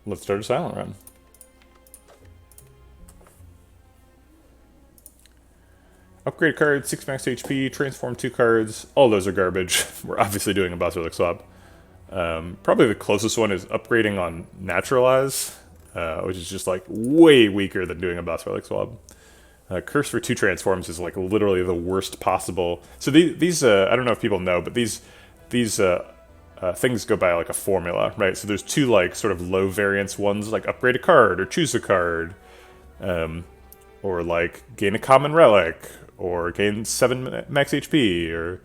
let's start a silent run. Upgrade card, 6 max HP, transform 2 cards. All those are garbage. We're obviously doing a boss relic swap. Probably the closest one is upgrading on Naturalize, which is just like way weaker than doing a boss relic swap. Curse for 2 transforms is like literally the worst possible. So these I don't know if people know, but these things go by like a formula, right? So there's 2 like sort of low variance ones, like upgrade a card or choose a card, or like gain a common relic or gain 7 max HP or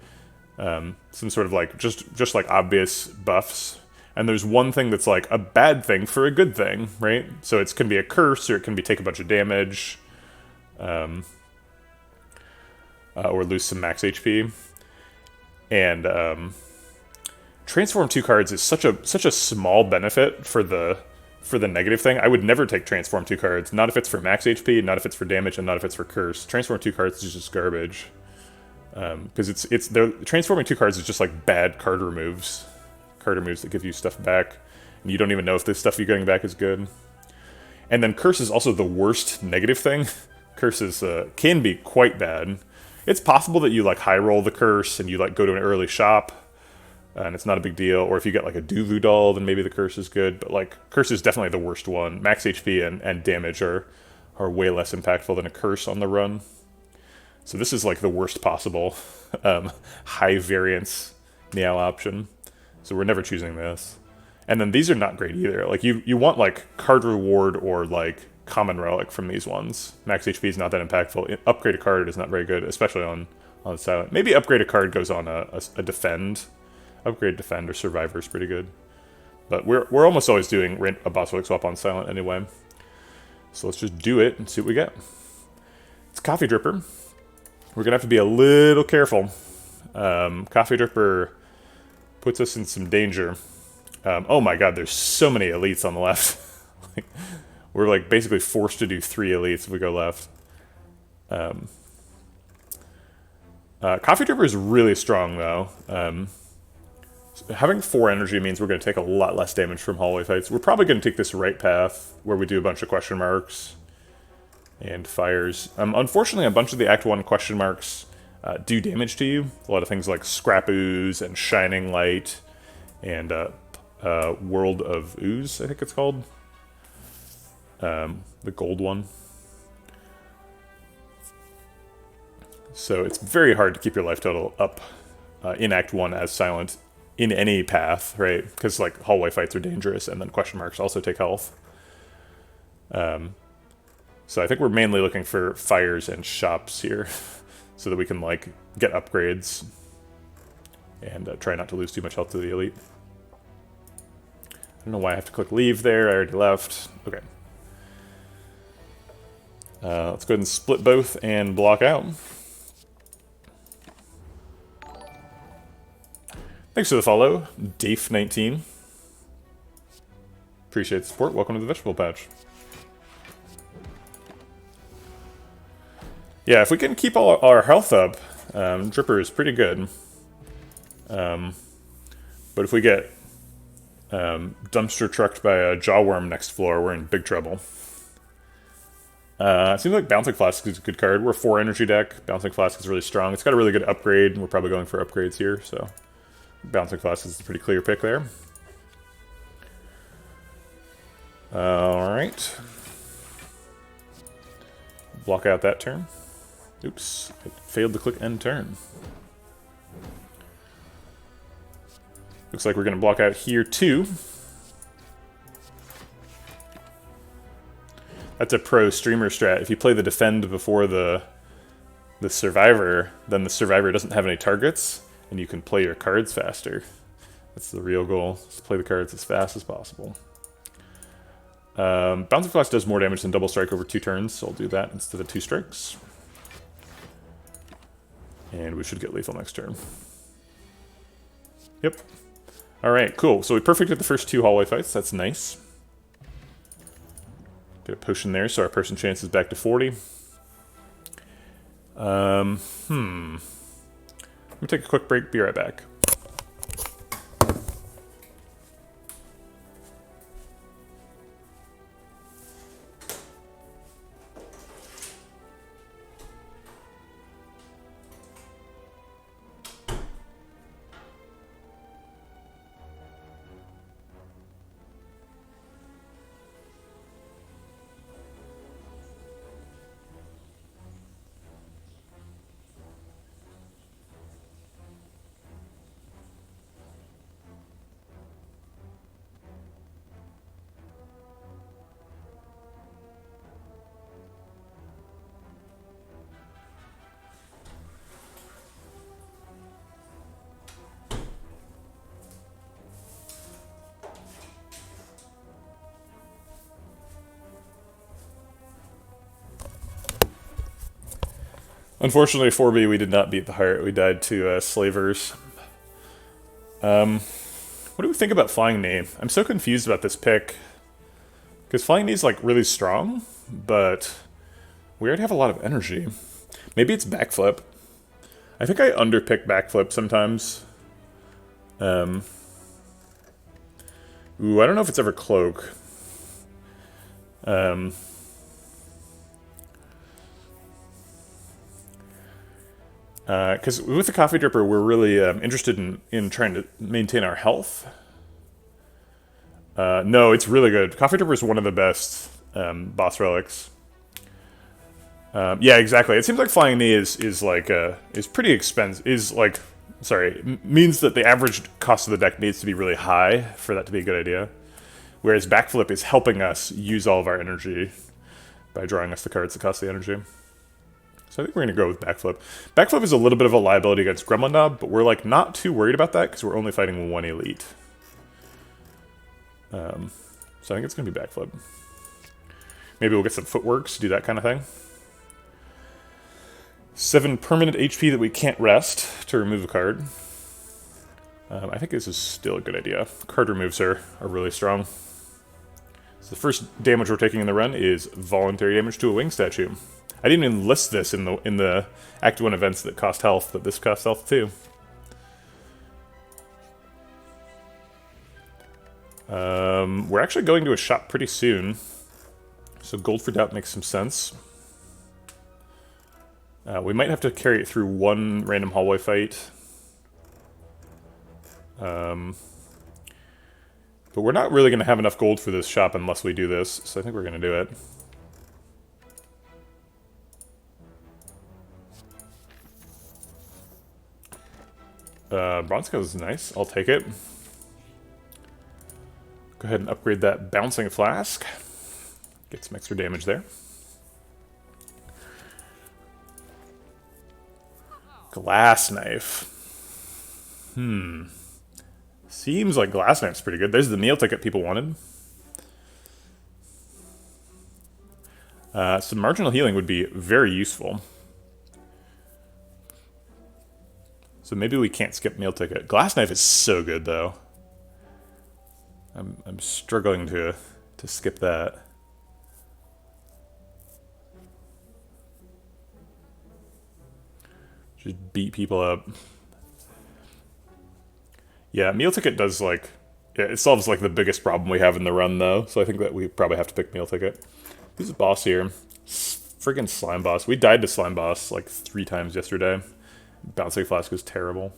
some sort of like just like obvious buffs. And there's one thing that's like a bad thing for a good thing, right? So it can be a curse or it can be take a bunch of damage. Or lose some max HP, and transform 2 cards is such a small benefit for the negative thing. I would never take transform 2 cards, not if it's for max HP, not if it's for damage, and not if it's for curse. Transform 2 cards is just garbage, because transforming 2 cards is just like bad card removes that give you stuff back, and you don't even know if this stuff you're getting back is good. And then curse is also the worst negative thing. Curses can be quite bad. It's possible that you like high roll the curse and you like go to an early shop and it's not a big deal. Or if you get like a Dulu doll, then maybe the curse is good. But like curse is definitely the worst one. Max HP and damage are way less impactful than a curse on the run. So this is like the worst possible high variance meow option. So we're never choosing this. And then these are not great either. Like you want like card reward or like common relic from these ones. Max HP is not that impactful. Upgrade a card is not very good, especially on silent. Maybe upgrade a card goes on a defend. Upgrade defend or survivor is pretty good. But we're almost always doing a boss relic swap on silent anyway. So let's just do it and see what we get. It's Coffee Dripper. We're gonna have to be a little careful. Coffee Dripper puts us in some danger. Oh my god, there's so many elites on the left. We're like basically forced to do 3 elites if we go left. Coffee Dripper is really strong though. Having 4 energy means we're going to take a lot less damage from hallway fights. We're probably going to take this right path where we do a bunch of question marks and fires. Unfortunately, a bunch of the Act 1 question marks do damage to you. A lot of things like Scrap Ooze and Shining Light and World of Ooze, I think it's called. The gold one. So it's very hard to keep your life total up in Act 1 as silent in any path, right? Because like hallway fights are dangerous, and then question marks also take health. So I think we're mainly looking for fires and shops here, so that we can like get upgrades and try not to lose too much health to the elite. I don't know why I have to click leave there. I already left. Okay. Let's go ahead and split both and block out. Thanks for the follow, Dave19. Appreciate the support. Welcome to the Vegetable Patch. Yeah, if we can keep all our health up, Dripper is pretty good. But if we get dumpster trucked by a jawworm next floor, we're in big trouble. It seems like Bouncing Flask is a good card. We're a 4 energy deck. Bouncing Flask is really strong. It's got a really good upgrade. We're probably going for upgrades here, so Bouncing Flask is a pretty clear pick there. Alright. Block out that turn. Oops, I failed to click end turn. Looks like we're going to block out here too. That's a pro streamer strat. If you play the defend before the survivor, then the survivor doesn't have any targets, and you can play your cards faster. That's the real goal, is to play the cards as fast as possible. Bouncing Flask does more damage than Double Strike over 2 turns, so I'll do that instead of 2 strikes. And we should get lethal next turn. Yep. Alright, cool. So we perfected the first 2 hallway fights, that's nice. Get a potion there, so our person chance is back to 40. Let me take a quick break, be right back. Unfortunately, 4B, we did not beat the heart. We died to slavers. What do we think about Flying Knee? I'm so confused about this pick. Because Flying Knee is like really strong, but we already have a lot of energy. Maybe it's Backflip. I think I underpick Backflip sometimes. Ooh, I don't know if it's ever Cloak. Because with the Coffee Dripper, we're really interested in trying to maintain our health. No, it's really good. Coffee Dripper is one of the best boss relics. Yeah, exactly. It seems like Flying Knee is pretty expensive. Means that the average cost of the deck needs to be really high for that to be a good idea. Whereas Backflip is helping us use all of our energy by drawing us the cards that cost the energy. So I think we're going to go with Backflip. Backflip is a little bit of a liability against Gremlin Knob, but we're like not too worried about that because we're only fighting one elite. So I think it's going to be Backflip. Maybe we'll get some footworks, do that kind of thing. 7 permanent HP that we can't rest to remove a card. I think this is still a good idea. Card removes are really strong. So the first damage we're taking in the run is voluntary damage to a wing statue. I didn't even list this in the Act 1 events that cost health, but this costs health too. We're actually going to a shop pretty soon, so Gold for Doubt makes some sense. We might have to carry it through one random hallway fight. But we're not really going to have enough gold for this shop unless we do this, so I think we're going to do it. Bronze Skull is nice. I'll take it. Go ahead and upgrade that Bouncing Flask. Get some extra damage there. Glass Knife. Seems like Glass Knife's pretty good. There's the meal ticket people wanted. Some marginal healing would be very useful. So maybe we can't skip meal ticket. Glass Knife is so good though. I'm struggling to skip that. Just beat people up. Yeah, meal ticket does like it solves like the biggest problem we have in the run though. So I think that we probably have to pick meal ticket. Who's the boss here? Friggin' Slime Boss. We died to Slime Boss like 3 times yesterday. Bouncing Flask was terrible.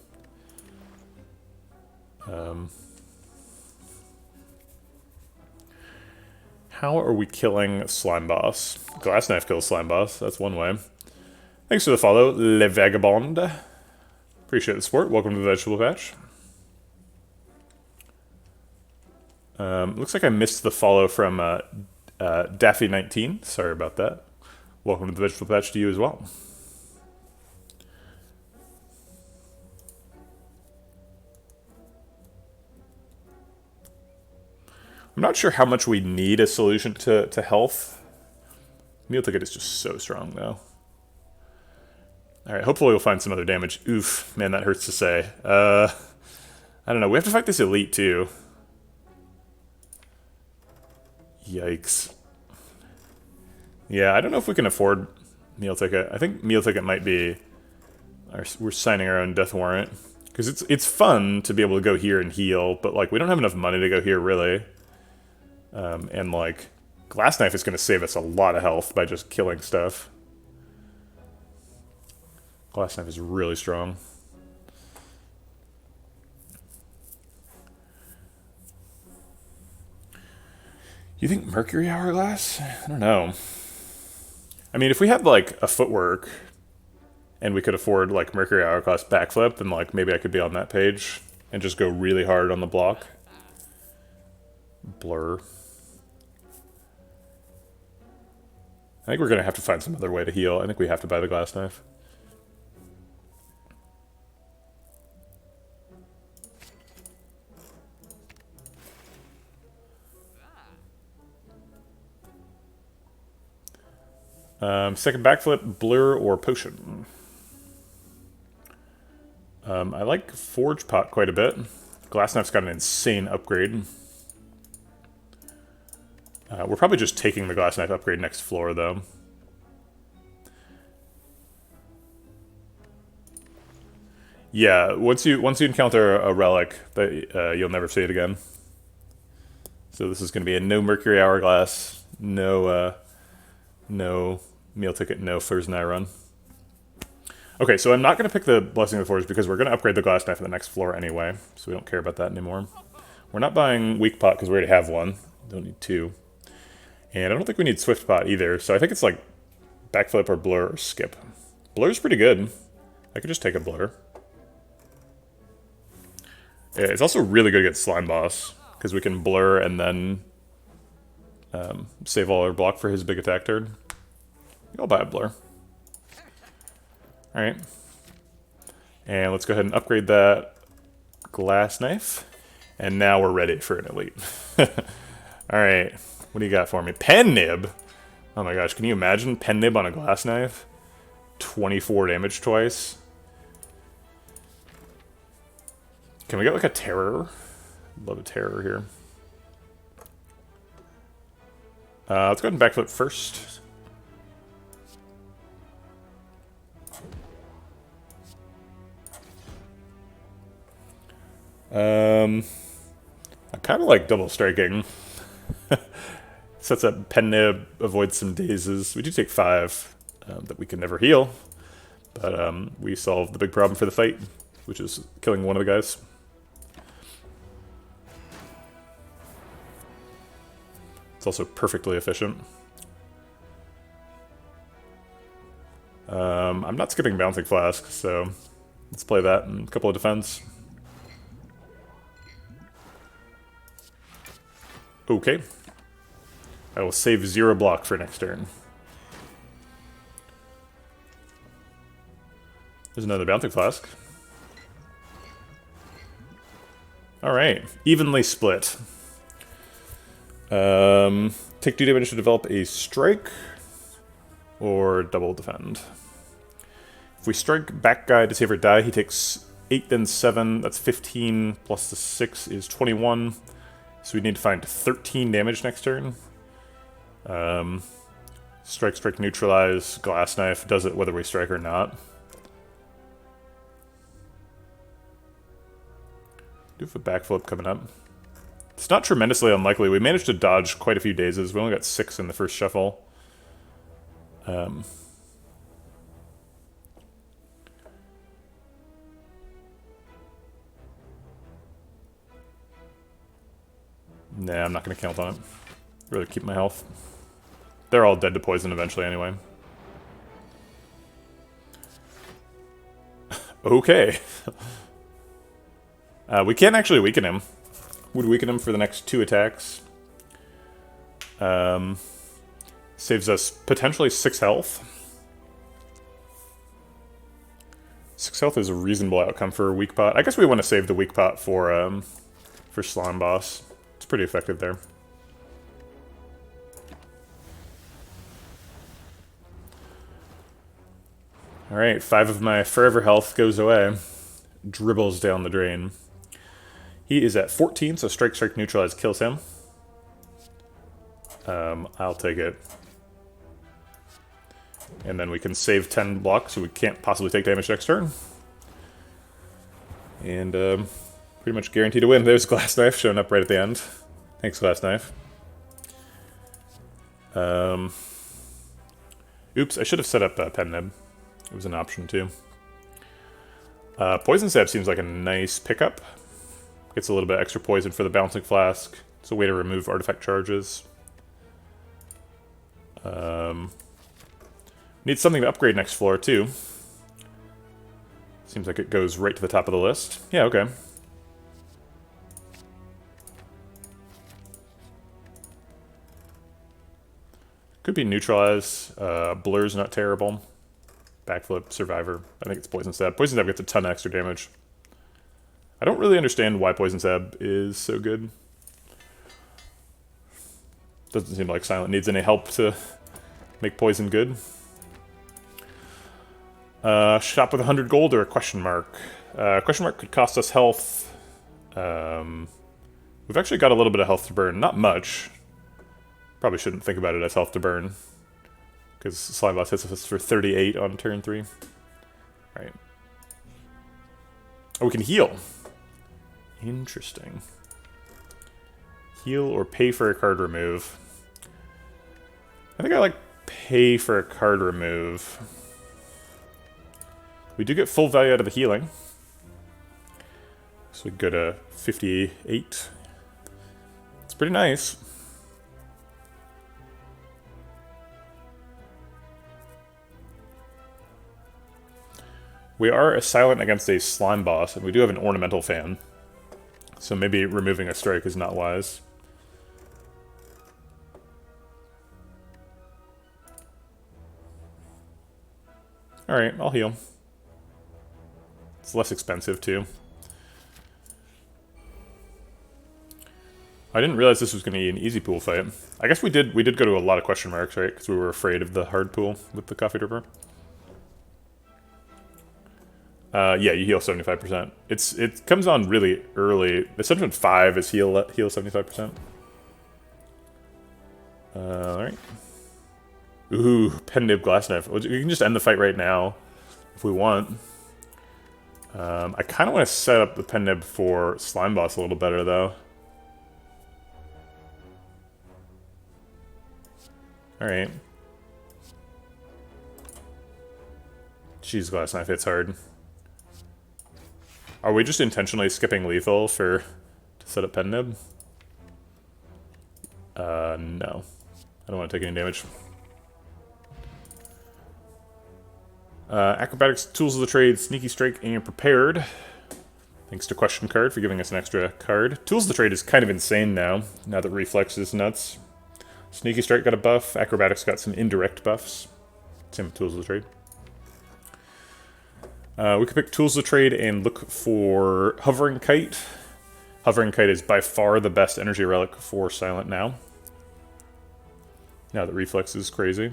How are we killing Slime Boss? Glass Knife kills Slime Boss. That's one way. Thanks for the follow, Le Vagabond. Appreciate the support. Welcome to the Vegetable Patch. Looks like I missed the follow from Daffy19. Sorry about that. Welcome to the Vegetable Patch to you as well. I'm not sure how much we need a solution to health. Meal Ticket is just so strong, though. Alright, hopefully we'll find some other damage. Oof, man, that hurts to say. I don't know, we have to fight this elite, too. Yikes. Yeah, I don't know if we can afford Meal Ticket. I think Meal Ticket might be... we're signing our own death warrant. Because it's fun to be able to go here and heal, but like we don't have enough money to go here, really. And like, Glass Knife is going to save us a lot of health by just killing stuff. Glass Knife is really strong. You think Mercury Hourglass? I don't know. I mean, if we had like a footwork and we could afford like Mercury Hourglass backflip, then like maybe I could be on that page and just go really hard on the block. Blur. I think we're going to have to find some other way to heal. I think we have to buy the Glass Knife. Second backflip, blur, or potion. I like Forge Pot quite a bit. Glass Knife's got an insane upgrade. We're probably just taking the Glass Knife upgrade next floor, though. Yeah, once you encounter a relic, that you'll never see it again. So this is going to be a no Mercury Hourglass, no meal ticket, no Thursday night run. Okay, so I'm not going to pick the Blessing of the Forge because we're going to upgrade the Glass Knife in the next floor anyway, so we don't care about that anymore. We're not buying Weak Pot because we already have one. Don't need two. And I don't think we need Swift Pot either, so I think it's like backflip or blur or skip. Blur's pretty good. I could just take a blur. Yeah, it's also really good against Slime Boss, because we can blur and then save all our block for his big attack turn. I'll buy a blur. Alright. And let's go ahead and upgrade that Glass Knife. And now we're ready for an elite. Alright. What do you got for me? Pen Nib? Oh my gosh, can you imagine? Pen Nib on a Glass Knife? 24 damage twice. Can we get like a Terror? Love a Terror here. Let's go ahead and backflip first. I kind of like double striking. Sets up Pen Nib, avoids some dazes. We do take 5 that we can never heal, but we solve the big problem for the fight, which is killing one of the guys. It's also perfectly efficient. I'm not skipping Bouncing Flask, so let's play that and a couple of defense. Okay. I will save 0 block for next turn. There's another Bouncing Flask. Alright, evenly split. Take 2 damage to develop a strike, or double defend. If we strike back guy to save or die, he takes 8, then 7, that's 15, plus the 6 is 21. So we need to find 13 damage next turn. Strike, strike, neutralize, Glass Knife does it whether we strike or not. Do have a backflip coming up. It's not tremendously unlikely. We managed to dodge quite a few dazes. We only got 6 in the first shuffle. Nah, I'm not going to count on it. I'd rather keep my health. They're all dead to poison eventually anyway. Okay. We can actually weaken him. Would weaken him for the next 2 attacks. Saves us potentially 6 health. 6 health is a reasonable outcome for a weak pot. I guess we want to save the weak pot for Slime Boss. It's pretty effective there. Alright, 5 of my forever health goes away. Dribbles down the drain. He is at 14, so strike, strike, neutralize kills him. I'll take it. And then we can save 10 blocks, so we can't possibly take damage next turn. And pretty much guaranteed to win. There's Glass Knife showing up right at the end. Thanks, Glass Knife. Oops, I should have set up Pen Nib. It was an option too. Poison Stab seems like a nice pickup. Gets a little bit extra poison for the Bouncing Flask. It's a way to remove artifact charges. Need something to upgrade next floor too. Seems like it goes right to the top of the list. Yeah, okay. Could be Neutralize. Blur's not terrible. Backflip, Survivor. I think it's Poison Stab. Poison Stab gets a ton of extra damage. I don't really understand why Poison Stab is so good. Doesn't seem like Silent needs any help to Make poison good. Shop with 100 gold or a question mark? Question mark could cost us health. We've actually got a little bit of health to burn. Not much. Probably shouldn't think about it as health to burn. Because Slime Boss hits us for 38 on turn 3. Right. Oh, we can heal. Interesting. Heal or pay for a card remove. I think I like pay for a card remove. We do get full value out of the healing. So we go to 58. It's pretty nice. We are a silent against a slime boss, and we do have an ornamental fan. So maybe removing a strike is not wise. Alright, I'll heal. It's less expensive, too. I didn't realize this was going to be an easy pool fight. I guess we did go to a lot of question marks, right? Because we were afraid of the hard pool with the coffee dripper. Yeah, you heal 75%. It comes on really early. Ascension 5 is heal 75%. Alright. Ooh, Pen-Nib Glass Knife. We can just end the fight right now if we want. I kind of want to set up the Pen-Nib for Slime Boss a little better, though. Alright. Jeez, Glass Knife hits hard. Are we just intentionally skipping lethal to set up Pen-Nib? No. I don't want to take any damage. Acrobatics, Tools of the Trade, Sneaky Strike, and Prepared. Thanks to Question Card for giving us an extra card. Tools of the Trade is kind of insane now that Reflex is nuts. Sneaky Strike got a buff, Acrobatics got some indirect buffs. Same with Tools of the Trade. We could pick Tools of the Trade and look for Hovering Kite. Hovering Kite is by far the best energy relic for Silent now. Now that Reflex is crazy.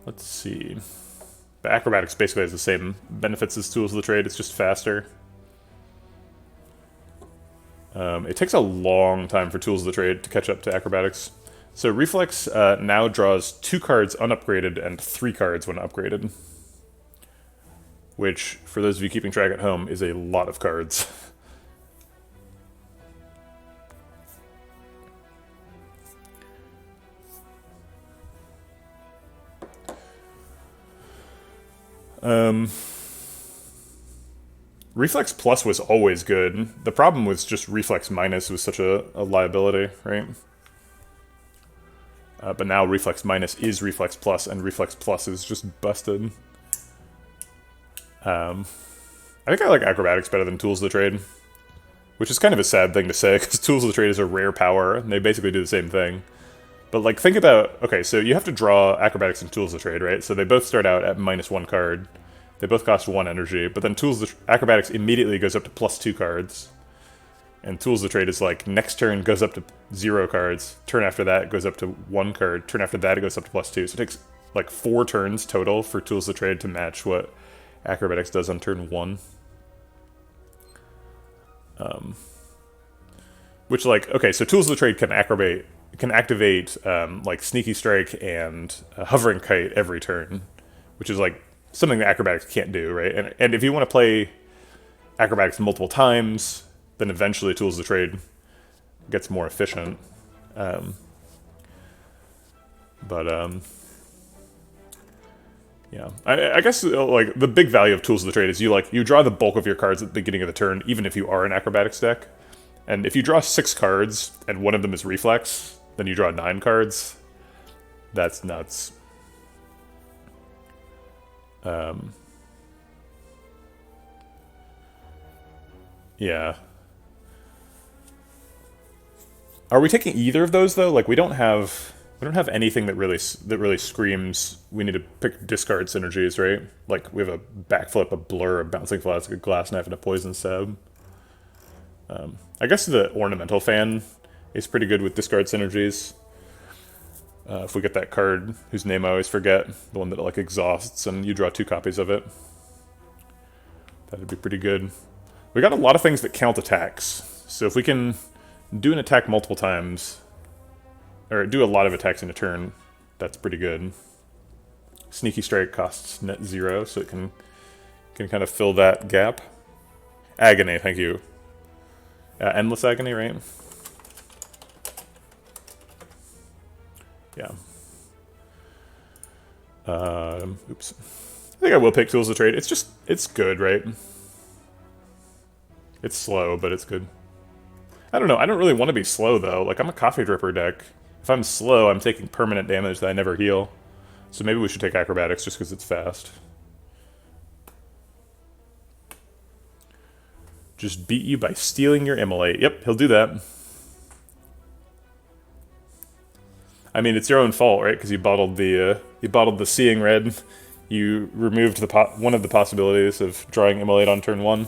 Let's see. But Acrobatics basically has the same benefits as Tools of the Trade, it's just faster. It takes a long time for Tools of the Trade to catch up to Acrobatics. So Reflex now draws 2 cards unupgraded and 3 cards when upgraded. Which, for those of you keeping track at home, is a lot of cards. Reflex Plus was always good. The problem was just Reflex Minus was such a liability, right? But now Reflex Minus is Reflex Plus, and Reflex Plus is just busted. I think I like Acrobatics better than Tools of the Trade. Which is kind of a sad thing to say, because Tools of the Trade is a rare power, and they basically do the same thing. But, like, think about... Okay, so you have to draw Acrobatics and Tools of the Trade, right? So they both start out at -1 card. They both cost 1 energy, but then Acrobatics immediately goes up to +2 cards. And Tools of the Trade is like, next turn goes up to 0 cards, turn after that it goes up to 1 card, turn after that it goes up to +2. So it takes, like, 4 turns total for Tools of the Trade to match what Acrobatics does on turn 1. Which, like, okay, so Tools of the Trade can activate, like, Sneaky Strike and Hovering Kite every turn, which is, like, something that Acrobatics can't do, right? And if you want to play Acrobatics multiple times, then eventually Tools of the Trade gets more efficient. Yeah. I guess, like, the big value of Tools of the Trade is you draw the bulk of your cards at the beginning of the turn, even if you are an Acrobatics deck. And if you draw 6 cards, and one of them is Reflex, then you draw 9 cards. That's nuts. Yeah. Are we taking either of those, though? Like, we don't have We don't have anything that really screams we need to pick discard synergies, right? Like we have a backflip, a blur, a bouncing flask, a glass knife, and a poison stab. I guess the ornamental fan is pretty good with discard synergies. If we get that card whose name I always forget, the one that like exhausts and you draw 2 copies of it, that'd be pretty good. We got a lot of things that count attacks, so if we can do an attack multiple times, or do a lot of attacks in a turn, that's pretty good. Sneaky Strike costs net 0, so it can kind of fill that gap. Agony, thank you. Endless Agony, right? Yeah. Oops. I think I will pick Tools of Trade. It's good, right? It's slow, but it's good. I don't know. I don't really want to be slow, though. Like, I'm a Coffee Dripper deck. If I'm slow, I'm taking permanent damage that I never heal. So maybe we should take Acrobatics just because it's fast. Just beat you by stealing your Immolate. Yep, he'll do that. I mean, it's your own fault, right? Because you bottled the Seeing Red. You removed one of the possibilities of drawing Immolate on turn 1.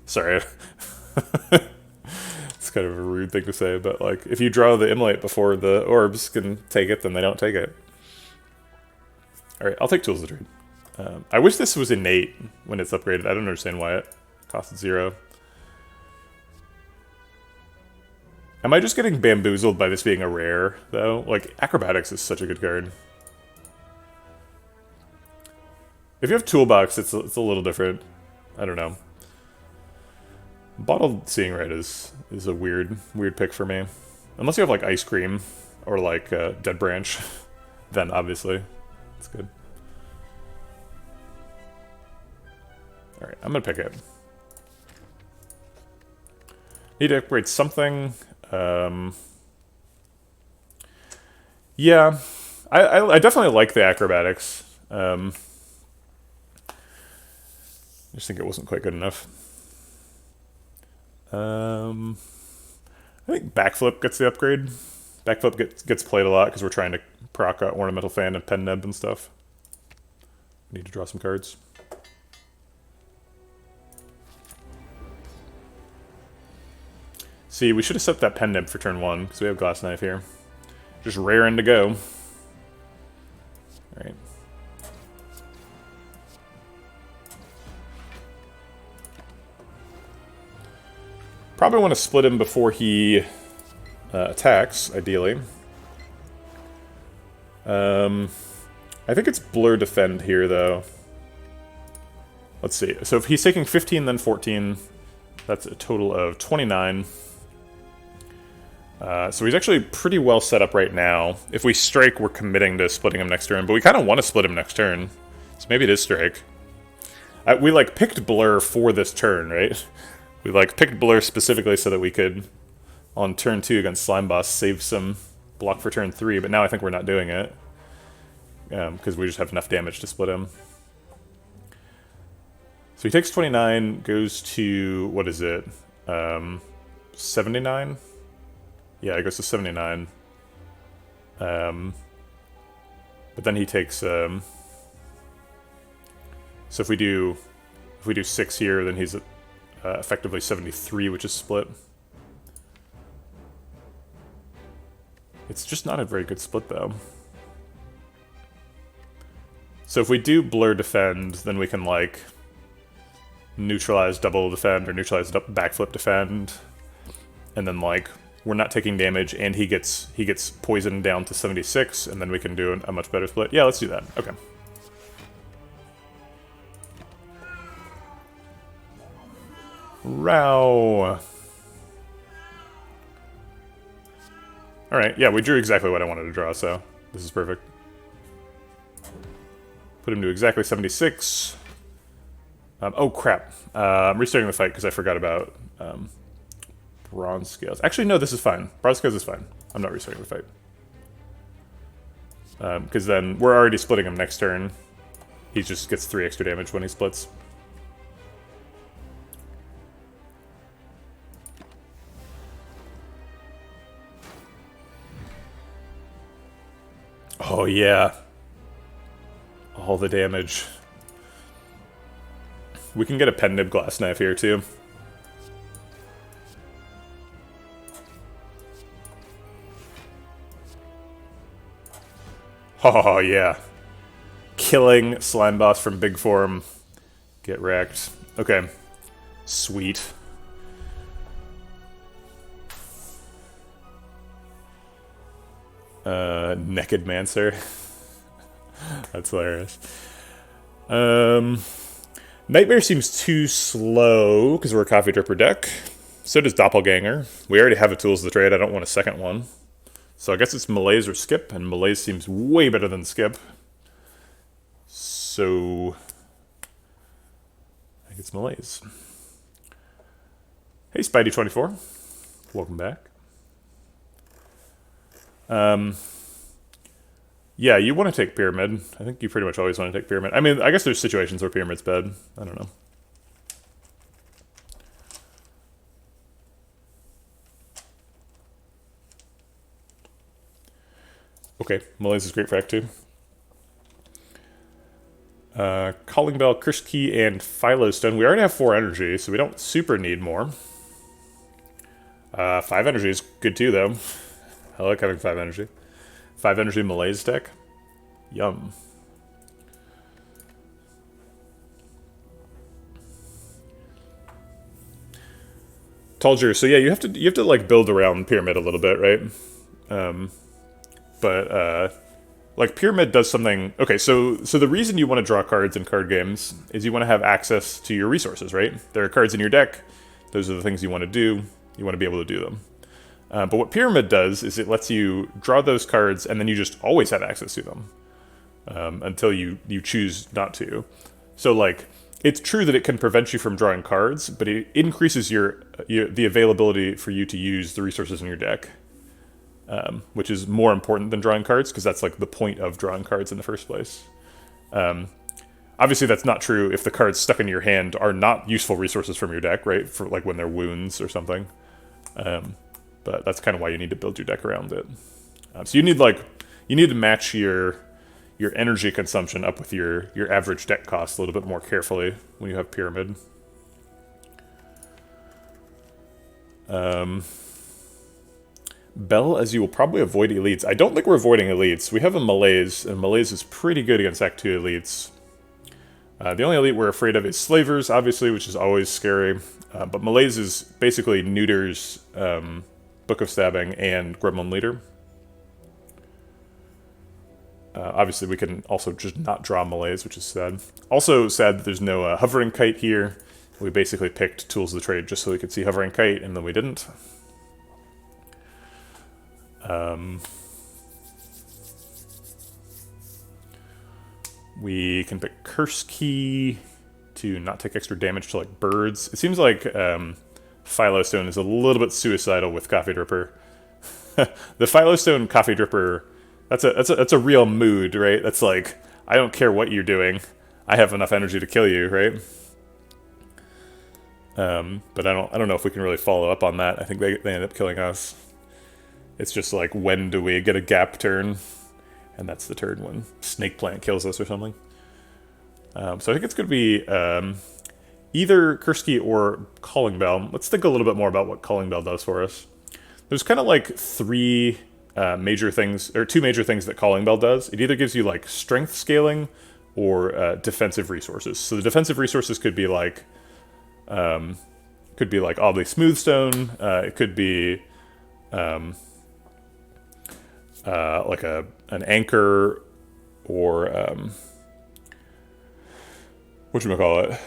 Sorry. It's kind of a rude thing to say, but like, if you draw the Immolate before the orbs can take it, then they don't take it. Alright, I'll take Tools of the Trade. I wish this was innate when it's upgraded. I don't understand why it costs 0. Am I just getting bamboozled by this being a rare, though? Like, Acrobatics is such a good card. If you have Toolbox, it's a little different. I don't know. Bottled Seeing Red is a weird pick for me. Unless you have, like, Ice Cream or, like, Dead Branch, then obviously it's good. Alright, I'm gonna pick it. Need to upgrade something. Yeah, I definitely like the Acrobatics. I just think it wasn't quite good enough. I think Backflip gets the upgrade. Backflip gets played a lot because we're trying to proc Ornamental Fan and Pen Neb and stuff. Need to draw some cards. See, we should have set that Pen Nib for turn 1, because we have Glass Knife here. Just raring to go. Alright. Probably want to split him before he attacks, ideally. I think it's Blur Defend here, though. Let's see. So if he's taking 15, then 14, that's a total of 29. So he's actually pretty well set up right now. If we strike, we're committing to splitting him next turn, but we kind of want to split him next turn. So maybe it is strike. We, like, picked Blur for this turn, right? We, like, picked Blur specifically so that we could, on turn 2 against Slime Boss, save some block for turn 3, but now I think we're not doing it. Because we just have enough damage to split him. So he takes 29, goes to, what is it? 79? Yeah, it goes to 79. But then he takes, so if we do 6 here, then he's effectively 73, which is split. It's just not a very good split, though. So if we do Blur Defend, then we can, like, neutralize Double Defend or neutralize Backflip Defend, and then, like, we're not taking damage, and he gets poisoned down to 76, and then we can do a much better split. Yeah, let's do that. Okay. Row. Alright, yeah, we drew exactly what I wanted to draw, so this is perfect. Put him to exactly 76. Oh, crap. I'm restarting the fight because I forgot about Bronze Scales. Actually, no, this is fine. Bronze Scales is fine. I'm not restarting the fight. Because then we're already splitting him next turn. He just gets 3 extra damage when he splits. yeah. All the damage. We can get a pen nib glass knife here too. Oh yeah. Killing slime boss from big form. Get wrecked. Okay. Sweet. Naked Mancer. That's hilarious. Nightmare seems too slow because we're a Coffee Dripper deck. So does Doppelganger. We already have a Tools of the Trade. I don't want a second one. So I guess it's Malaise or Skip, and Malaise seems way better than Skip. So I think it's Malaise. Hey, Spidey24. Welcome back. Yeah, you want to take Pyramid. I think you pretty much always want to take Pyramid. I mean, I guess there's situations where Pyramid's bad. I don't know. Okay, Malaise is great for Act 2. Calling Bell, Curse Key, and Philostone. We already have 4 energy, so we don't super need more. 5 energy is good too, though. I like having 5 energy. 5 energy Malaise deck. Yum. Tulger. So yeah, you have to like build around Pyramid a little bit, right? Like Pyramid does something. Okay, so the reason you want to draw cards in card games is you want to have access to your resources, right? There are cards in your deck. Those are the things you want to do. You want to be able to do them. But what Pyramid does is it lets you draw those cards, and then you just always have access to them until you choose not to. So, like, it's true that it can prevent you from drawing cards, but it increases the availability for you to use the resources in your deck, which is more important than drawing cards, because that's, like, the point of drawing cards in the first place. Obviously, that's not true if the cards stuck in your hand are not useful resources from your deck, right? For, like, when they're wounds or something. But that's kind of why you need to build your deck around it. So you need to match your energy consumption up with your average deck cost a little bit more carefully when you have Pyramid. Bell, as you will probably avoid elites. I don't think we're avoiding elites. We have a Malaise, and Malaise is pretty good against Act 2 elites. The only elite we're afraid of is Slavers, obviously, which is always scary. But Malaise is basically neuters Book of Stabbing and Gremlin Leader. Obviously, we can also just not draw Malaise, which is sad. Also sad that there's no Hovering Kite here. We basically picked Tools of the Trade just so we could see Hovering Kite, and then we didn't. We can pick Curse Key to not take extra damage to, like, birds. It seems like Philostone is a little bit suicidal with Coffee Dripper. The Philostone Coffee Dripper, that's a real mood, right? That's like, I don't care what you're doing, I have enough energy to kill you, right? But I don't know if we can really follow up on that. I think they end up killing us. It's just like, when do we get a gap turn? And that's the turn when Snake Plant kills us or something. So I think it's going to be either Curse Key or Calling Bell. Let's think a little bit more about what Calling Bell does for us. There's kind of like 3 major things, or 2 major things that Calling Bell does. It either gives you like strength scaling or defensive resources. So the defensive resources could be like Oddly Smoothstone. It could be like an anchor, or whatchamacallit,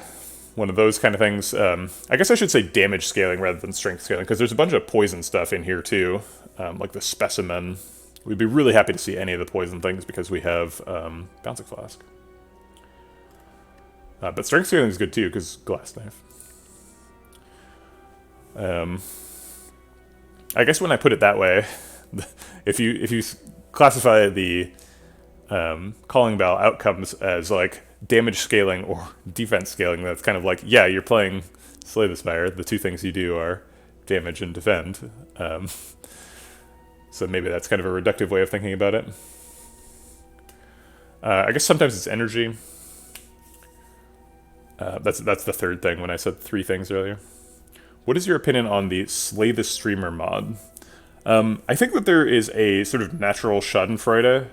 one of those kind of things. I guess I should say damage scaling rather than strength scaling, because there's a bunch of poison stuff in here too, like the Specimen. We'd be really happy to see any of the poison things because we have Bouncing Flask. But strength scaling is good too, because Glass Knife. I guess when I put it that way, if you classify the Calling Bell outcomes as like damage scaling or defense scaling, that's kind of like, yeah, you're playing Slay the Spire. The 2 things you do are damage and defend. So maybe that's kind of a reductive way of thinking about it. I guess sometimes it's energy. That's the third thing when I said 3 things earlier. What is your opinion on the Slay the Streamer mod? I think that there is a sort of natural schadenfreude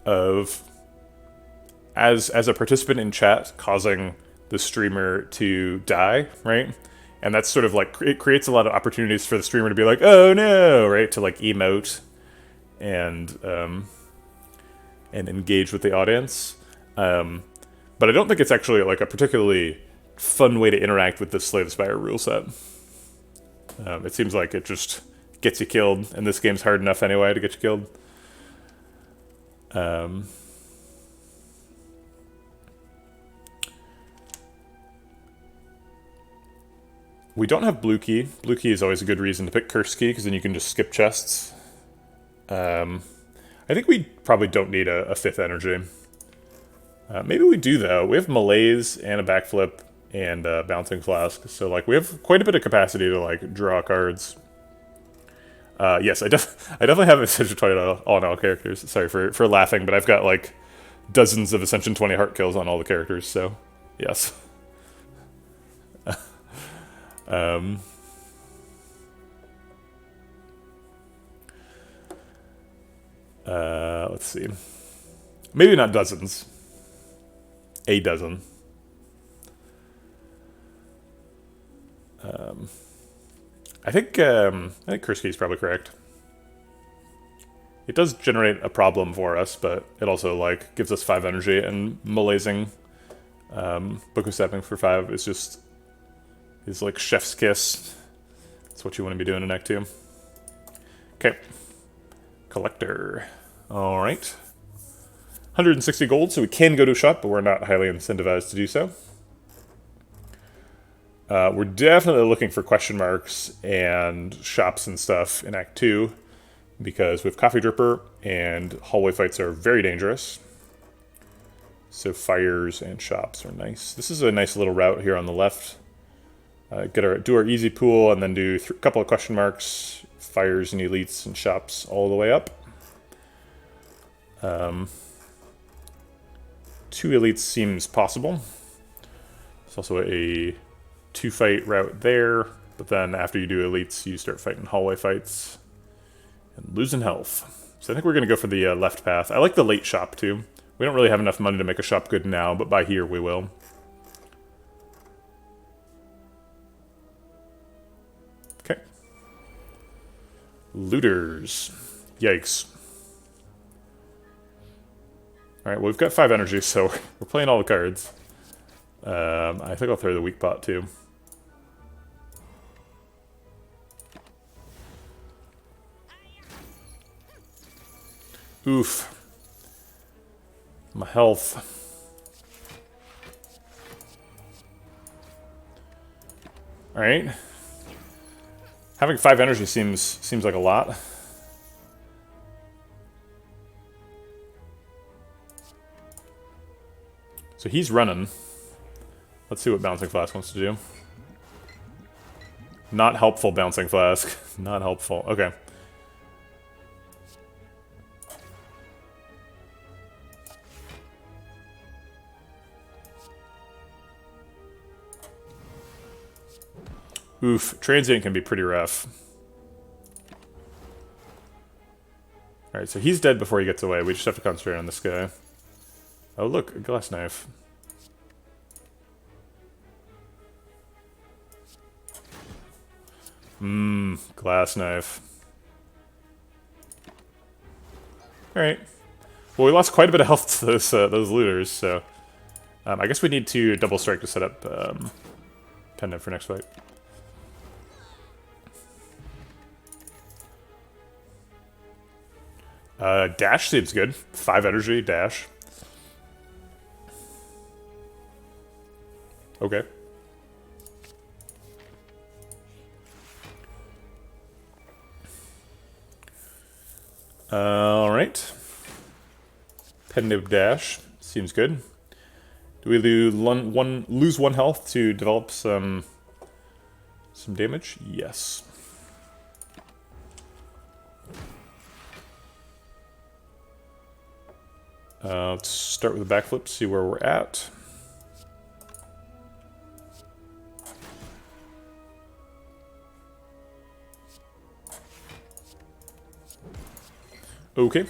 of as a participant in chat causing the streamer to die, right? And that's sort of like, it creates a lot of opportunities for the streamer to be like, oh no, right? To like emote and engage with the audience. But I don't think it's actually like a particularly fun way to interact with the Slay the Spire rule set. It seems like it just gets you killed, and this game's hard enough anyway to get you killed. We don't have blue key. Blue key is always a good reason to pick curse key, because then you can just skip chests. I think we probably don't need a 5th energy. Maybe we do, though. We have malaise and a backflip and a bouncing flask, so like we have quite a bit of capacity to like draw cards. Yes, I definitely have Ascension 20 on all characters. Sorry for laughing, but I've got like dozens of Ascension 20 heart kills on all the characters, so yes. Let's see. Maybe not dozens. A dozen. I think Kursky is probably correct. It does generate a problem for us, but it also like gives us 5 energy, and malaising Boku Stepping for 5 is like chef's kiss. That's what you want to be doing in Act 2. Okay. Collector. Alright. 160 gold, so we can go to a shop, but we're not highly incentivized to do so. We're definitely looking for question marks and shops and stuff in Act 2, because we have Coffee Dripper, and hallway fights are very dangerous. So fires and shops are nice. This is a nice little route here on the left. Do our easy pool, and then do a couple of question marks, fires and elites and shops all the way up. 2 elites seems possible. There's also a 2-fight route there, but then after you do elites, you start fighting hallway fights and losing health. So I think we're going to go for the left path. I like the late shop too. We don't really have enough money to make a shop good now, but by here we will. Okay. Looters. Yikes. Alright, well, we've got 5 energy, so we're playing all the cards. I think I'll throw the weak pot too. Oof. My health. Alright. Having 5 energy seems like a lot. So he's running. Let's see what Bouncing Flask wants to do. Not helpful, Bouncing Flask. Not helpful. Okay. Oof. Transient can be pretty rough. Alright, so he's dead before he gets away. We just have to concentrate on this guy. Oh, look, a glass knife. Glass knife. Alright. Well, we lost quite a bit of health to those looters, so... I guess we need to double strike to set up Pendant for next fight. Dash seems good. 5 energy, dash. Okay. Alright. Pendant dash. Seems good. Do we lose one health to develop some damage? Yes. Let's start with a backflip, see where we're at. Okay.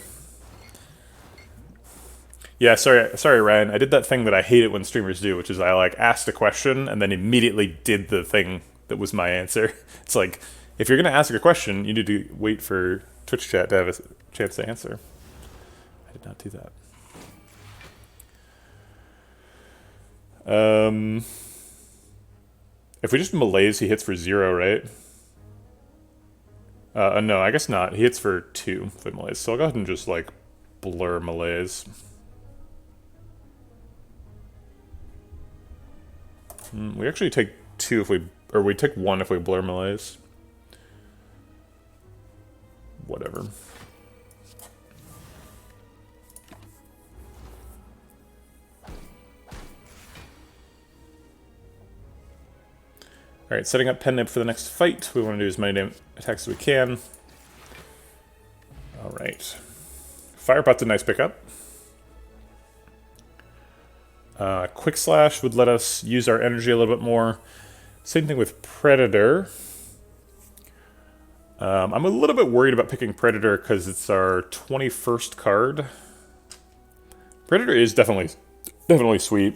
Yeah, sorry, Ryan. I did that thing that I hate it when streamers do, which is I like asked a question and then immediately did the thing that was my answer. It's like, if you're gonna ask a question, you need to wait for Twitch chat to have a chance to answer. I did not do that. If we just malaise, he hits for 0, right? No, I guess not. He hits for 2 if we malaise. So I'll go ahead and just like blur malaise. We actually take 2 if we take 1 if we blur malaise. Whatever. Alright, setting up Pen Nib for the next fight. We want to do as many attacks as we can. Alright. Firepot's a nice pickup. Quick Slash would let us use our energy a little bit more. Same thing with Predator. I'm a little bit worried about picking Predator because it's our 21st card. Predator is definitely sweet.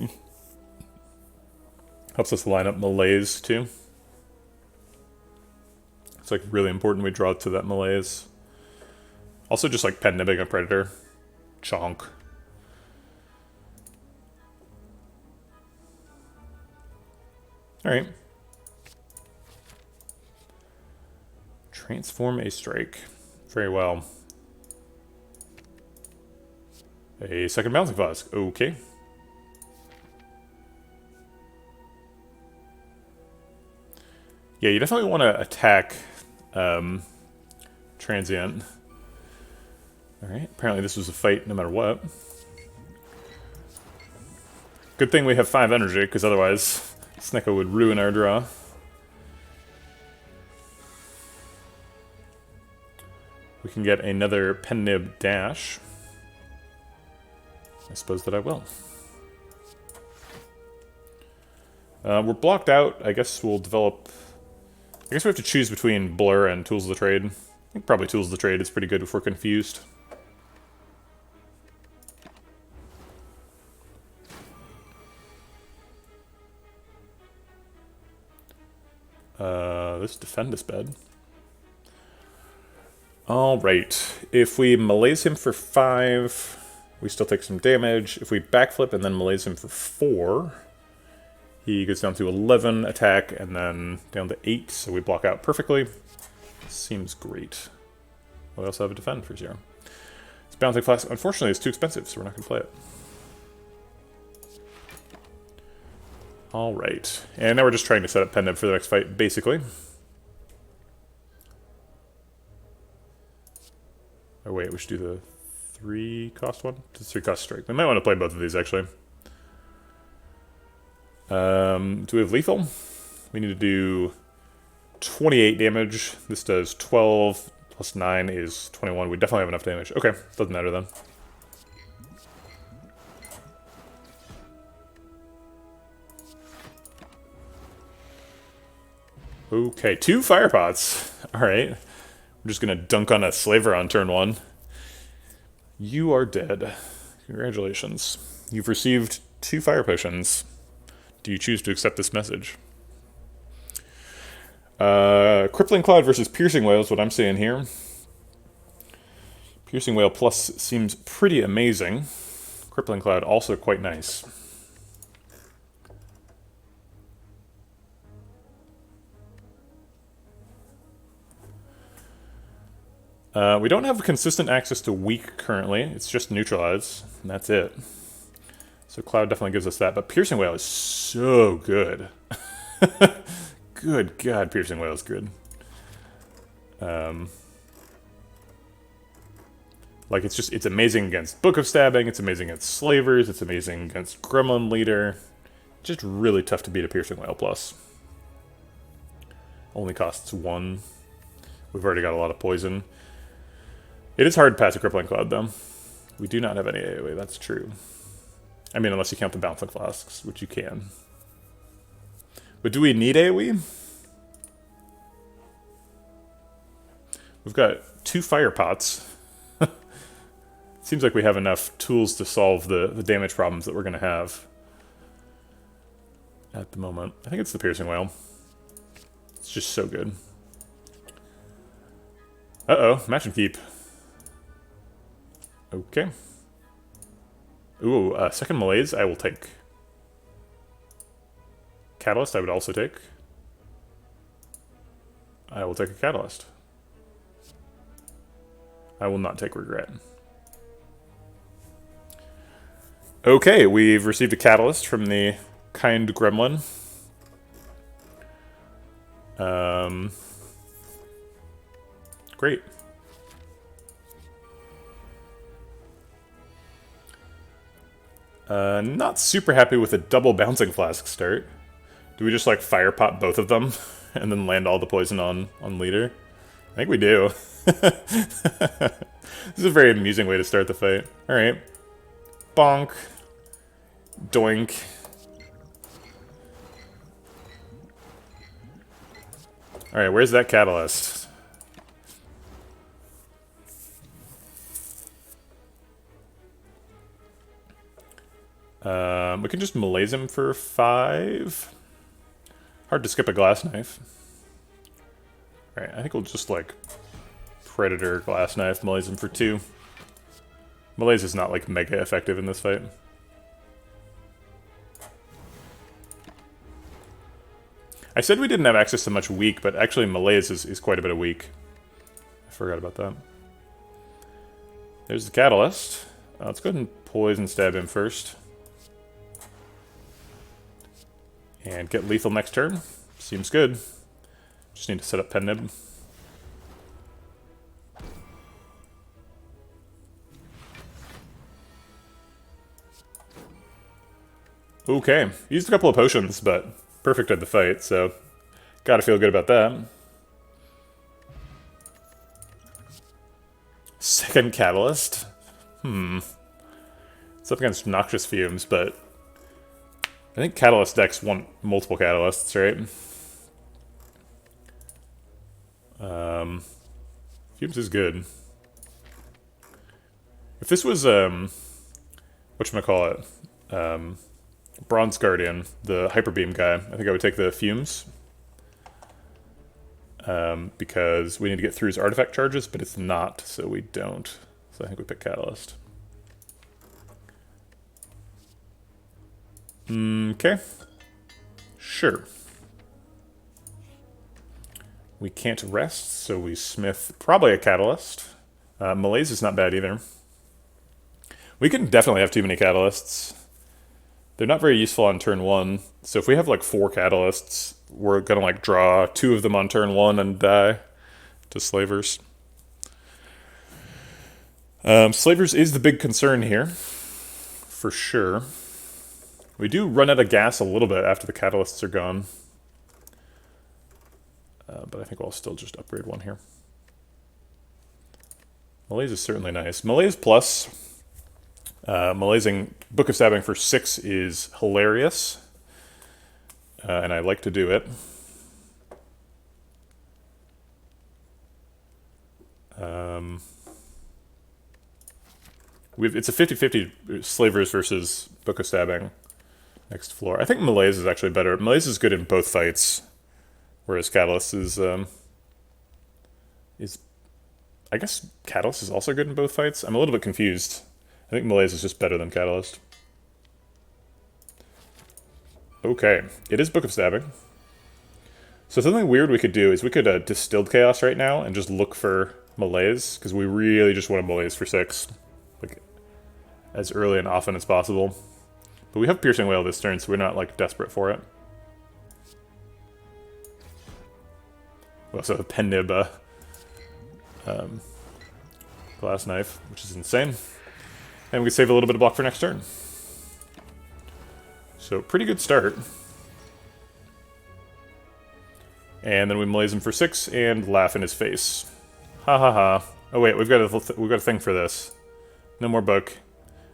Helps us line up malaise too. It's like really important we draw to that malaise. Also just like pen nibbing a Predator. Chonk. Alright. Transform a strike. Very well. A second bouncing flask. Okay. Yeah, you definitely want to attack Transient. Alright, apparently this was a fight no matter what. Good thing we have 5 energy, because otherwise Snecko would ruin our draw. We can get another Pen Nib dash. I suppose that I will. We're blocked out. I guess we'll develop... I guess we have to choose between Blur and Tools of the Trade. I think probably Tools of the Trade is pretty good if we're confused. This defend is bad. Alright, if we malaise him for 5, we still take some damage. If we backflip and then malaise him for 4, he goes down to 11 attack and then down to 8, so we block out perfectly. Seems great. We also have a defend for 0. This Bouncing Flask, unfortunately, is too expensive, so we're not going to play it. Alright, and now we're just trying to set up Pen Nib for the next fight, basically. Oh wait, we should do the 3-cost one? The 3-cost strike. We might want to play both of these, actually. Do we have lethal? We need to do 28 damage. This does 12 plus 9 is 21. We definitely have enough damage. Okay, doesn't matter then. Okay, 2 firepots. Alright. We're just gonna dunk on a slaver on turn 1. You are dead. Congratulations. You've received 2 fire potions. Do you choose to accept this message? Crippling Cloud versus Piercing Whale is what I'm saying here. Piercing Whale plus seems pretty amazing. Crippling Cloud also quite nice. We don't have consistent access to weak currently. It's just neutralize, and that's it. So Cloud definitely gives us that, but Piercing Whale is so good. Good God, Piercing Whale is good. Like, it's amazing against Book of Stabbing, it's amazing against Slavers, it's amazing against Gremlin Leader. Just really tough to beat a Piercing Whale plus. Only costs 1. We've already got a lot of poison. It is hard to pass a Crippling Cloud, though. We do not have any AoE, that's true. I mean, unless you count the bouncing flasks, which you can. But do we need AoE? We've got 2 fire pots. Seems like we have enough tools to solve the damage problems that we're going to have at the moment. I think it's the piercing whale. It's just so good. Uh-oh, match and keep. Okay. Ooh, second malaise I will take. Catalyst I would also take. I will take a catalyst. I will not take regret. Okay, we've received a catalyst from the kind gremlin. Great. Not super happy with a double bouncing flask start. Do we just like fire pot both of them and then land all the poison on leader? I think we do. This is a very amusing way to start the fight. Alright. Bonk. Doink. Alright, where's that catalyst? We can just malaise him for 5. Hard to skip a glass knife. Alright, I think we'll just like Predator glass knife, malaise him for 2. Malaise is not like mega effective in this fight. I said we didn't have access to much weak, but actually malaise is quite a bit of weak. I forgot about that. There's the catalyst. Let's go ahead and poison stab him first. And get lethal next turn. Seems good. Just need to set up pen nib. Okay, used a couple of potions, but perfect at the fight, so gotta feel good about that. Second catalyst? It's up against Noxious Fumes, but I think catalyst decks want multiple catalysts, right? Fumes is good. If this was, whatchamacallit, Bronze Guardian, the Hyper Beam guy, I think I would take the Fumes. Because we need to get through his artifact charges, but it's not, so we don't. So I think we pick Catalyst. Okay. Sure. We can't rest, so we smith probably a Catalyst. Malaise is not bad either. We can definitely have too many Catalysts. They're not very useful on turn 1, so if we have like 4 Catalysts, we're gonna like draw 2 of them on turn 1 and die to Slavers. Slavers is the big concern here, for sure. We do run out of gas a little bit after the Catalysts are gone. But I think I'll still just upgrade 1 here. Malaise is certainly nice. Malaise plus, malaising Book of Stabbing for 6 is hilarious. And I like to do it. It's a 50-50 Slavers versus Book of Stabbing next floor. I think Malaise is actually better. Malaise is good in both fights, whereas Catalyst is I guess Catalyst is also good in both fights. I'm a little bit confused. I think Malaise is just better than Catalyst. Okay, it is Book of Stabbing. So something weird we could do is we could Distilled Chaos right now and just look for Malaise, because we really just want a Malaise for 6. Like, as early and often as possible. But we have Piercing Whale this turn, so we're not, like, desperate for it. We also have Pen Nib, Glass Knife, which is insane. And we can save a little bit of block for next turn. So, pretty good start. And then we malaise him for 6 and laugh in his face. Ha ha ha. Oh wait, we've got a thing for this. No more book.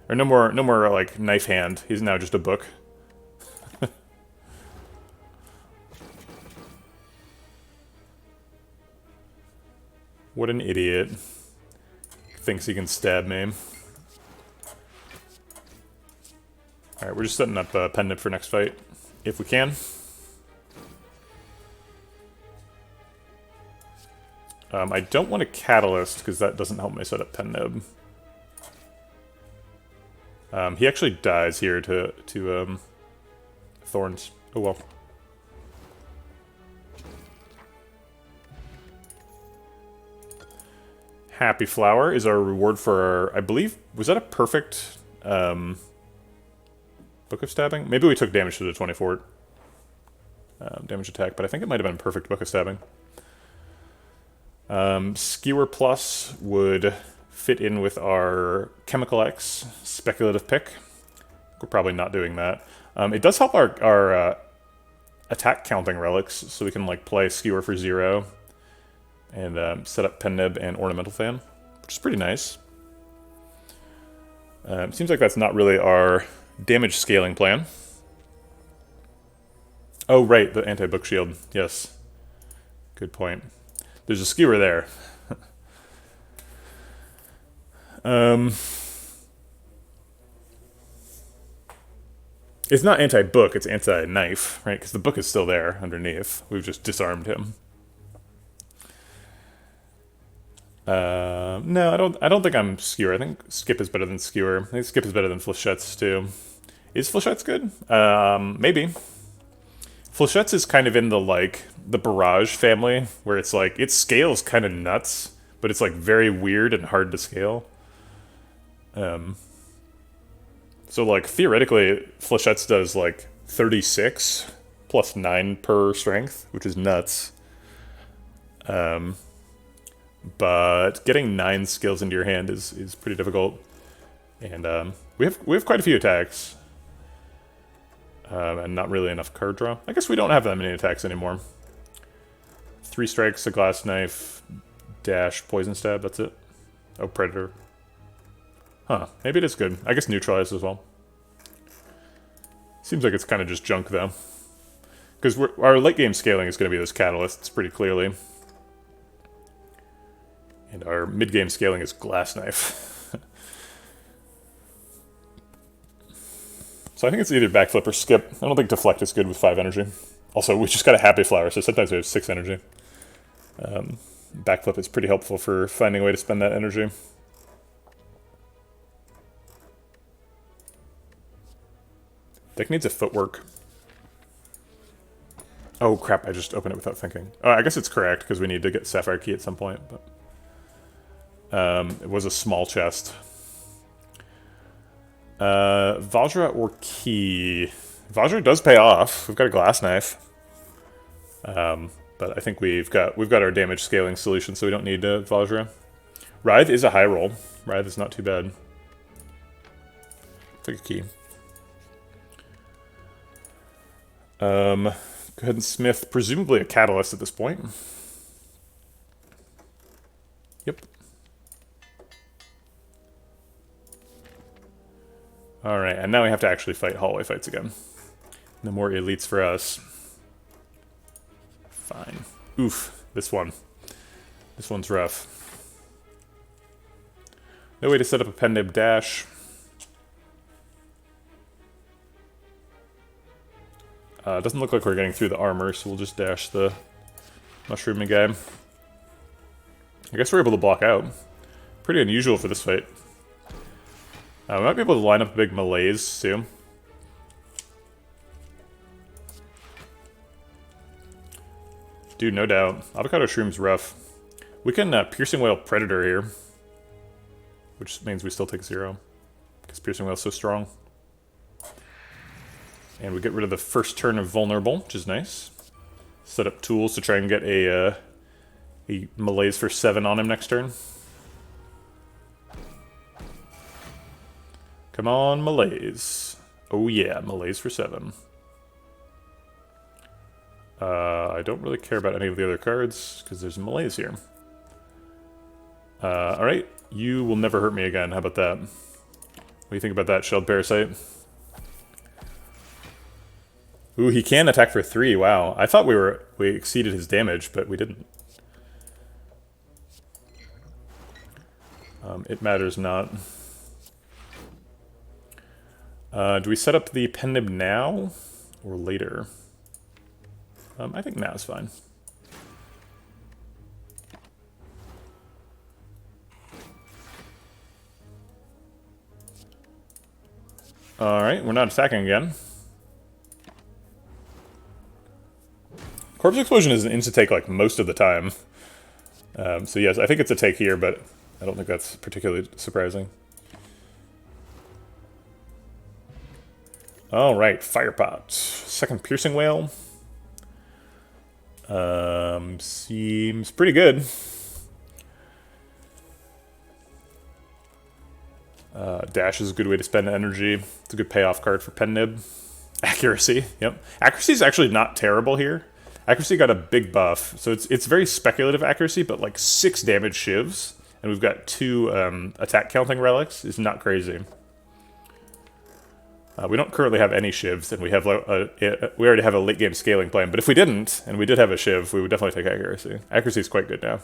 Or no more like knife hand. He's now just a book. What an idiot. Thinks he can stab me. Alright, we're just setting up pen nib for next fight, if we can. I don't want a catalyst, because that doesn't help me set up pen nib. He actually dies here to thorns. Oh well. Happy Flower is our reward for our, I believe, was that a perfect Book of Stabbing? Maybe we took damage to the 24 damage attack, but I think it might have been perfect Book of Stabbing. Skewer Plus would fit in with our Chemical X speculative pick. We're probably not doing that. It does help our attack counting relics, so we can like play Skewer for 0 and set up Pen Nib and Ornamental Fan, which is pretty nice. Seems like that's not really our damage scaling plan. Oh, right, the anti-book shield. Yes. Good point. There's a skewer there. It's not anti-book, it's anti-knife, right? Because the book is still there underneath. We've just disarmed him. No, I don't think I'm skewer. I think skip is better than skewer. I think skip is better than flechettes too. Is flechettes good? Maybe. Flechettes is kind of in the barrage family, where it's like, its scale is kind of nuts, but it's like very weird and hard to scale. So like theoretically, flechettes does like 36 plus 9 per strength, which is nuts. But getting 9 skills into your hand is pretty difficult, and we have quite a few attacks, and not really enough card draw. I guess we don't have that many attacks anymore. 3 strikes, a glass knife, dash, poison stab. That's it. Oh, predator. Huh? Maybe it is good. I guess neutralize as well. Seems like it's kind of just junk though, because our late game scaling is going to be those catalysts pretty clearly. And our mid-game scaling is Glass Knife. So I think it's either backflip or skip. I don't think deflect is good with 5 energy. Also, we just got a Happy Flower, so sometimes we have 6 energy. Backflip is pretty helpful for finding a way to spend that energy. Deck needs a footwork. Oh crap, I just opened it without thinking. Oh, I guess it's correct, because we need to get Sapphire Key at some point, but... it was a small chest. Vajra or Key? Vajra does pay off. We've got a glass knife. But I think we've got our damage scaling solution, so we don't need Vajra. Writhe is a high roll. Writhe is not too bad. Take a key. Go ahead and smith, presumably a catalyst at this point. Yep. Alright, and now we have to actually fight hallway fights again. No more elites for us. Fine. Oof, this one. This one's rough. No way to set up a pen nib dash. Doesn't look like we're getting through the armor, so we'll just dash the mushrooming guy. I guess we're able to block out. Pretty unusual for this fight. We might be able to line up a big malaise, too. Dude, no doubt. Avocado Shroom's rough. We can Piercing Whale Predator here. Which means we still take 0. Because Piercing Whale's so strong. And we get rid of the first turn of Vulnerable, which is nice. Set up tools to try and get a malaise for 7 on him next turn. Come on, malaise. Oh yeah, malaise for 7. I don't really care about any of the other cards, because there's malaise here. Alright, you will never hurt me again. How about that? What do you think about that, Shelled Parasite? Ooh, he can attack for 3, wow. I thought we exceeded his damage, but we didn't. It matters not. Do we set up the pen nib now or later? I think now is fine. Alright, we're not attacking again. Corpse Explosion is an insta-take like most of the time. So yes, I think it's a take here, but I don't think that's particularly surprising. Alright, Firepot. Second Piercing Whale. Seems pretty good. Dash is a good way to spend energy. It's a good payoff card for Pen Nib. Accuracy, yep. Accuracy is actually not terrible here. Accuracy got a big buff, so it's very speculative accuracy, but like 6 damage shivs, and we've got 2 attack counting relics is not crazy. We don't currently have any shivs, and we already have a late game scaling plan. But if we didn't, and we did have a shiv, we would definitely take accuracy. Accuracy is quite good now.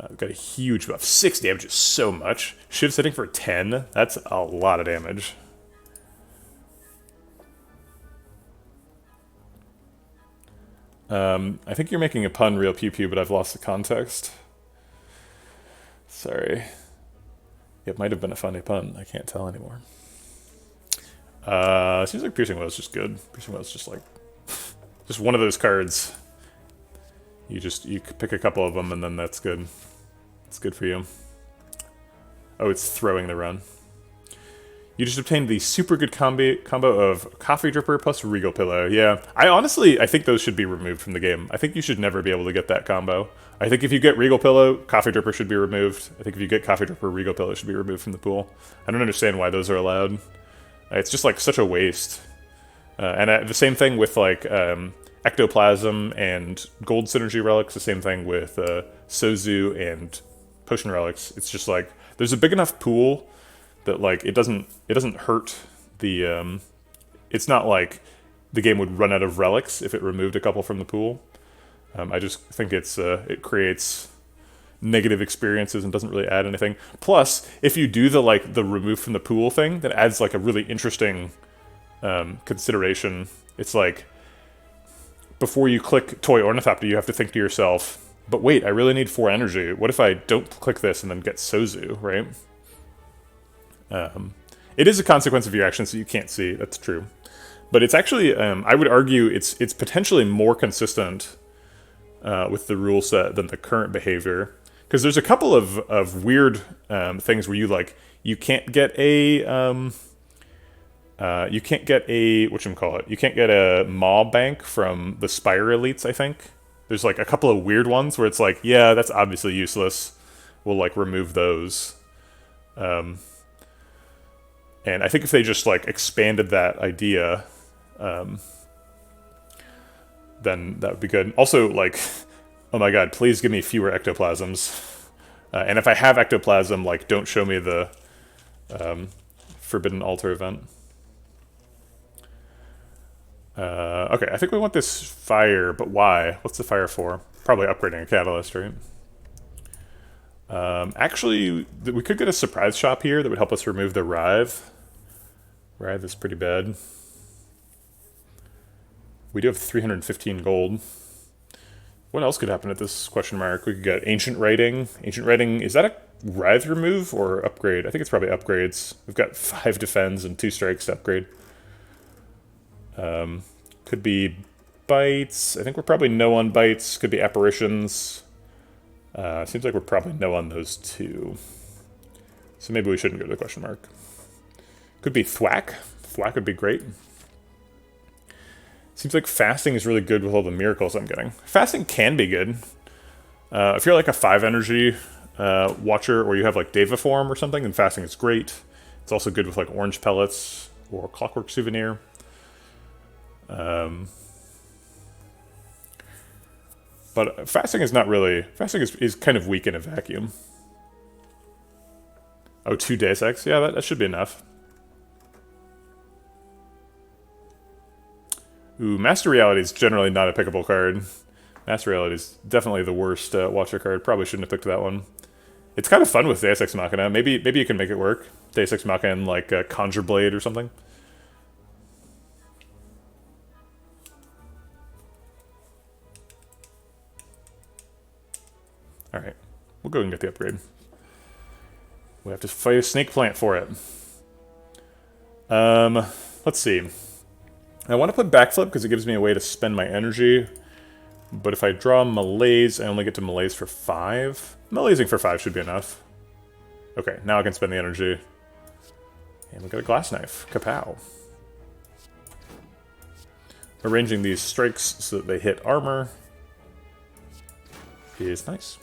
We've got a huge buff. 6 damage is so much. Shiv's hitting for 10. That's a lot of damage. I think you're making a pun, Real Pew Pew, but I've lost the context. Sorry. It might have been a funny pun. I can't tell anymore. Seems like Piercing Whale is just good. Piercing Whale is just like... just one of those cards. You pick a couple of them and then that's good. It's good for you. Oh, it's throwing the run. You just obtained the super good combo of Coffee Dripper plus Regal Pillow. Yeah, I think those should be removed from the game. I think you should never be able to get that combo. I think if you get Regal Pillow, Coffee Dripper should be removed. I think if you get Coffee Dripper, Regal Pillow should be removed from the pool. I don't understand why those are allowed. It's just like such a waste. And the same thing with like Ectoplasm and Gold Synergy Relics. The same thing with Sozu and Potion Relics. It's just like there's a big enough pool that like it doesn't hurt the it's not like the game would run out of relics if it removed a couple from the pool. I just think it creates negative experiences and doesn't really add anything. Plus, if you do the remove from the pool thing, that adds like a really interesting consideration. It's like before you click Toy Ornithopter, you have to think to yourself, but wait, I really need 4 energy. What if I don't click this and then get Sozu, right? It is a consequence of your actions that you can't see. That's true, but it's actually I would argue it's potentially more consistent with the rule set than the current behavior, because there's a couple of weird things where you can't get a whatchamacallit, you can't get a Maw Bank from the Spire elites. I think there's like a couple of weird ones where it's like, yeah, that's obviously useless. We'll like remove those. And I think if they just like expanded that idea, then that would be good. Also, like, oh my god, please give me fewer ectoplasms. And if I have ectoplasm, like, don't show me the Forbidden Altar event. Okay, I think we want this fire, but why? What's the fire for? Probably upgrading a catalyst, right? Actually, we could get a surprise shop here that would help us remove the Rive. Rive is pretty bad. We do have 315 gold. What else could happen at this question mark? We could get Ancient Writing. Ancient Writing, is that a Rive remove or upgrade? I think it's probably upgrades. We've got 5 defense and 2 strikes to upgrade. Could be bites. I think we're probably no on bites. Could be apparitions. Seems like we're probably no on those 2. So maybe we shouldn't go to the question mark. Could be thwack. Thwack would be great. Seems like fasting is really good with all the miracles I'm getting. Fasting can be good. If you're like a 5 energy watcher, or you have like Deva form or something, then fasting is great. It's also good with like orange pellets or clockwork souvenir. But fasting is not really... Fasting is kind of weak in a vacuum. Oh, 2 Deus Ex? Yeah, that should be enough. Ooh, Master Reality is generally not a pickable card. Master Reality is definitely the worst Watcher card. Probably shouldn't have picked that one. It's kind of fun with Deus Ex Machina. Maybe you can make it work. Deus Ex Machina and like Conjure Blade or something. Alright, we'll go and get the upgrade. We have to fight a snake plant for it. Let's see. I want to put backflip because it gives me a way to spend my energy. But if I draw malaise, I only get to malaise for 5. Malaising for 5 should be enough. Okay, now I can spend the energy. And we got a glass knife. Kapow. Arranging these strikes so that they hit armor is nice.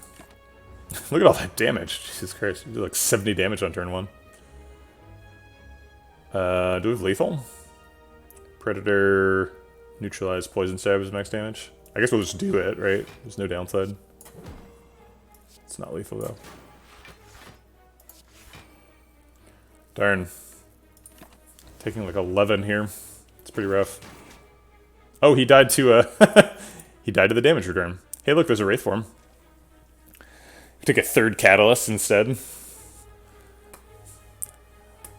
Look at all that damage. Jesus Christ. You do like 70 damage on turn 1. Do we have lethal? Predator, neutralize, poison stab is max damage. I guess we'll just do it, right? There's no downside. It's not lethal though. Darn. Taking like 11 here. It's pretty rough. Oh, he died to he died to the damage return. Hey, look, there's a Wraith form. Take a 3rd Catalyst instead.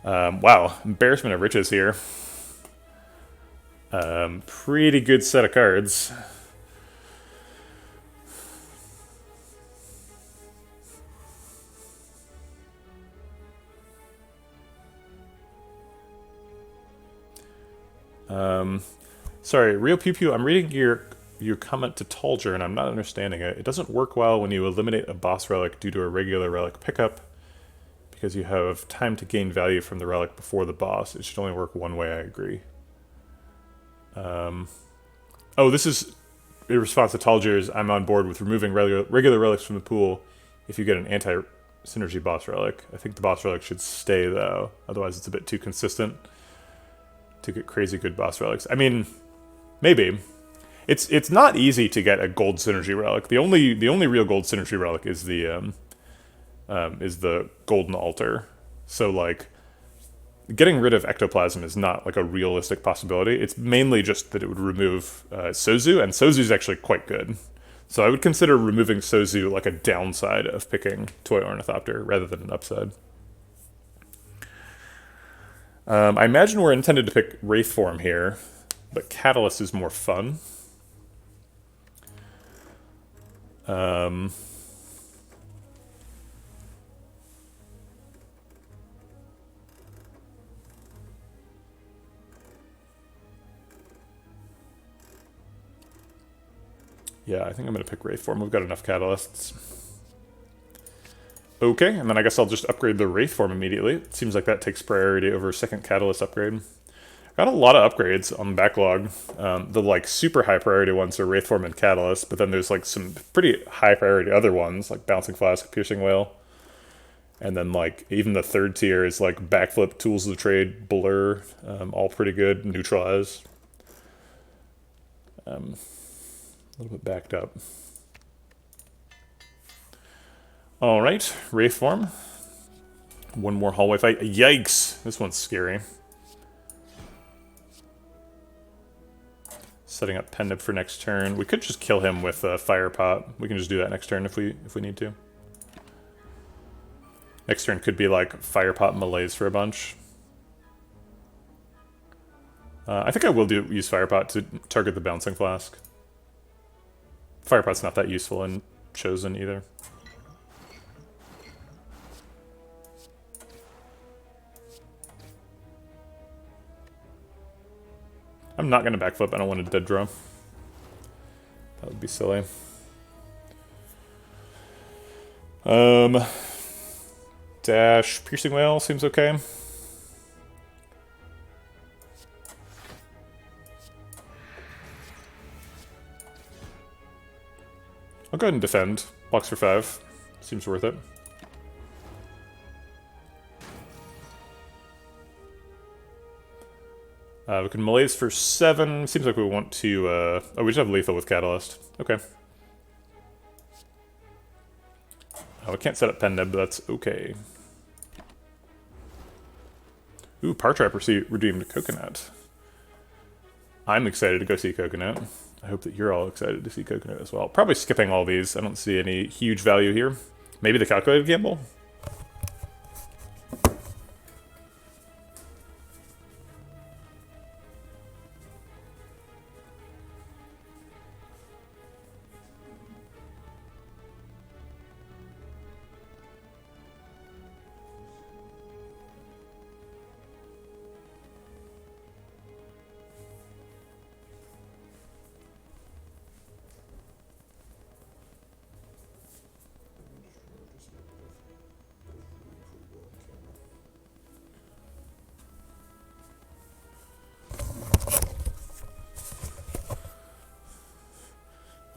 Wow, embarrassment of riches here. Pretty good set of cards. Sorry, Real Pew Pew, I'm reading your comment to Talger and I'm not understanding it. It doesn't work well when you eliminate a boss relic due to a regular relic pickup because you have time to gain value from the relic before the boss. It should only work one way, I agree. Oh, this is in response to Talger's I'm on board with removing regular relics from the pool if you get an anti-synergy boss relic. I think the boss relic should stay though, otherwise it's a bit too consistent to get crazy good boss relics. I mean, maybe. It's not easy to get a gold synergy relic. The only real gold synergy relic is the golden altar. So like getting rid of ectoplasm is not like a realistic possibility. It's mainly just that it would remove Sozu, and Sozu's actually quite good. So I would consider removing Sozu like a downside of picking Toy Ornithopter rather than an upside. I imagine we're intended to pick Wraith form here, but Catalyst is more fun. Yeah, I think I'm going to pick Wraith form. We've got enough Catalysts. Okay, and then I guess I'll just upgrade the Wraith form immediately. It seems like that takes priority over second Catalyst upgrade. Got a lot of upgrades on the backlog. The like super high priority ones are Wraith form and Catalyst, but then there's like some pretty high priority other ones like Bouncing Flask, Piercing Whale. And then like even the 3rd tier is like Backflip, Tools of the Trade, Blur, all pretty good, Neutralize. A little bit backed up. All right, Wraith form. One more hallway fight. Yikes! This one's scary. Setting up Pendip for next turn. We could just kill him with Fire Pot. We can just do that next turn if we need to. Next turn could be like Fire Pot Malaise for a bunch. I think I will use Fire Pot to target the Bouncing Flask. Fire Pot's not that useful in Chosen either. I'm not going to backflip. I don't want to dead draw. That would be silly. Dash Piercing Whale seems okay. I'll go ahead and defend. Blocks for 5. Seems worth it. We can Malaise for 7. Seems like we want to... oh, we just have lethal with Catalyst. Okay. Oh, I can't set up pen nib, but that's okay. Ooh, Partrap redeemed Coconut. I'm excited to go see Coconut. I hope that you're all excited to see Coconut as well. Probably skipping all these. I don't see any huge value here. Maybe the calculated gamble?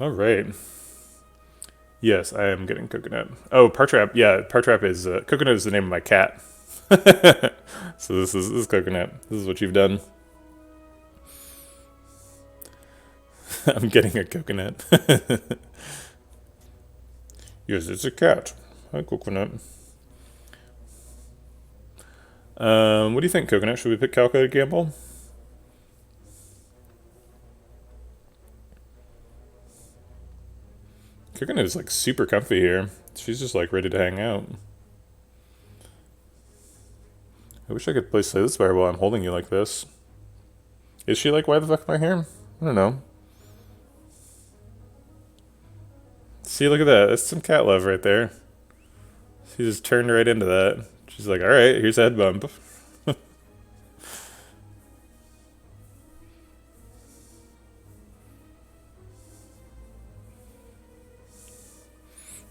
All right. Yes, I am getting Coconut. Oh, Partrap. Yeah, Partrap is Coconut is the name of my cat. So this is Coconut. This is what you've done. I'm getting a Coconut. Yes, it's a cat. Hi, Coconut. What do you think, Coconut? Should we pick Calculated Gamble? Coconut is like super comfy here. She's just like ready to hang out. I wish I could play Slay the Spire while I'm holding you like this. Is she like, why the fuck am I here? I don't know. See, look at that. That's some cat love right there. She just turned right into that. She's like, alright, here's a head bump.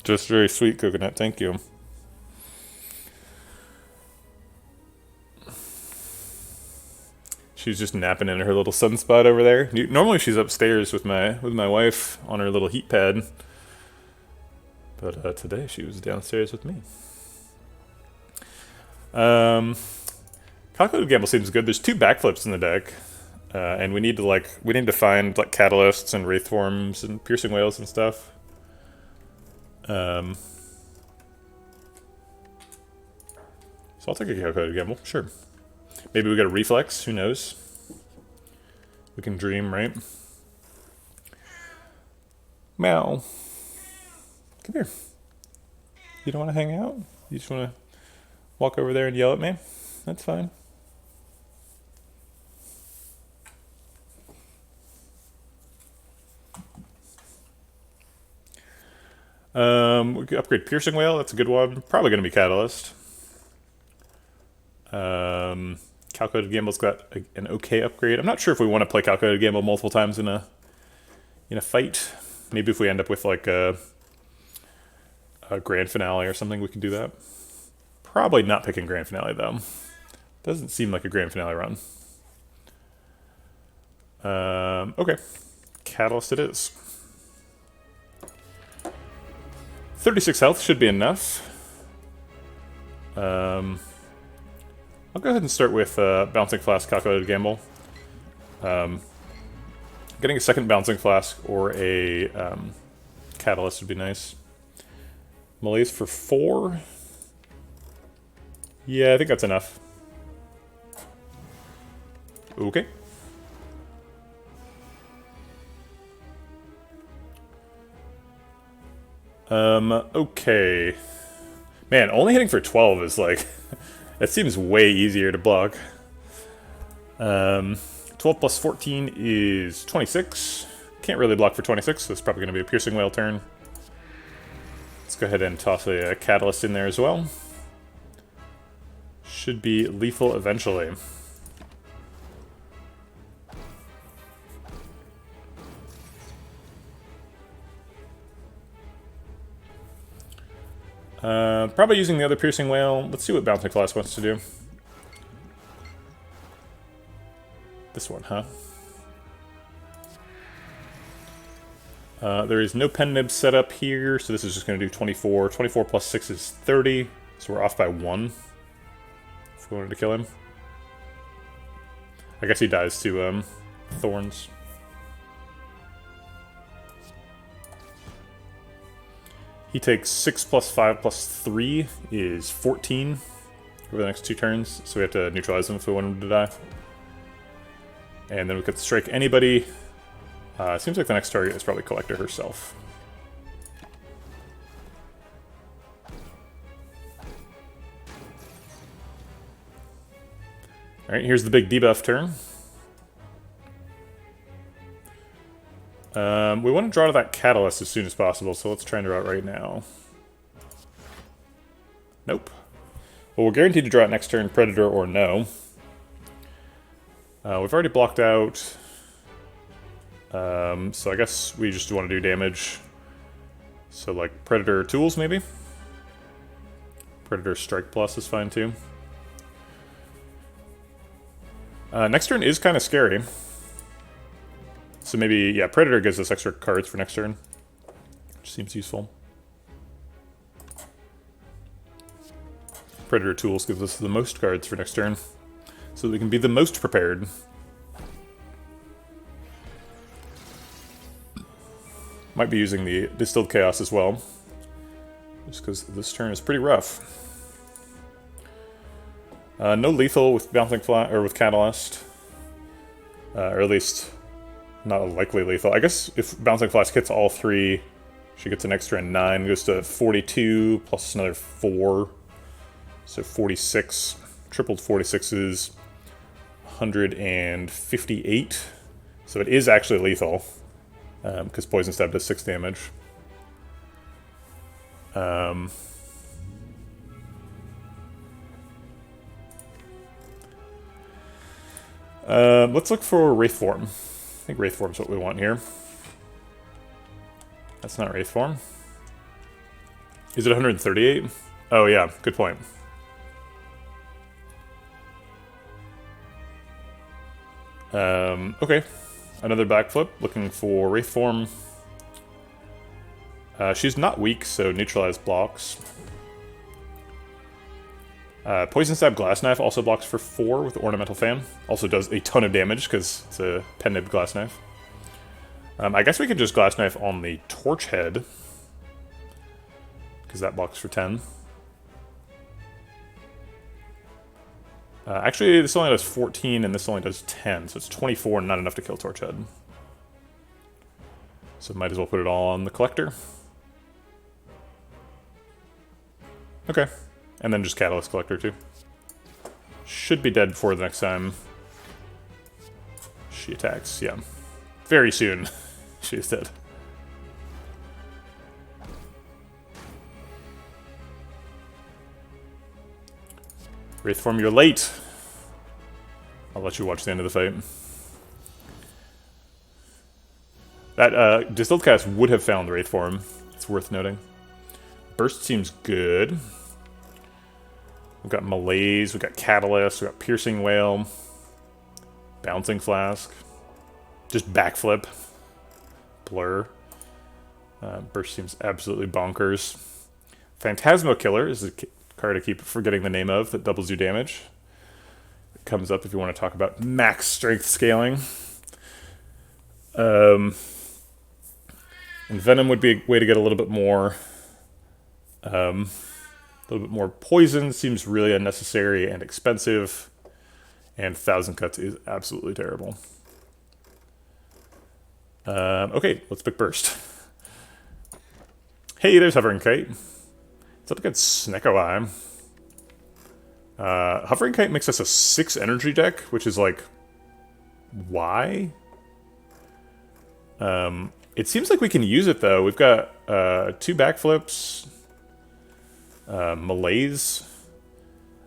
Just very sweet, Coconut. Thank you. She's just napping in her little sunspot over there. Normally she's upstairs with my wife on her little heat pad. But today she was downstairs with me. Calculated Gamble seems good. There's 2 backflips in the deck. And we need to find like catalysts and wraithforms and piercing whales and stuff. So I'll take a Calculated Gamble, sure. Maybe we got a reflex, who knows? We can dream, right? Meow. Come here. You don't want to hang out? You just want to walk over there and yell at me? That's fine. We could upgrade Piercing Whale, that's a good one. Probably going to be Catalyst. Calculated Gamble's got an okay upgrade. I'm not sure if we want to play Calculated Gamble multiple times in a fight. Maybe if we end up with like a Grand Finale or something, we can do that. Probably not picking Grand Finale though. Doesn't seem like a Grand Finale run. Okay. Catalyst it is. 36 health should be enough. I'll go ahead and start with Bouncing Flask, Calculated Gamble. Getting a second Bouncing Flask or a Catalyst would be nice. Malaise for 4. Yeah, I think that's enough. Okay. Okay. Man, only hitting for 12 is like... It seems way easier to block. 12 plus 14 is 26. Can't really block for 26, so it's probably going to be a Piercing Whale turn. Let's go ahead and toss a Catalyst in there as well. Should be lethal eventually. Probably using the other Piercing Whale. Let's see what Bouncing Flask wants to do. This one, huh? There is no pen nib set up here, so this is just going to do 24. 24 plus 6 is 30, so we're off by 1. If we wanted to kill him. I guess he dies to thorns. He takes 6 plus 5 plus 3 is 14 over the next 2 turns, so we have to neutralize him if we want him to die. And then we could strike anybody. Seems like the next target is probably Collector herself. Alright, here's the big debuff turn. We want to draw to that Catalyst as soon as possible, so let's try and draw it right now. Nope. Well, we're guaranteed to draw it next turn, Predator or no. We've already blocked out, so I guess we just want to do damage. So like Predator Tools maybe? Predator Strike Plus is fine too. Next turn is kind of scary. So maybe, yeah, Predator gives us extra cards for next turn, which seems useful. Predator Tools gives us the most cards for next turn, so that we can be the most prepared. Might be using the Distilled Chaos as well, just because this turn is pretty rough. No lethal with Bouncing Flask, or with Catalyst. Or at least, not a likely lethal. I guess if Bouncing Flask hits all 3, she gets an extra 9, goes to 42, plus another 4. So 46, tripled 46s, 158. So it is actually lethal, because Poison Stab does 6 damage. Let's look for Wraith Form. I think Wraith Form's what we want here. That's not Wraith Form. Is it 138? Oh yeah, good point. Okay. Another backflip, looking for Wraith Form. She's not weak, so neutralize blocks. Poison Stab Glass Knife also blocks for 4 with Ornamental Fan. Also does a ton of damage because it's a pen-nibbed Glass Knife. I guess we could just Glass Knife on the Torch Head, because that blocks for 10. Actually, this only does 14 and this only does 10, so it's 24 and not enough to kill Torch Head. So might as well put it all on the Collector. Okay. And then just Catalyst Collector too. Should be dead before the next time she attacks, yeah. Very soon, she is dead. Wraith Form, you're late. I'll let you watch the end of the fight. That Distilled Cast would have found the Wraith Form. It's worth noting. Burst seems good. We've got Malaise, we've got Catalyst, we've got Piercing Wail, Bouncing Flask, just Backflip, Blur. Burst seems absolutely bonkers. Phantasmo Killer is a card I keep forgetting the name of that doubles your damage. It comes up if you want to talk about max strength scaling. And Venom would be a way to get a little bit more poison. Seems really unnecessary and expensive. And 1,000 Cuts is absolutely terrible. Okay, let's pick Burst. Hey, there's Hovering Kite. It's up against Snecko Eye. Hovering Kite makes us a 6 energy deck, which is like, why? It seems like we can use it though. We've got 2 backflips, malaise.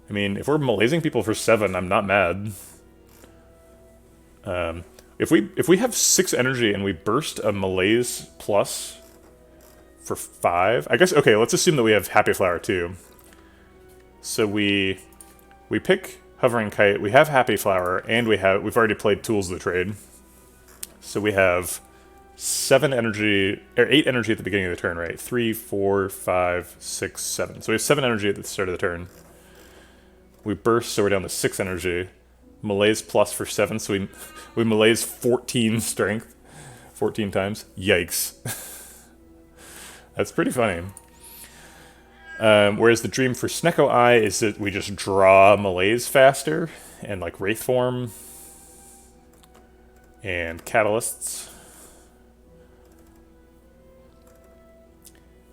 I mean, if we're malaising people for 7, I'm not mad. If we have 6 energy and we burst a malaise plus for 5, I guess. Okay, let's assume that we have Happy Flower too. So we pick Hovering Kite. We have Happy Flower, and we've already played Tools of the Trade. So we have 7 energy, or 8 energy at the beginning of the turn, right? 3, 4, 5, 6, 7. So we have 7 energy at the start of the turn. We burst, so we're down to 6 energy. Malaise plus for 7, so we malaise 14 strength. 14 times. Yikes. That's pretty funny. Whereas the dream for Snecko Eye is that we just draw Malaise faster, and like Wraith Form, and Catalysts.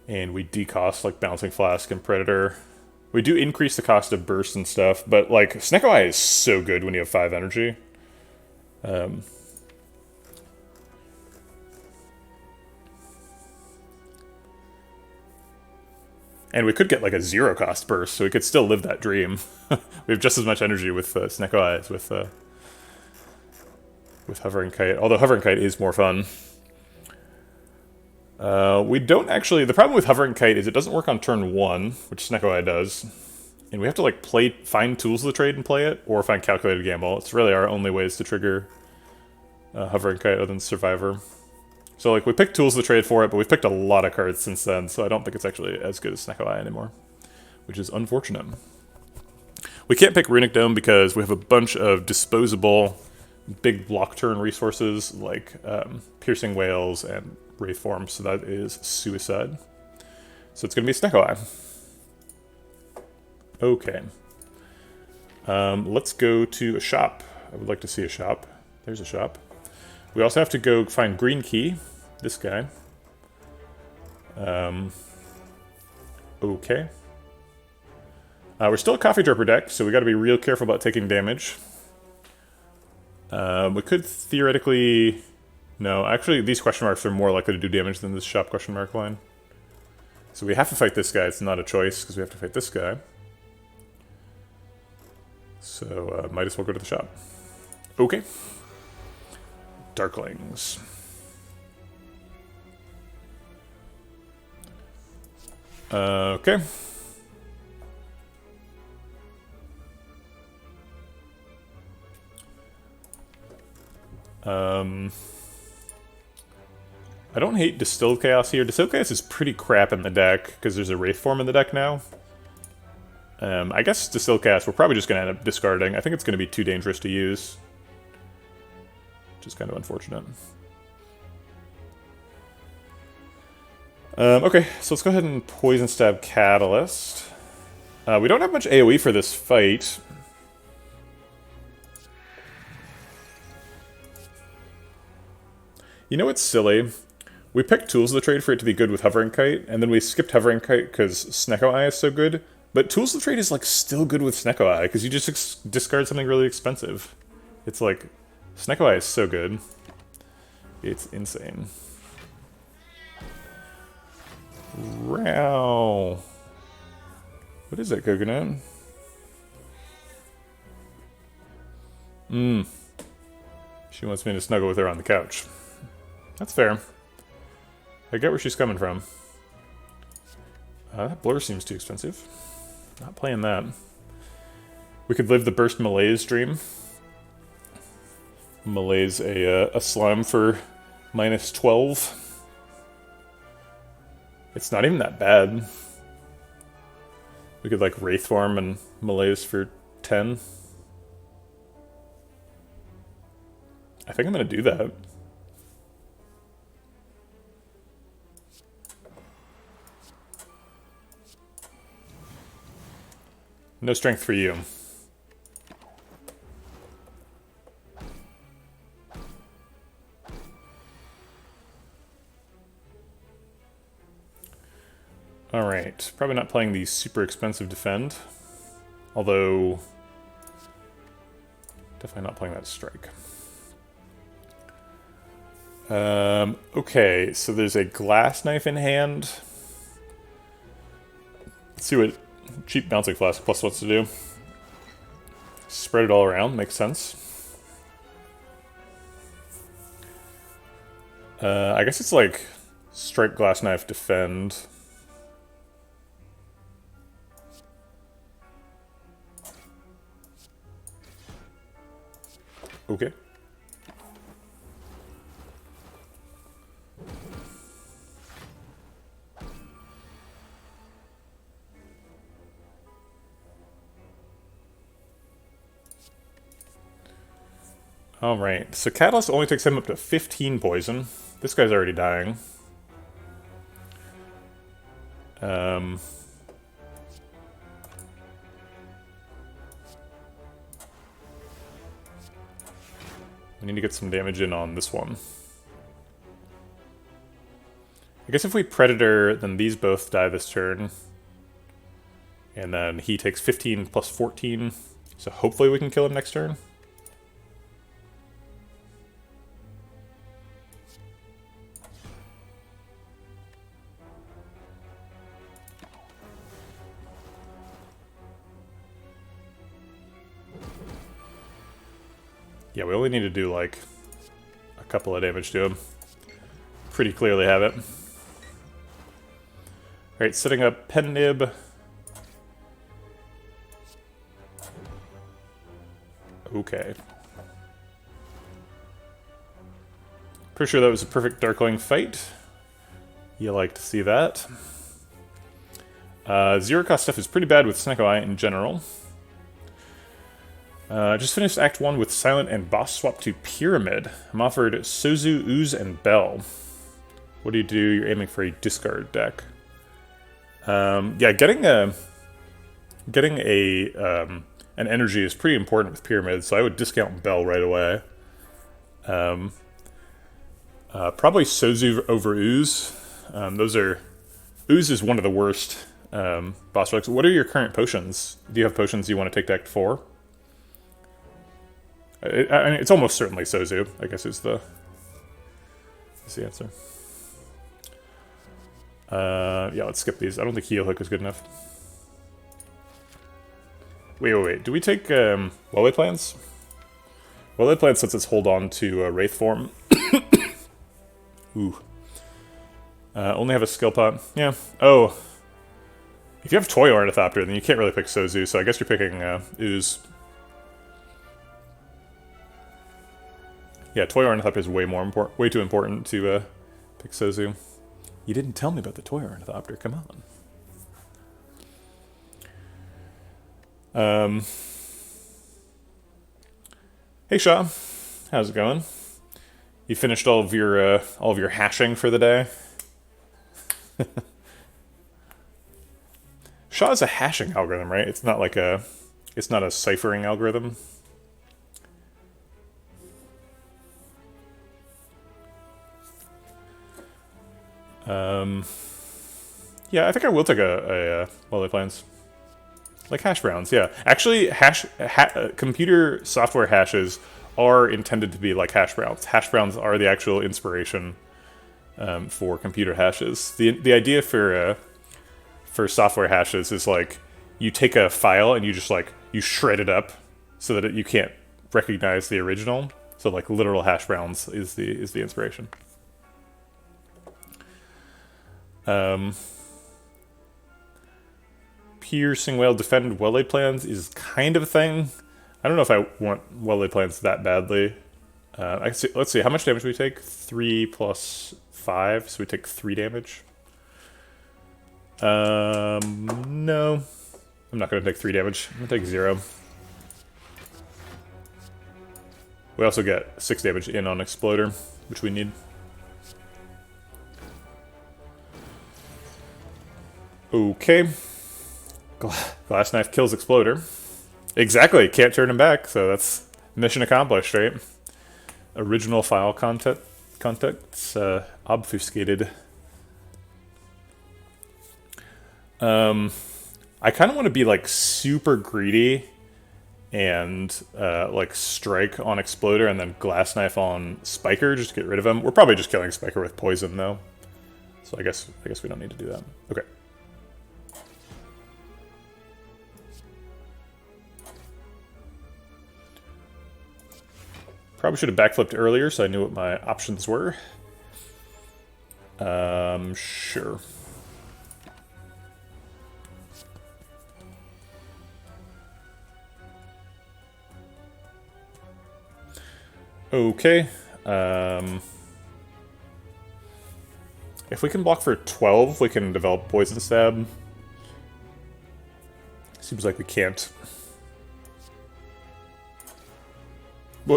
And we decost like Bouncing Flask and Predator. We do increase the cost of Burst and stuff, but like Snecko Eye is so good when you have 5 energy. And we could get like a 0 cost burst, so we could still live that dream. We have just as much energy with Snecko Eye as with Hovering Kite, although Hovering Kite is more fun. We don't actually... The problem with Hovering Kite is it doesn't work on turn 1, which Snecko Eye does. And we have to like find Tools of the Trade and play it, or find Calculated Gamble. It's really our only ways to trigger Hovering Kite other than Survivor. So like we picked Tools of the Trade for it, but we've picked a lot of cards since then, so I don't think it's actually as good as Snecko Eye anymore, which is unfortunate. We can't pick Runic Dome because we have a bunch of disposable big block turn resources like Piercing Whales and Wraith Form, so that is suicide. So it's going to be Snecko Eye. Okay. Let's go to a shop. I would like to see a shop. There's a shop. We also have to go find Green Key. This guy. Okay. We're still a Coffee Dripper deck, so we got to be real careful about taking damage. We could theoretically... No, actually these question marks are more likely to do damage than this shop question mark line. So we have to fight this guy. It's not a choice, because we have to fight this guy. So might as well go to the shop. Okay. Darklings. Okay. I don't hate Distilled Chaos here. Distilled Chaos is pretty crap in the deck, because there's a Wraith Form in the deck now. I guess Distilled Chaos we're probably just going to end up discarding. I think it's going to be too dangerous to use. Which is kind of unfortunate. Okay, so let's go ahead and Poison Stab Catalyst. We don't have much AoE for this fight. You know what's silly? We picked Tools of the Trade for it to be good with Hovering Kite, and then we skipped Hovering Kite because Snecko Eye is so good. But Tools of the Trade is like still good with Snecko Eye, because you just discard something really expensive. It's like, Snecko Eye is so good. It's insane. Wow. What is that, Coconut? She wants me to snuggle with her on the couch. That's fair. I get where she's coming from. That blur seems too expensive. Not playing that. We could live the Burst Malaise dream. Malaise a slime for -12. It's not even that bad. We could like Wraith Form and Malaise for 10. I think I'm gonna do that. No strength for you. Alright, probably not playing the super expensive Defend. Although, definitely not playing that Strike. Okay, so there's a Glass Knife in hand. Let's see what cheap Bouncing Flask plus wants to do. Spread it all around, makes sense. I guess it's like Strike, Glass Knife, Defend. Okay. Alright, so Catalyst only takes him up to 15 poison. This guy's already dying. We need to get some damage in on this one. I guess if we Predator, then these both die this turn. And then he takes 15 plus 14. So hopefully we can kill him next turn. Yeah, we only need to do like a couple of damage to him. Pretty clearly have it. Alright, setting up Pen Nib. Okay. Pretty sure that was a perfect Darkling fight. You like to see that. Zero cost stuff is pretty bad with Snecko Eye in general. Just finished Act 1 with Silent and Boss swap to Pyramid. I'm offered Sozu, Ooze, and Bell. What do? You're aiming for a discard deck. Yeah, getting an energy is pretty important with Pyramid, so I would discount Bell right away. Probably Sozu over Ooze. Ooze is one of the worst boss relics. What are your current potions? Do you have potions you want to take to Act 4? I mean, it's almost certainly Sozu, I guess is the answer. Yeah, let's skip these. I don't think Heel Hook is good enough. Wait. Do we take Well-Laid Plans? Well-Laid Plans lets us hold on to Wraith form. Ooh. Only have a skill pot. Yeah. Oh. If you have Toy Ornithopter, then you can't really pick Sozu, so I guess you're picking Ooze. Yeah, Toy Ornithopter is way too important to pick Sozu. You didn't tell me about the Toy Ornithopter, come on. Hey Shaw, how's it going? You finished all of your hashing for the day? Shaw is a hashing algorithm, right? It's not a ciphering algorithm. Yeah, I think I will take a Well-Laid Plans. Like hash browns, yeah. Actually, computer software hashes are intended to be like hash browns. Hash browns are the actual inspiration for computer hashes. The idea for software hashes is like you take a file and you shred it up so that you can't recognize the original. So like literal hash browns is the inspiration. Piercing Whale defend Well-Laid Plans is kind of a thing. I don't know if I want Well-Laid Plans that badly. Let's see, how much damage do we take? 3 plus 5, so we take 3 damage. No. I'm not going to take 3 damage. I'm going to take 0. We also get 6 damage in on Exploder, which we need. Okay. Glass Knife kills Exploder. Exactly, can't turn him back, so that's mission accomplished, right? Original file contents obfuscated. I kind of want to be like super greedy and like strike on Exploder and then Glass Knife on Spiker just to get rid of him. We're probably just killing Spiker with poison though, so I guess we don't need to do that. Okay. Probably should have backflipped earlier so I knew what my options were. Sure. Okay. If we can block for 12, we can develop Poison Stab. Seems like we can't.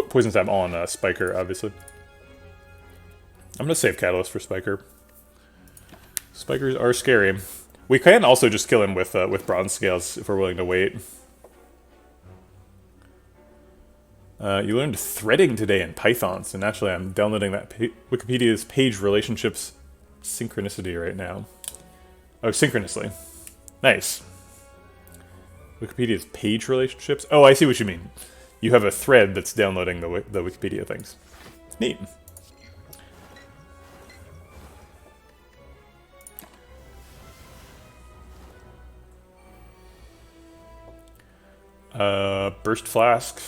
Poison Stab on Spiker, obviously. I'm gonna save Catalyst for Spiker. Spikers are scary. We can also just kill him with Bronze Scales if we're willing to wait. You learned threading today in Python, so naturally I'm downloading that Wikipedia's page relationships synchronicity right now. Oh, synchronously. Nice. Wikipedia's page relationships? Oh, I see what you mean. You have a thread that's downloading the Wikipedia things. Neat. Burst flask.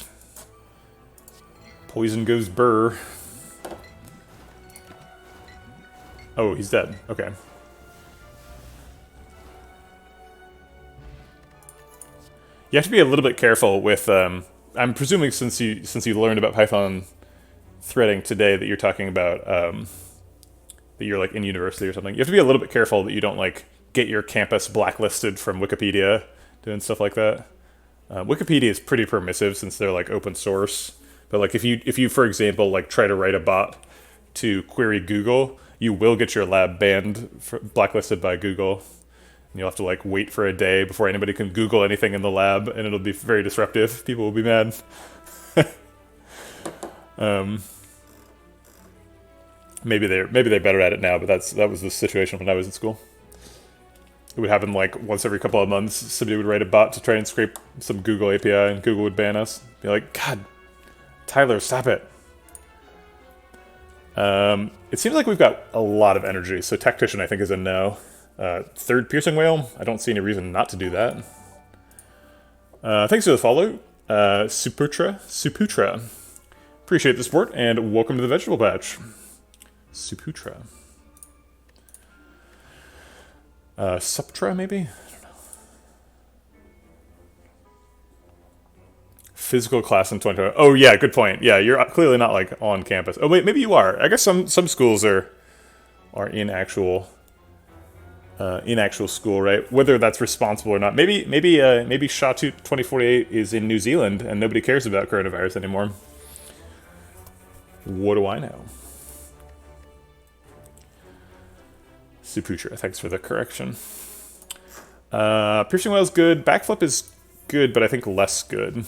Poison goes burr. Oh, he's dead. Okay. You have to be a little bit careful with. I'm presuming since you learned about Python threading today that you're talking about that you're like in university or something. You have to be a little bit careful that you don't like get your campus blacklisted from Wikipedia doing stuff like that. Wikipedia is pretty permissive since they're like open source. But like if you for example like try to write a bot to query Google, you will get your lab banned, blacklisted by Google. And you'll have to like wait for a day before anybody can Google anything in the lab, and it'll be very disruptive. People will be mad. Maybe they're better at it now, but that was the situation when I was in school. It would happen like once every couple of months. Somebody would write a bot to try and scrape some Google API, and Google would ban us. Be like, God, Tyler, stop it. It seems like we've got a lot of energy, so Tactician I think is a no. Third Piercing Whale, I don't see any reason not to do that. Thanks for the follow, Suputra. Appreciate the support, and welcome to the Vegetable Patch. Suputra. Suptra, maybe? I don't know. Physical class in 2020. Oh, yeah, good point. Yeah, you're clearly not, like, on campus. Oh, wait, maybe you are. I guess some schools are in actual school, right? Whether that's responsible or not. Maybe SHA-2 2048 is in New Zealand, and nobody cares about coronavirus anymore. What do I know? Suputra, thanks for the correction. Piercing Whale is good. Backflip is good, but I think less good.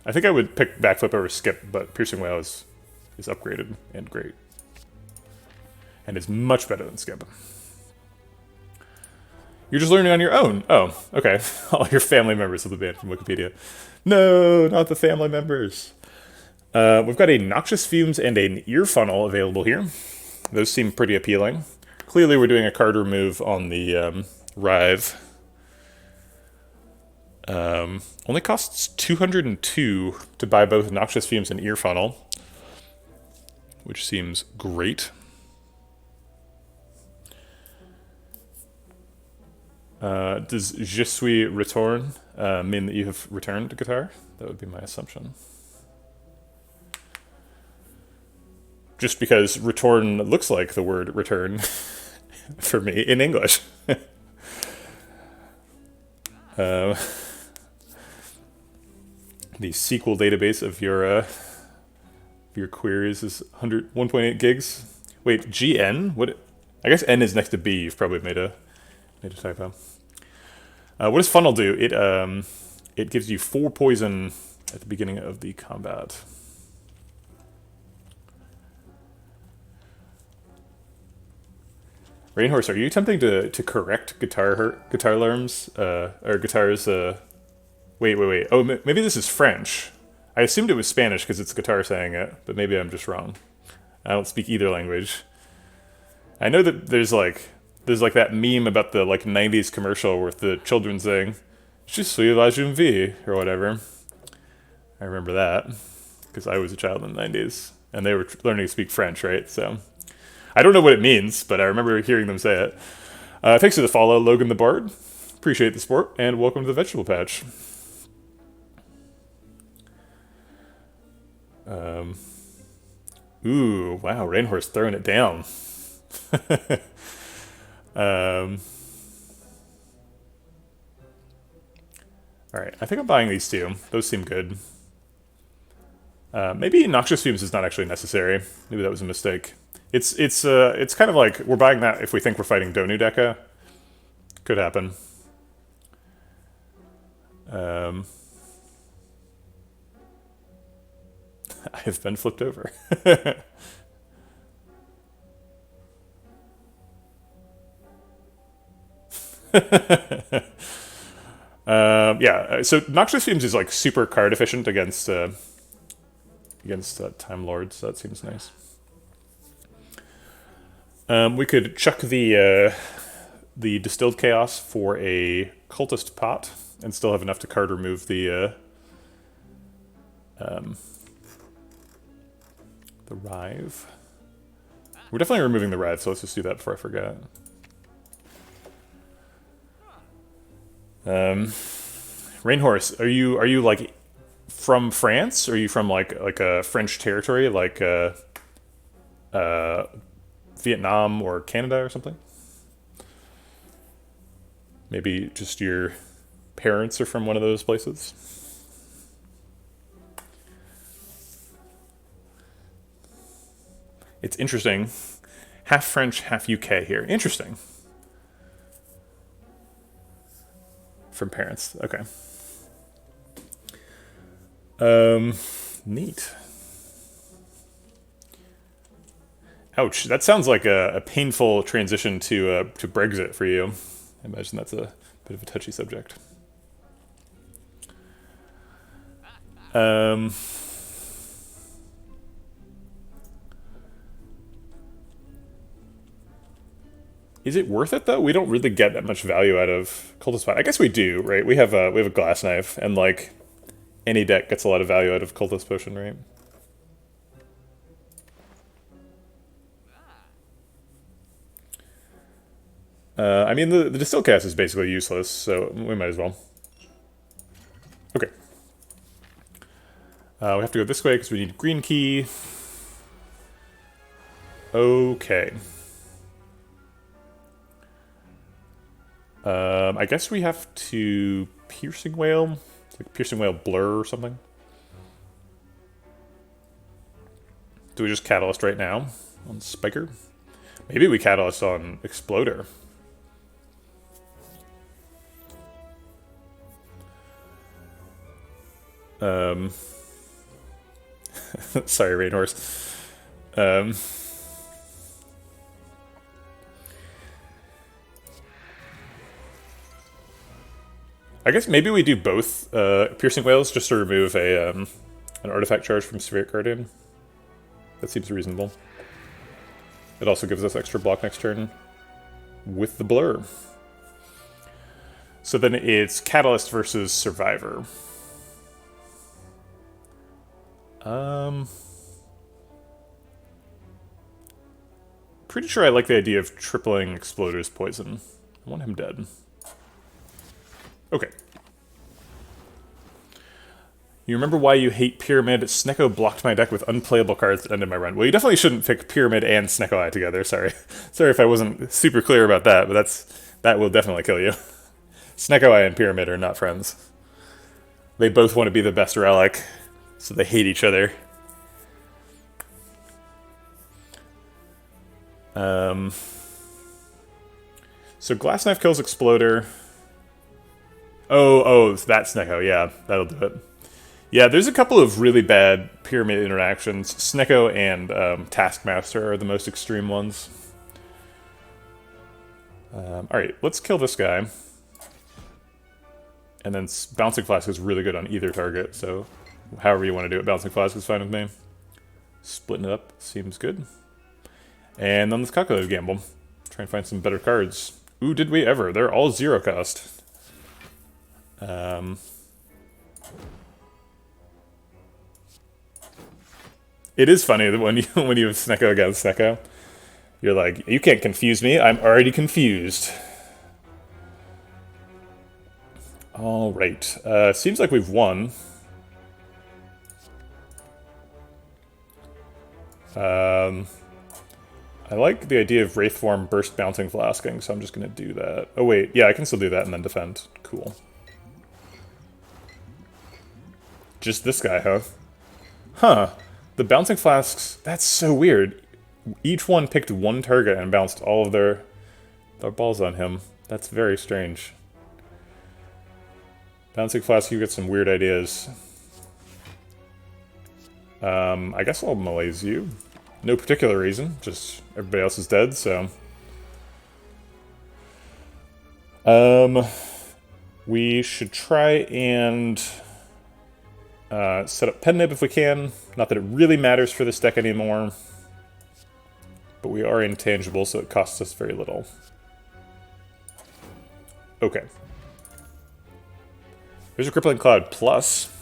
I think I would pick Backflip over Skip, but Piercing Whale is upgraded and great. And is much better than Skip. You're just learning on your own. Oh, okay. All your family members have been banned from Wikipedia. No, not the family members. We've got a Noxious Fumes and an Ear Funnel available here. Those seem pretty appealing. Clearly we're doing a card remove on the Rive. Only costs 202 to buy both Noxious Fumes and Ear Funnel, which seems great. Does Je suis retourne mean that you have returned to guitar? That would be my assumption. Just because return looks like the word return for me in English. The SQL database of your queries is 1.8 gigs. Wait, GN? What? I guess N is next to B. You've probably made a typo. What does funnel do? It gives you 4 poison at the beginning of the combat. Rainhorse, are you attempting to correct guitar alarms or guitars? Wait. Oh, maybe this is French. I assumed it was Spanish because it's guitar saying it, but maybe I'm just wrong. I don't speak either language. I know that there's like that meme about the like 90s commercial with the children saying "Je suis la jeune vie" or whatever. I remember that because I was a child in the 90s and they were learning to speak French, right? So I don't know what it means, but I remember hearing them say it. Thanks for the follow, Logan the Bard. Appreciate the support, and welcome to the Vegetable Patch. Ooh, wow, Rainhorse throwing it down. Alright, I think I'm buying these two. Those seem good. Maybe Noxious Fumes is not actually necessary. Maybe that was a mistake. It's kind of like we're buying that if we think we're fighting Donu Deca. Could happen. I have been flipped over. Yeah, so Noxious Fumes is like super card efficient against Time Lords, so that seems nice. We could chuck the Distilled Chaos for a Cultist Pot and still have enough to card remove the Rive. We're definitely removing the Rive, so let's just do that before I forget. Rainhorse, are you like from France? Or are you from like a French territory, like Vietnam or Canada or something? Maybe just your parents are from one of those places? It's interesting. Half French, half UK here. Interesting. From parents. Okay. Neat. Ouch. That sounds like a painful transition to Brexit for you. I imagine that's a bit of a touchy subject. Is it worth it though? We don't really get that much value out of Cultist Pot. I guess we do, right? We have a Glass Knife, and like any deck gets a lot of value out of Cultist Potion, right? I mean, the Distill Cast is basically useless, so we might as well. Okay. We have to go this way because we need green key. Okay. I guess we have to Piercing Whale, like Piercing Whale Blur or something. Do we just Catalyst right now on Spiker? Maybe we Catalyst on Exploder. Sorry, Rainhorse. I guess maybe we do both Piercing Whales just to remove an artifact charge from Spirit Guardian. That seems reasonable. It also gives us extra block next turn with the Blur. So then it's Catalyst versus Survivor. Pretty sure I like the idea of tripling Exploder's poison. I want him dead. Okay. You remember why you hate Pyramid? Snecko blocked my deck with unplayable cards that ended my run. Well, you definitely shouldn't pick Pyramid and Snecko Eye together, sorry. Sorry if I wasn't super clear about that, but that will definitely kill you. Snecko Eye and Pyramid are not friends. They both want to be the best relic, so they hate each other. So Glass Knife kills Exploder. Oh, that Snecko, yeah, that'll do it. Yeah, there's a couple of really bad Pyramid interactions. Snecko and Taskmaster are the most extreme ones. Alright, let's kill this guy. And then Bouncing Flask is really good on either target, so however you want to do it, Bouncing Flask is fine with me. Splitting it up seems good. And then let's Calculated Gamble. Try and find some better cards. Ooh, did we ever? They're all 0 cost. It is funny that when you have Snecko against Snecko, you're like, you can't confuse me, I'm already confused. Alright, seems like we've won. I like the idea of Wraithform burst Bouncing Flasking, so I'm just gonna do that. Oh wait, yeah, I can still do that and then defend. Cool. Just this guy, huh? Huh. The Bouncing Flasks, that's so weird. Each one picked one target and bounced all of their balls on him. That's very strange. Bouncing Flask, you get some weird ideas. I guess I'll malaise you. No particular reason, just everybody else is dead, so... We should try and set up Pen Nib if we can. Not that it really matters for this deck anymore. But we are intangible, so it costs us very little. Okay. There's a Crippling Cloud Plus.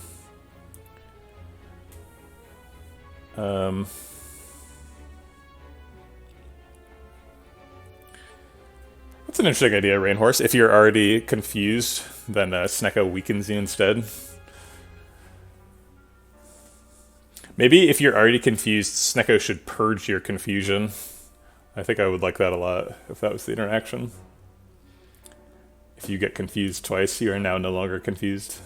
That's an interesting idea, Rainhorse. If you're already confused, then Snecko weakens you instead. Maybe if you're already confused, Snecko should purge your confusion. I think I would like that a lot, if that was the interaction. If you get confused twice, you are now no longer confused.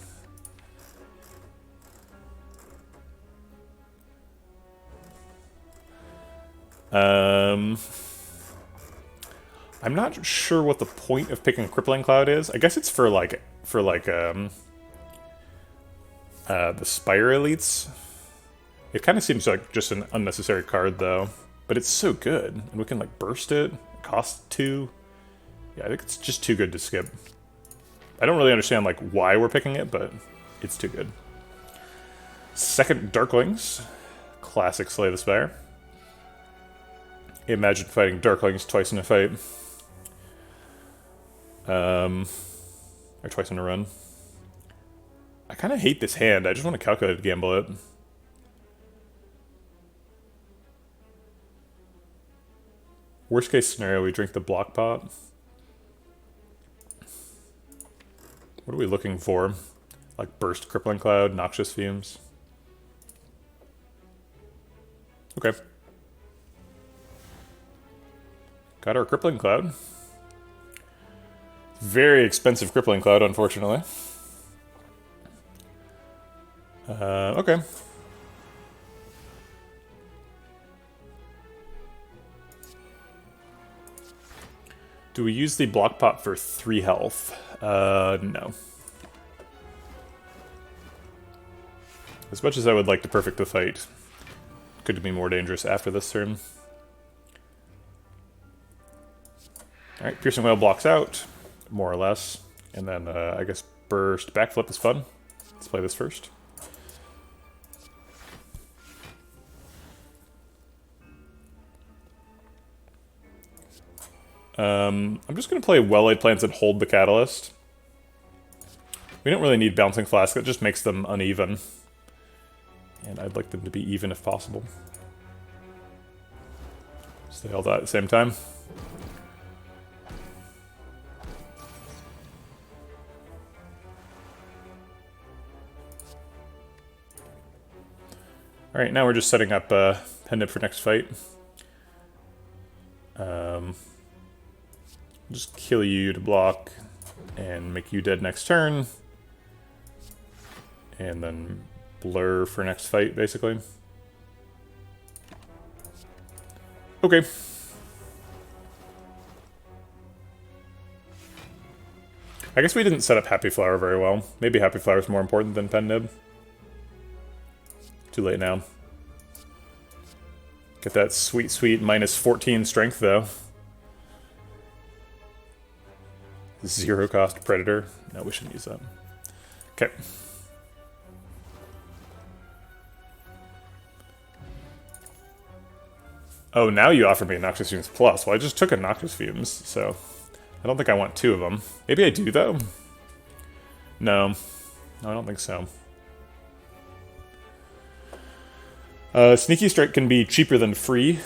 I'm not sure what the point of picking Crippling Cloud is. I guess it's for the Spire elites. It kind of seems like just an unnecessary card though, but it's so good, and we can like burst it. It costs 2. Yeah, I think it's just too good to skip. I don't really understand like why we're picking it, but it's too good. Second Darklings, classic Slay the Spire. Imagine fighting Darklings twice in a fight. Or twice in a run. I kind of hate this hand. I just want to calculate gamble it. Worst case scenario, we drink the block pot. What are we looking for? Like burst Crippling Cloud, Noxious Fumes. Okay. Got our Crippling Cloud. Very expensive Crippling Cloud, unfortunately. Okay. Do we use the block pot for 3 health? No. As much as I would like to perfect the fight, could be more dangerous after this turn. Alright, Piercing Wail blocks out, more or less. And then, I guess Burst Backflip is fun. Let's play this first. I'm just going to play Well-Laid Plans and hold the Catalyst. We don't really need Bouncing Flask, it just makes them uneven. And I'd like them to be even if possible. Stay all that at the same time. Alright, now we're just setting up Pen Nib for next fight. Just kill you to block and make you dead next turn. And then blur for next fight, basically. Okay. I guess we didn't set up Happy Flower very well. Maybe Happy Flower is more important than Pen Nib. Too late now. Get that sweet, sweet minus 14 strength, though. 0 cost Predator. No, we shouldn't use that. Okay. Oh, now you offer me a Noxious Fumes Plus. Well, I just took a Noxious Fumes, so I don't think I want 2 of them. Maybe I do, though? No. No, I don't think so. Sneaky Strike can be cheaper than free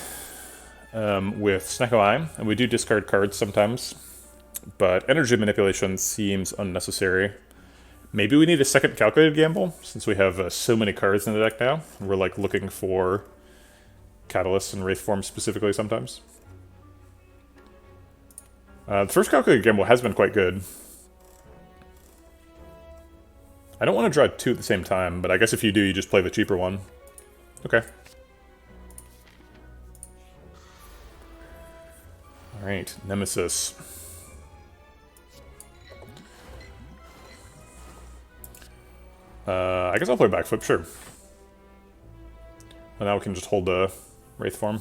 with Snecko Eye, and we do discard cards sometimes. But Energy Manipulation seems unnecessary. Maybe we need a second Calculated Gamble, since we have so many cards in the deck now. We're like looking for Catalysts and Wraith Form specifically sometimes. The first Calculated Gamble has been quite good. I don't want to draw 2 at the same time, but I guess if you do, you just play the cheaper one. Okay. Alright, Nemesis. I guess I'll play Backflip, sure. And now we can just hold the Wraith form.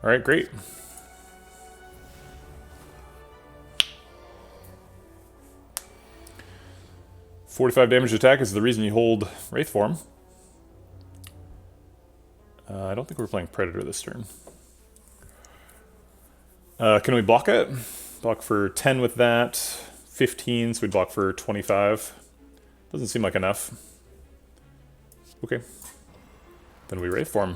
Alright, great. $45 damage attack is the reason you hold Wraith form. I don't think we're playing Predator this turn. Can we block it? Block for 10 with that. 15, so we block for 25. Doesn't seem like enough. Okay. Then we Wraith form.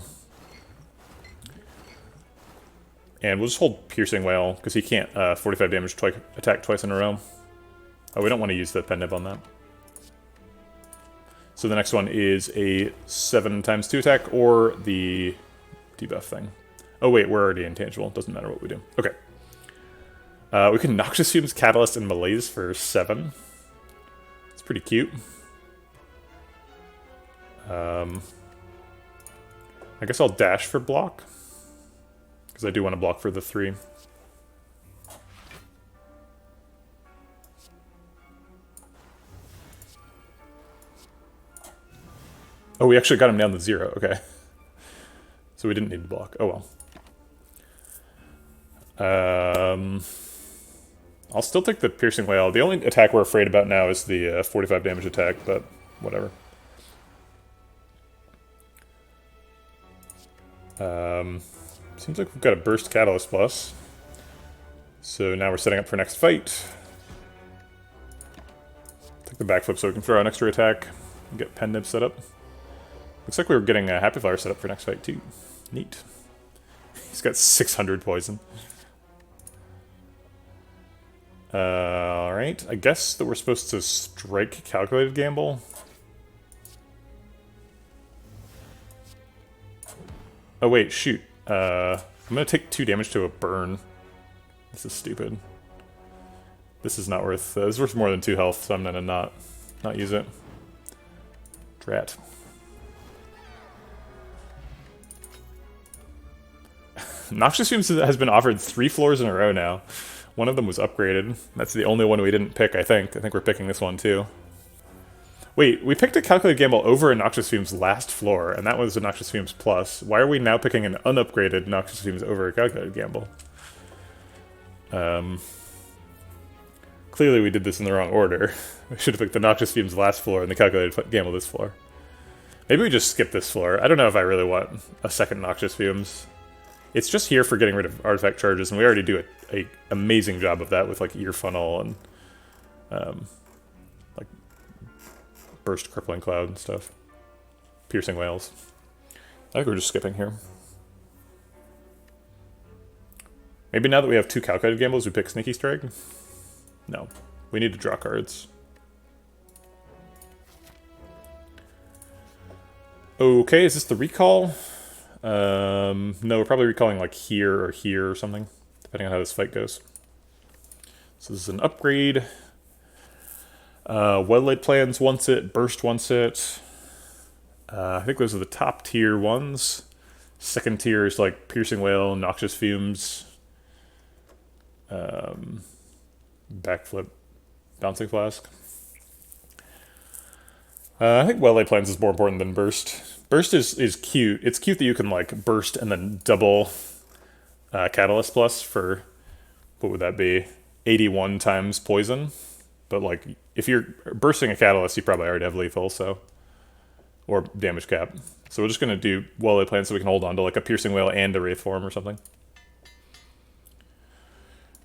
And we'll just hold Piercing Wail, because he can't 45 damage attack twice in a row. Oh, we don't want to use the pen nib on that. So the next one is a 7 times 2 attack, or the debuff thing. Oh wait, we're already intangible. Doesn't matter what we do. Okay. We can Noxious Fumes, Catalyst, and Malaise for 7. It's pretty cute. I guess I'll dash for block, because I do want to block for the 3. Oh, we actually got him down to 0. Okay. So we didn't need to block. Oh well. I'll still take the Piercing Wail. The only attack we're afraid about now is the 45 damage attack, but whatever. Seems like we've got a Burst Catalyst Plus. So now we're setting up for next fight. Take the backflip so we can throw an extra attack and get Pen Nib set up. Looks like we were getting a Happy Flower set up for next fight too. Neat. He's got 600 poison. Alright, I guess that we're supposed to strike Calculated Gamble. Oh wait, shoot. I'm gonna take 2 damage to a burn. This is stupid. This is not worth... this is worth more than 2 health, so I'm gonna not use it. Drat. Noxious Fumes has been offered 3 floors in a row now. One of them was upgraded. That's the only one we didn't pick, I think. I think we're picking this one, too. Wait, we picked a Calculated Gamble over a Noxious Fumes last floor, and that was a Noxious Fumes Plus. Why are we now picking an unupgraded Noxious Fumes over a Calculated Gamble? Clearly we did this in the wrong order. We should have picked the Noxious Fumes last floor and the Calculated Gamble this floor. Maybe we just skip this floor. I don't know if I really want a second Noxious Fumes. It's just here for getting rid of artifact charges, and we already do a amazing job of that with like Ear Funnel and like Burst Crippling Cloud and stuff. Piercing Wails. I think we're just skipping here. Maybe now that we have 2 Calculated Gambles, we pick Sneaky Strike? No. We need to draw cards. Okay, is this the recall? No, we're probably recalling like here or something, depending on how this fight goes. So this is an upgrade. Well-Laid Plans wants it, Burst wants it. I think those are the top tier ones. Second tier is like Piercing Wail, Noxious Fumes, Backflip, Bouncing Flask. I think Well-Laid Plans is more important than Burst. Burst is cute. It's cute that you can like burst and then double Catalyst Plus for, what would that be? 81 times poison. But like, if you're bursting a Catalyst, you probably already have lethal, so... or damage cap. So we're just going to do Well-Laid Plans so we can hold on to like a Piercing Wail and a Wraith form or something.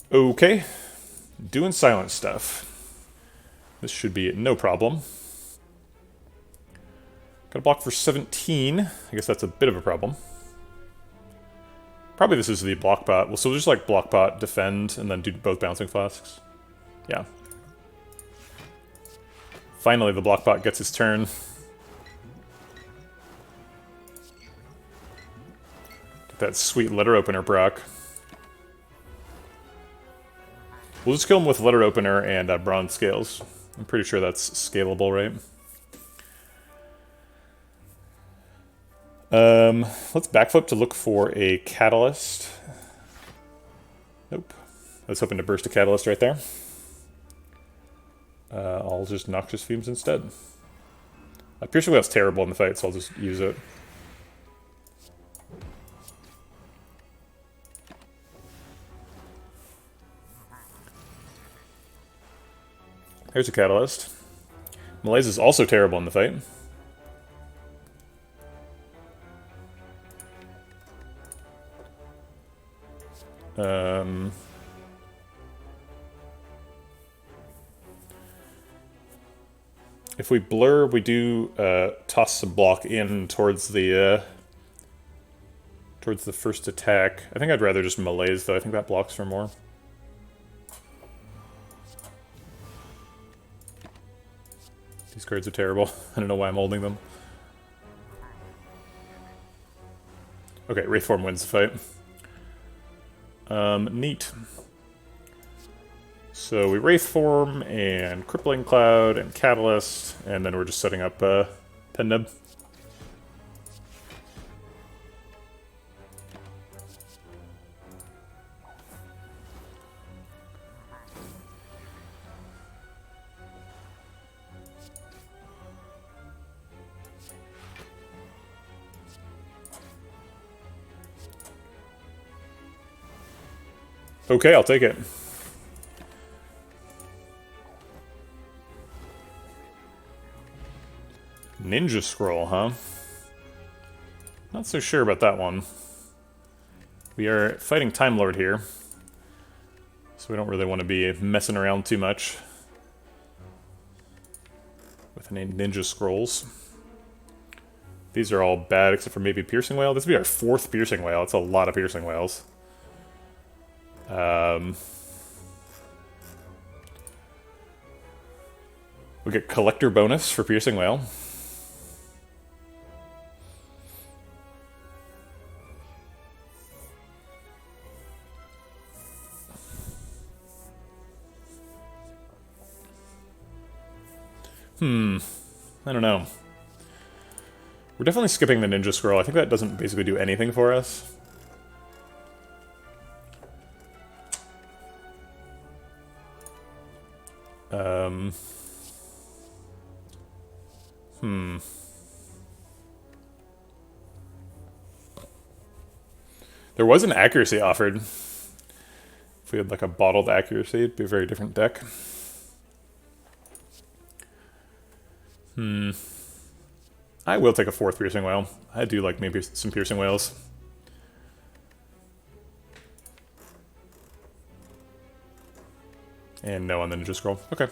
Okay. Doing silent stuff. This should be no problem. Got a block for 17. I guess that's a bit of a problem. Probably this is the block pot. Well, so we'll just like block pot, defend, and then do both Bouncing Flasks. Yeah. Finally, the block pot gets his turn. Get that sweet letter opener proc. We'll just kill him with letter opener and bronze scales. I'm pretty sure that's scalable, right? Let's backflip to look for a catalyst. Nope. I was hoping to burst a catalyst right there. I'll just Noxious Fumes instead. Piercing Wail's terrible in the fight, so I'll just use it. There's a Catalyst. Malaise is also terrible in the fight. If we blur, we do toss some block in towards the first attack. I think I'd rather just Malaise, though. I think that blocks for more. These cards are terrible. I don't know why I'm holding them. Okay, Wraith Form wins the fight. Neat. So we Wraith Form and Crippling Cloud and Catalyst, and then we're just setting up Pendeb. Okay, I'll take it. Ninja Scroll, huh? Not so sure about that one. We are fighting Time Lord here, so we don't really want to be messing around too much with any Ninja Scrolls. These are all bad except for maybe Piercing Wail. This would be our 4th Piercing Wail. It's a lot of Piercing Wails. We get Collector bonus for Piercing Wail. I don't know. We're definitely skipping the Ninja Scroll. I think that doesn't basically do anything for us. There was an accuracy offered. If we had like a bottled accuracy, it'd be a very different deck. I will take a 4th Piercing Wail. I do like maybe some Piercing Wails. And no on the Ninja Scroll. Okay.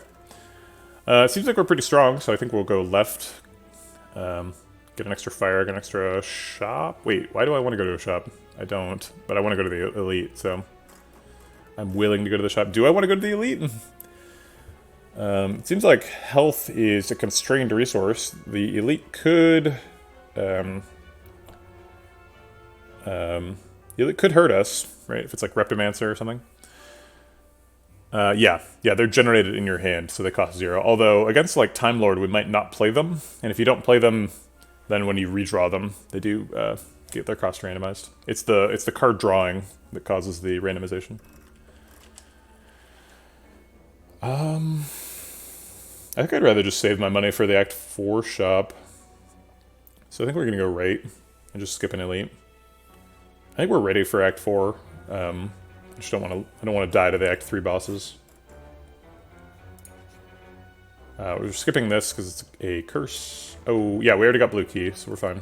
It seems like we're pretty strong, so I think we'll go left. Get an extra fire, get an extra shop. Wait, why do I want to go to a shop? I don't, but I want to go to the elite, so I'm willing to go to the shop. Do I want to go to the elite? It seems like health is a constrained resource. The elite could, the elite could hurt us, right? If it's like Reptomancer or something. Yeah, they're generated in your hand, so they cost 0. Although, against, like, Time Lord, we might not play them. And if you don't play them, then when you redraw them, they do get their cost randomized. It's the card drawing that causes the randomization. I think I'd rather just save my money for the Act 4 shop. So I think we're going to go right and just skip an elite. I think we're ready for Act 4. I just don't want to die to the Act 3 bosses. We're skipping this because it's a curse. Oh, yeah, we already got blue key, so we're fine.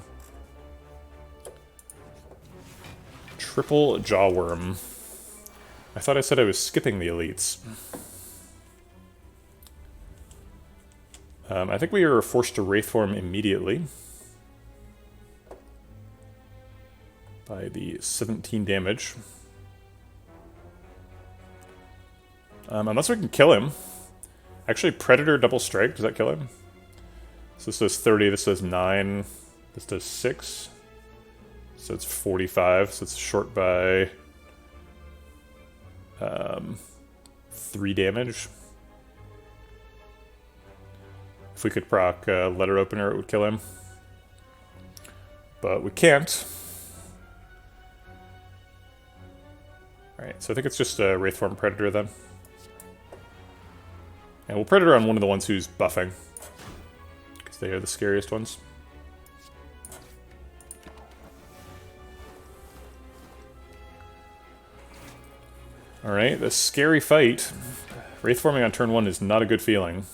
Triple Jawworm. I thought I said I was skipping the elites. I think we are forced to Wraith Form immediately. By the 17 damage. Unless we can kill him. Actually, Predator Double Strike, does that kill him? So this does 30, this does 9, this does 6. So it's 45, so it's short by 3 damage. If we could proc Letter Opener, it would kill him. But we can't. Alright, so I think it's just a Wraith Form Predator then. And we'll Predator on one of the ones who's buffing, because they are the scariest ones. Alright, the scary fight. Wraith forming on turn 1 is not a good feeling.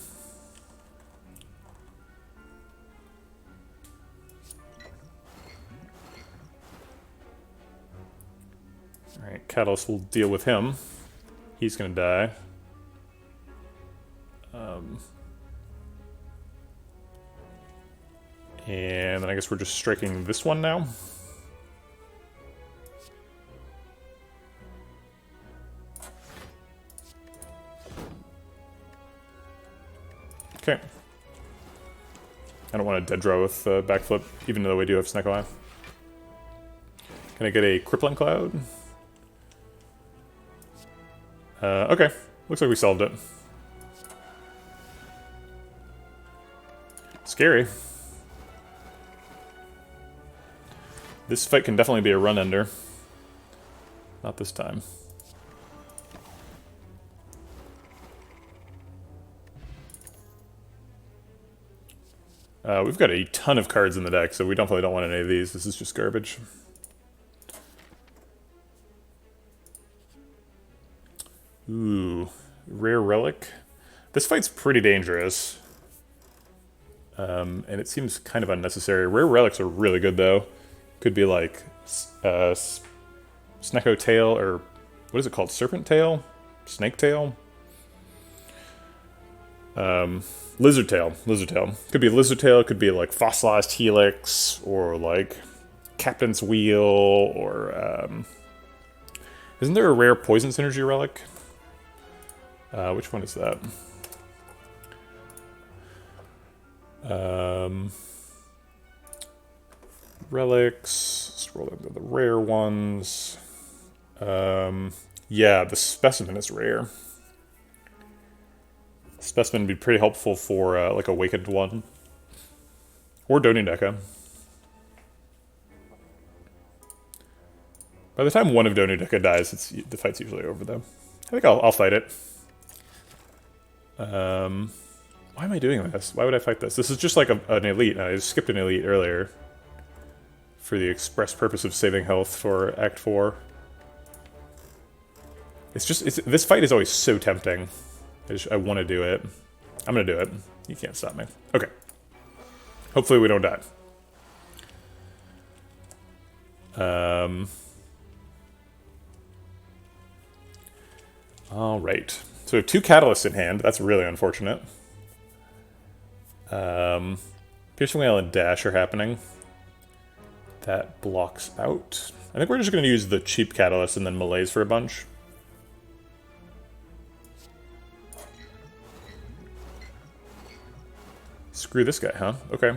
Alright, Catalyst will deal with him. He's gonna die. And then I guess we're just striking this one now. Okay. I don't want a dead draw with backflip, even though we do have Snake Eye. Can I get a Crippling Cloud? Okay. Looks like we solved it. Scary. This fight can definitely be a run ender. Not this time. We've got a ton of cards in the deck, so we definitely don't want any of these. This is just garbage. Ooh, Rare Relic. This fight's pretty dangerous. And it seems kind of unnecessary. Rare Relics are really good, though. Could be like Snecko Tail, or what is it called? Serpent Tail? Snake Tail? Lizard Tail. Lizard Tail. Could be Lizard Tail, could be like Fossilized Helix, or like Captain's Wheel, or isn't there a rare Poison Synergy Relic? Which one is that? Relics. Scroll into the rare ones. Yeah, the Specimen is rare. Specimen would be pretty helpful for like Awakened one. Or Donideka. By the time one of Donideka dies, the fight's usually over, though. I think I'll fight it. Why am I doing this? Why would I fight this? This is just like an elite. I skipped an elite earlier for the express purpose of saving health for Act 4. This fight is always so tempting. I want to do it. I'm going to do it. You can't stop me. Okay. Hopefully we don't die. Alright. So we have 2 Catalysts in hand. That's really unfortunate. Piercing Whale and Dash are happening. That blocks out. I think we're just going to use the cheap Catalyst and then Malaise for a bunch. Screw this guy, huh? Okay.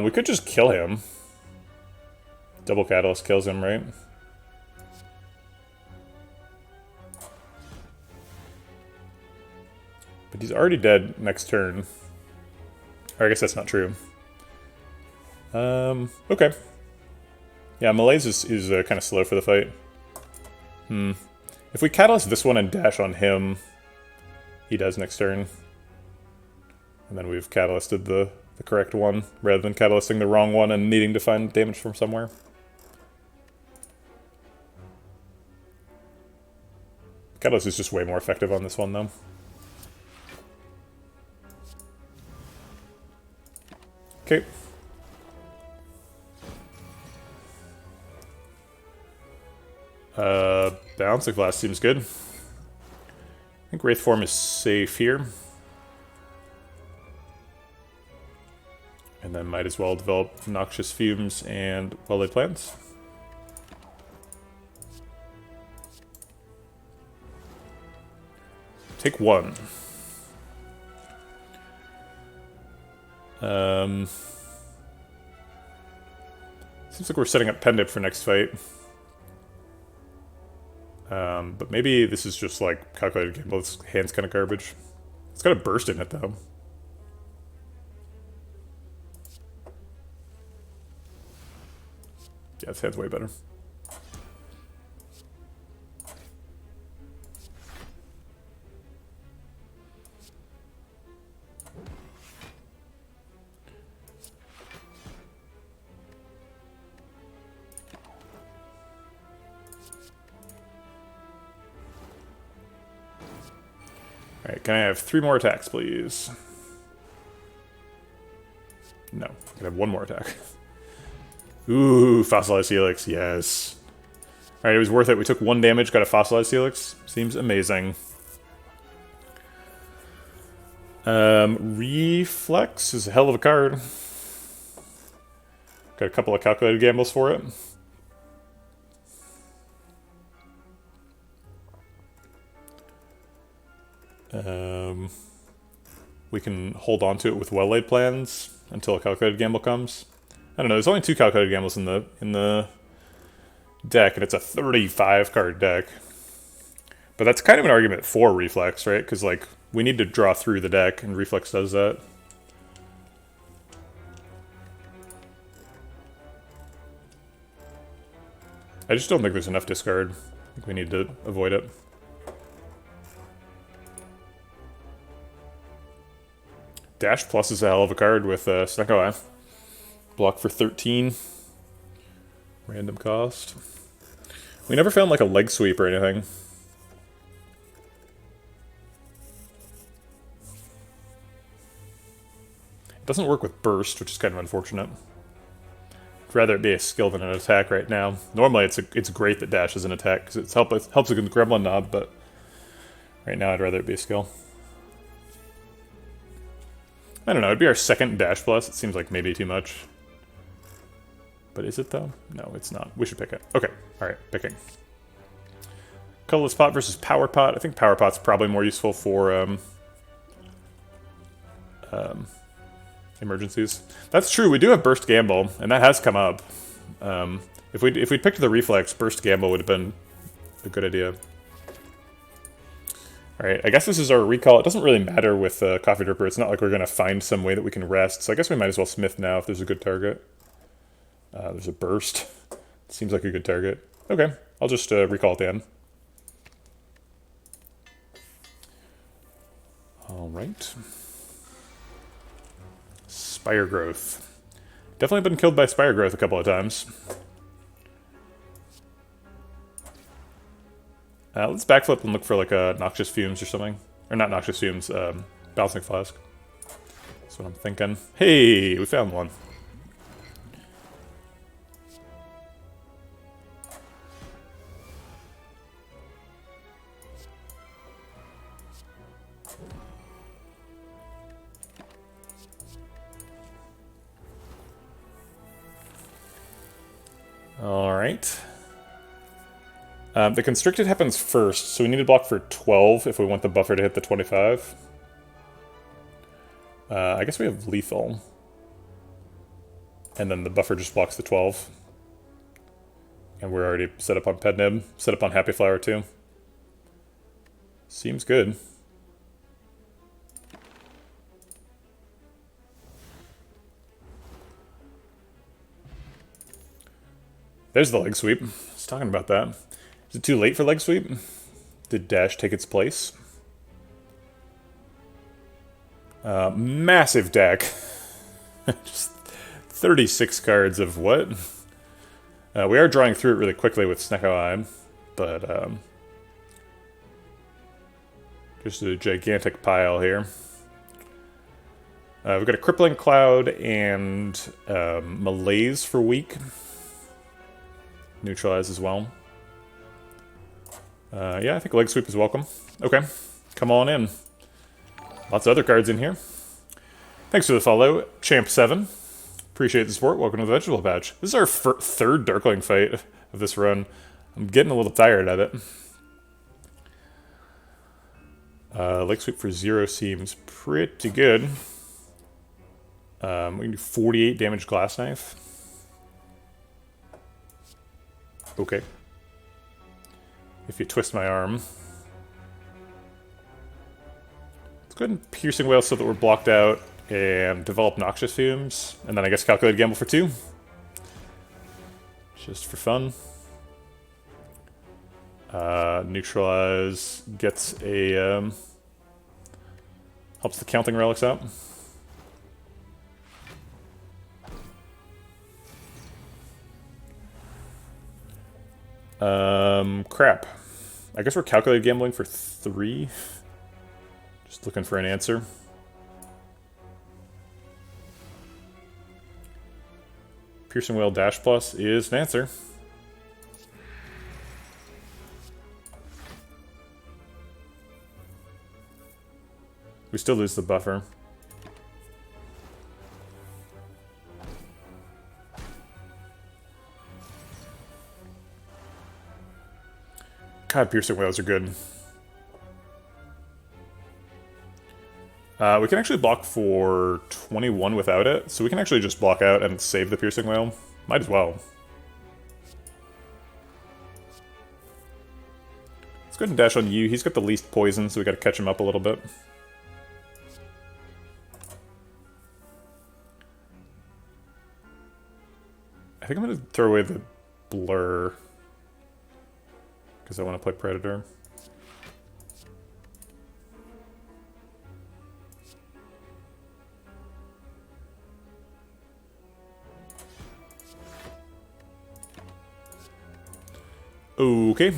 We could just kill him. Double Catalyst kills him, right? But he's already dead next turn. Or I guess that's not true. Okay. Yeah, Malaise is kind of slow for the fight. If we Catalyst this one and dash on him, he does next turn. And then we've Catalysted the correct one, rather than Catalysting the wrong one and needing to find damage from somewhere. Catalyst is just way more effective on this one, though. Okay. Balance of Glass seems good. I think Wraith form is safe here. And then might as well develop Noxious Fumes and Well-Laid Plans. Take 1. Seems like we're setting up Pendip for next fight. But maybe this is just like calculated gamble. This hand's kind of garbage. It's got a burst in it, though. Yeah, this hand's way better. Alright, can I have 3 more attacks, please? No, I can have 1 more attack. Ooh, Fossilized Helix, yes. Alright, it was worth it. We took 1 damage, got a Fossilized Helix. Seems amazing. Reflex is a hell of a card. Got a couple of calculated gambles for it. We can hold on to it with well-laid plans until a calculated gamble comes. I don't know, there's only 2 calculated gambles in the deck, and it's a 35-card deck. But that's kind of an argument for Reflex, right? Because, like, we need to draw through the deck, and Reflex does that. I just don't think there's enough discard. I think we need to avoid it. Dash Plus is a hell of a card with Snecko Eye. Block for 13. Random cost. We never found like a leg sweep or anything. It doesn't work with Burst, which is kind of unfortunate. I'd rather it be a skill than an attack right now. Normally it's great that Dash is an attack, because it helps with the Gremlin Knob, but right now I'd rather it be a skill. I don't know, it'd be our second Dash Plus. It seems like maybe too much. But is it though? No, it's not. We should pick it. Okay, alright, picking. Colorless Pot versus Power Pot. I think Power Pot's probably more useful for emergencies. That's true, we do have Burst Gamble, and that has come up. If we'd picked the Reflex, Burst Gamble would have been a good idea. Alright, I guess this is our recall. It doesn't really matter with Coffee Dripper. It's not like we're going to find some way that we can rest. So I guess we might as well Smith now if there's a good target. There's a Burst. Seems like a good target. Okay, I'll just recall at the end. Alright. Spire Growth. Definitely been killed by Spire Growth a couple of times. Let's backflip and look for like a Noxious Fumes or something. Or not Noxious Fumes, Balancing Flask. That's what I'm thinking. Hey, we found one. Alright. The Constricted happens first, so we need to block for 12 if we want the buffer to hit the 25. I guess we have Lethal. And then the buffer just blocks the 12. And we're already set up on Pednib, set up on Happy Flower too. Seems good. There's the leg sweep. I was talking about that. Is it too late for leg sweep? Did Dash take its place? Massive deck. Just 36 cards of what? We are drawing through it really quickly with Snecko Eye, but just a gigantic pile here. We've got a Crippling Cloud and Malaise for weak. Neutralize as well. Yeah, I think leg sweep is welcome. Okay, come on in. Lots of other cards in here. Thanks for the follow, Champ7. Appreciate the support. Welcome to the Vegetable Patch. This is our third Darkling fight of this run. I'm getting a little tired of it. Leg sweep for 0 seems pretty good. We can do 48 damage Glass Knife. Okay. If you twist my arm. Let's go ahead and Piercing Wail so that we're blocked out, and develop Noxious Fumes, and then I guess Calculated Gamble for 2. Just for fun. Neutralize gets a... helps the counting relics out. Crap. I guess we're calculated gambling for 3. Just looking for an answer. Piercing Whale Dash Plus is an answer. We still lose the buffer. God, Piercing Whales are good. We can actually block for 21 without it, so we can actually just block out and save the Piercing Whale. Might as well. Let's go ahead and dash on you. He's got the least poison, so we gotta catch him up a little bit. I think I'm gonna throw away the blur, because I want to play Predator. Okay.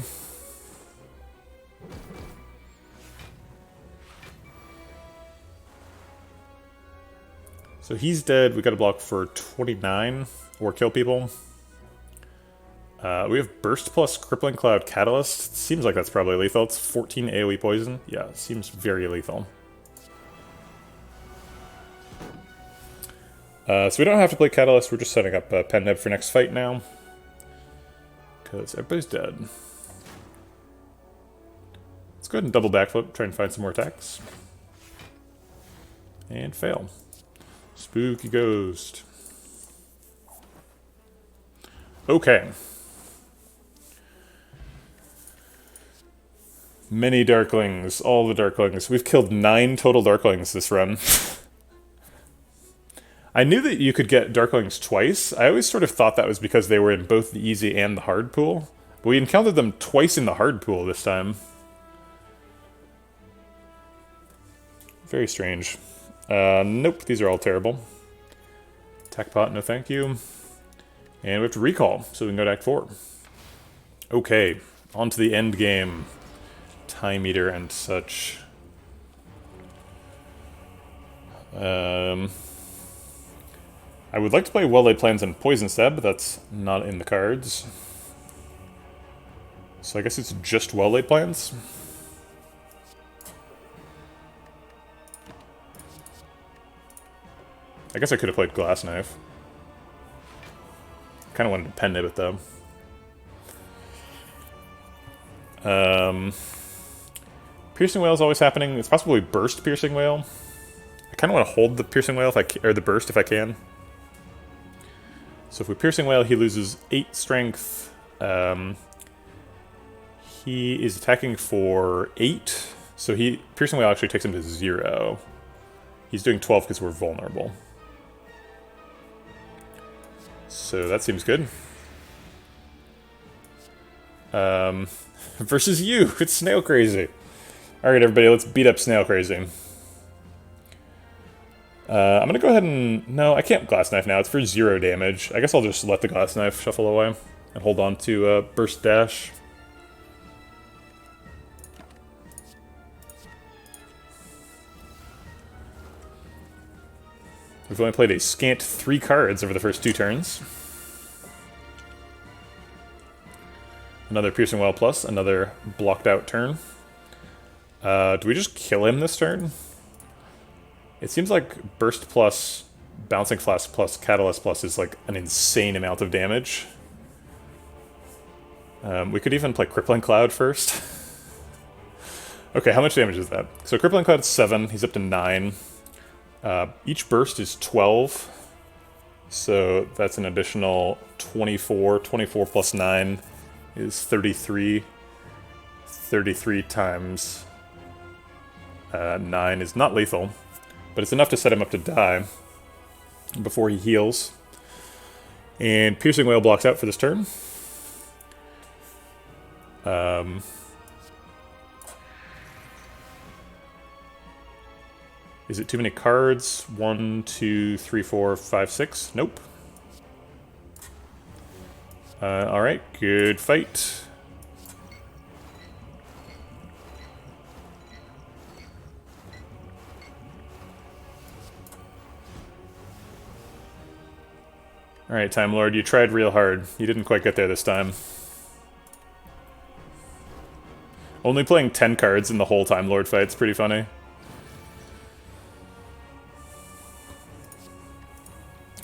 So he's dead. We got to block for 29 or kill people. We have Burst plus Crippling Cloud Catalyst. Seems like that's probably lethal. It's 14 AoE poison. Yeah, it seems very lethal. So we don't have to play Catalyst. We're just setting up Pendeb for next fight now. Because everybody's dead. Let's go ahead and double backflip, try and find some more attacks. And fail. Spooky Ghost. Okay. Many Darklings, all the Darklings. We've killed 9 total Darklings this run. I knew that you could get Darklings twice. I always sort of thought that was because they were in both the easy and the hard pool. But we encountered them twice in the hard pool this time. Very strange. Nope, these are all terrible. Attack pot, no thank you. And we have to recall, so we can go to Act 4. Okay, on to the end game. Time Eater and such. I would like to play Well-Laid Plans and Poison Stab, but that's not in the cards. So I guess it's just Well-Laid Plans. I guess I could have played Glass Knife. Kind of wanted to pen nib it though. Piercing Whale is always happening. It's possibly Burst Piercing Whale. I kind of want to hold the Piercing Whale if I can, or the Burst if I can. So if we Piercing Whale, he loses 8 strength. He is attacking for 8. So Piercing Whale actually takes him to 0. He's doing 12 because we're vulnerable. So that seems good. Versus you, it's Snail Crazy. Alright everybody, let's beat up Snail Crazy. I'm gonna go ahead and... No, I can't Glass Knife now, it's for 0 damage. I guess I'll just let the Glass Knife shuffle away and hold on to Burst Dash. We've only played a scant 3 cards over the first 2 turns. Another Piercing Whale plus, another blocked out turn. Do we just kill him this turn? It seems like Burst plus, Bouncing Flask plus, Catalyst plus is like an insane amount of damage. We could even play Crippling Cloud first. Okay, how much damage is that? So Crippling Cloud is 7, he's up to 9. Each burst is 12, so that's an additional 24. 24 plus 9 is 33. 33 times 9 is not lethal, but it's enough to set him up to die before he heals. And Piercing Whale blocks out for this turn. Is it too many cards? 1, 2, 3, 4, 5, 6? Nope. Alright, good fight. Alright, Time Lord, you tried real hard. You didn't quite get there this time. Only playing 10 cards in the whole Time Lord fight's pretty funny.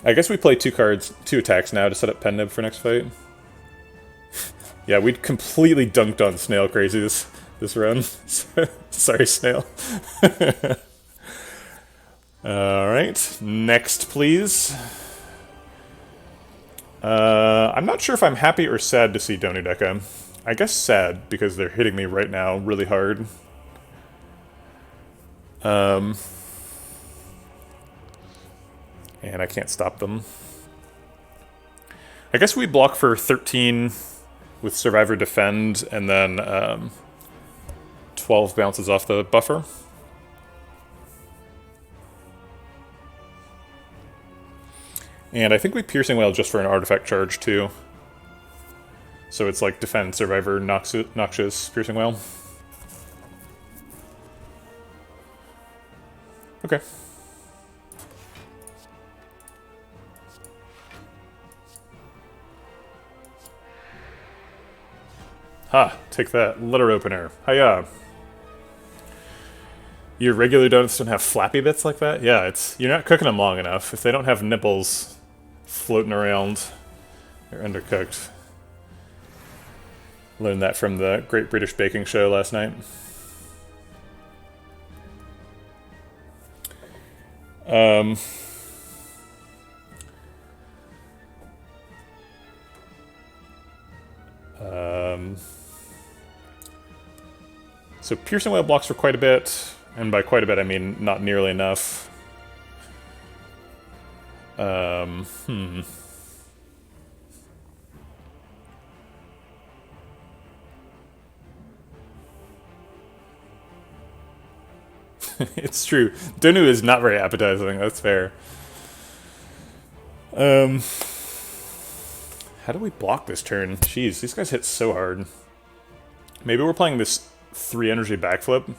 I guess we play 2 attacks now to set up Pen Nib for next fight. Yeah, we completely dunked on Snail Crazy this run. Sorry, Snail. Alright, next please. I'm not sure if I'm happy or sad to see Donudeka. I guess sad, because they're hitting me right now really hard. And I can't stop them. I guess we block for 13 with Survivor Defend, and then 12 bounces off the buffer. And I think we Piercing Whale just for an artifact charge, too. So it's like Defend, Survivor, Noxious, Piercing Whale. Okay. Ha! Take that. Letter opener. Hiya! Your regular donuts don't have flappy bits like that? Yeah, you're not cooking them long enough. If they don't have nipples floating around, they're undercooked. Learned that from the Great British Baking Show last night. So Piercing Whale blocks for quite a bit, and by quite a bit I mean not nearly enough. It's true. Donu is not very appetizing, that's fair. How do we block this turn? Jeez, these guys hit so hard. Maybe we're playing this 3 energy backflip.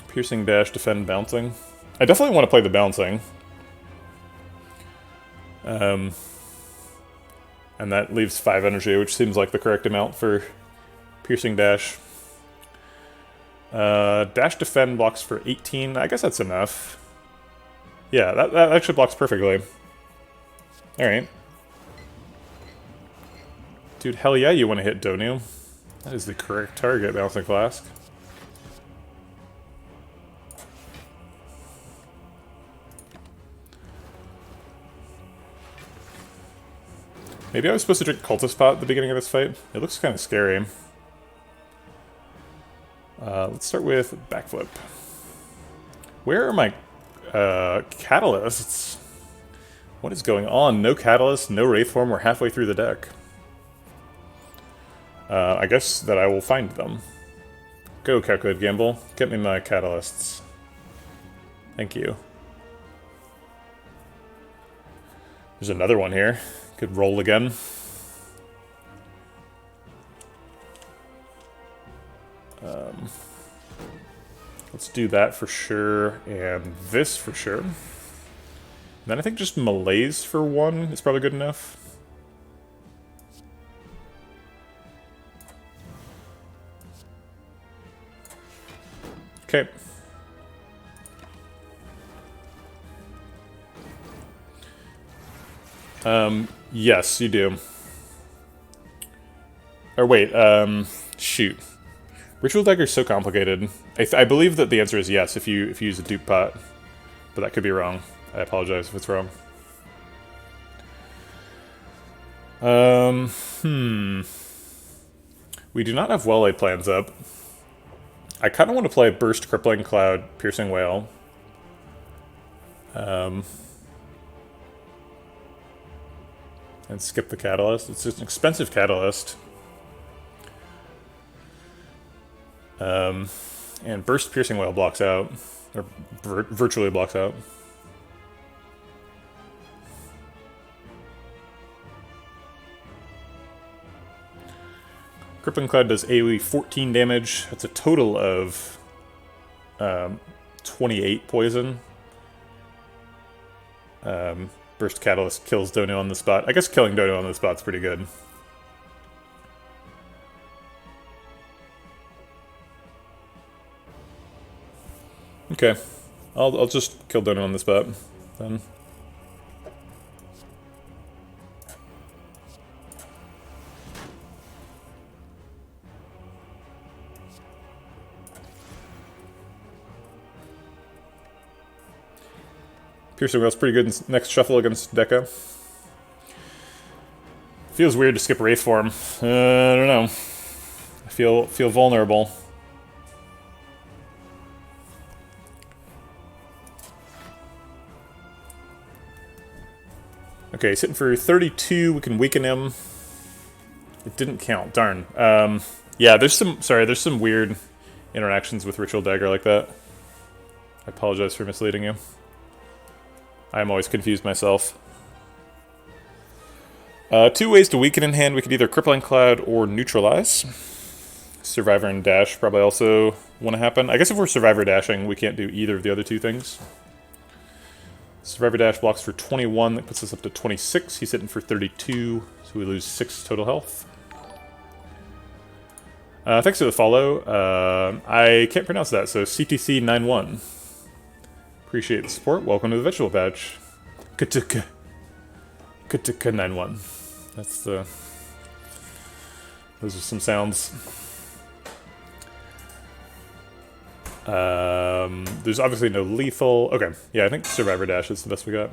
Piercing, dash, defend, bouncing. I definitely want to play the bouncing. And that leaves 5 energy, which seems like the correct amount for piercing, dash. Dash, defend blocks for 18. I guess that's enough. Yeah, that actually blocks perfectly. Alright. Dude, hell yeah, you want to hit Donu. That is the correct target, Bouncing Flask. Maybe I was supposed to drink Cultist Pot at the beginning of this fight. It looks kind of scary. Let's start with Backflip. Where are my catalysts? What is going on? No catalyst, no Wraith Form, we're halfway through the deck. I guess that I will find them. Go, Calculated Gamble. Get me my catalysts. Thank you. There's another one here. Could roll again. Let's do that for sure, and this for sure. Then I think just Malaise for 1 is probably good enough. Okay. Yes, you do. Or wait, shoot. Ritual Dagger is so complicated. I believe that the answer is yes if you use a dupe pot, but that could be wrong. I apologize if it's wrong. We do not have well-laid plans up. I kind of want to play Burst, Crippling Cloud, Piercing Whale. And skip the catalyst. It's just an expensive catalyst. And burst piercing whale blocks out, or virtually blocks out. Crippling Cloud does AoE 14 damage. That's a total of 28 poison. Burst Catalyst kills Dono on the spot. I guess killing Dono on the spot's pretty good. Okay. I'll just kill Dono on the spot then. Piercing Whale's pretty good in next shuffle against Deca. Feels weird to skip Wraith form. I don't know. I feel vulnerable. Okay, he's hitting for 32. We can weaken him. It didn't count. Darn. Yeah, there's some weird interactions with Ritual Dagger like that. I apologize for misleading you. I'm always confused myself. 2 ways to weaken in hand. We could either Crippling Cloud or Neutralize. Survivor and Dash probably also want to happen. I guess if we're Survivor Dashing, we can't do either of the other 2 things. Survivor Dash blocks for 21. That puts us up to 26. He's hitting for 32, so we lose 6 total health. Thanks for the follow. I can't pronounce that, so CTC91. Appreciate the support. Welcome to the Vegetable Patch. Katuka 91. That's the... Those are some sounds. There's obviously no lethal. Okay, yeah, I think Survivor Dash is the best we got.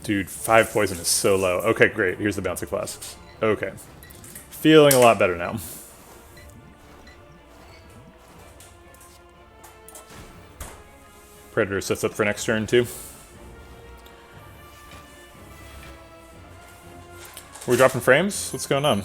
Dude, 5 poison is so low. Okay, great. Here's the Bouncing Flasks. Okay. Feeling a lot better now. Predator sets up for next turn, too. We're dropping frames? What's going on?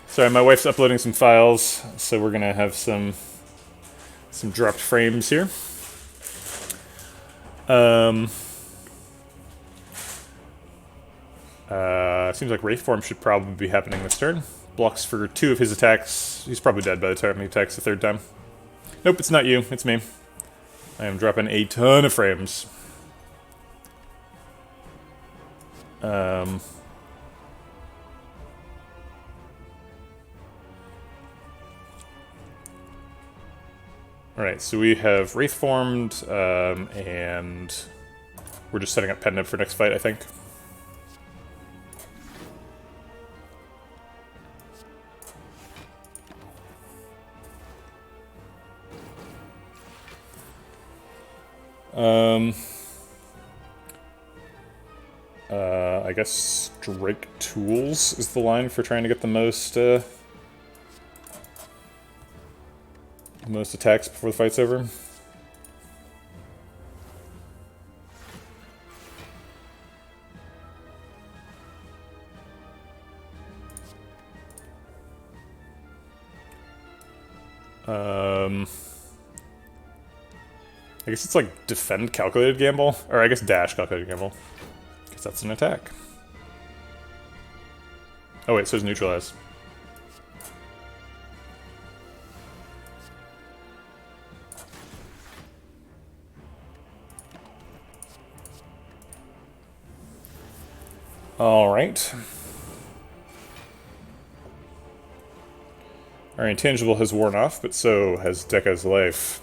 Sorry, my wife's uploading some files, so we're gonna have some dropped frames here. Seems like Wraith Form should probably be happening this turn. Blocks for 2 of his attacks. He's probably dead by the time he attacks the 3rd time. Nope, it's not you, it's me. I am dropping a ton of frames. Alright, so we have Wraith formed, and we're just setting up Pendant for next fight, I think. I guess Drake Tools is the line for trying to get the most attacks before the fight's over. I guess it's like defend calculated gamble, or I guess dash calculated gamble, because that's an attack. Oh wait, so it's neutralize. Alright. Our intangible has worn off, but so has Deca's life.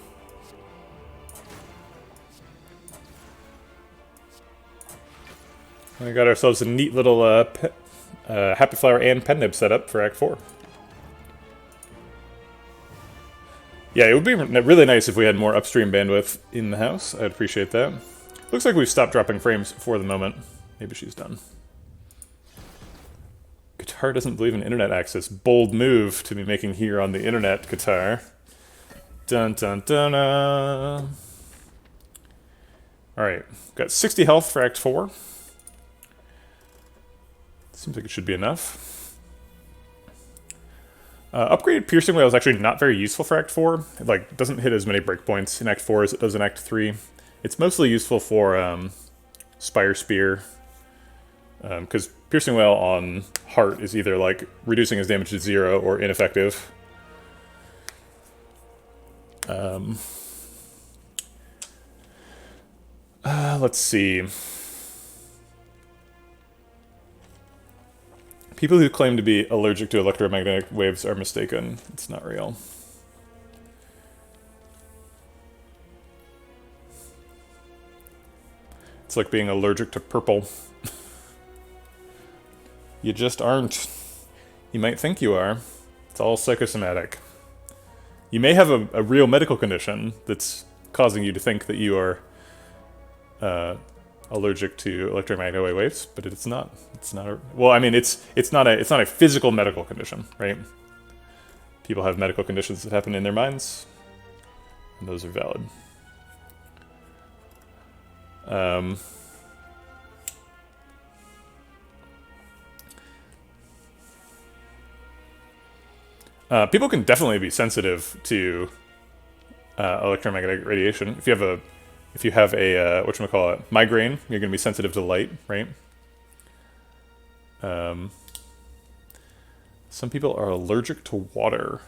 We got ourselves a neat little Happy Flower and Pen Nib setup for Act 4. Yeah, it would be really nice if we had more upstream bandwidth in the house. I'd appreciate that. Looks like we've stopped dropping frames for the moment. Maybe she's done. Qatar doesn't believe in internet access. Bold move to be making here on the internet, Qatar. Dun dun dun. Alright, got 60 health for Act 4. Seems like it should be enough. Upgraded Piercing Whale is actually not very useful for Act 4. It like doesn't hit as many breakpoints in Act 4 as it does in Act 3. It's mostly useful for Spire Spear, because Piercing Whale on Heart is either like reducing his damage to 0 or ineffective. Let's see. People who claim to be allergic to electromagnetic waves are mistaken. It's not real. It's like being allergic to purple. You just aren't. You might think you are. It's all psychosomatic. You may have a real medical condition that's causing you to think that you are allergic to electromagnetic waves, but it's not. It's not a, well, I mean, it's not a physical medical condition, right? People have medical conditions that happen in their minds, and those are valid. People can definitely be sensitive to electromagnetic radiation. If you have a whatchamacallit, migraine, you're going to be sensitive to light, right? Some people are allergic to water.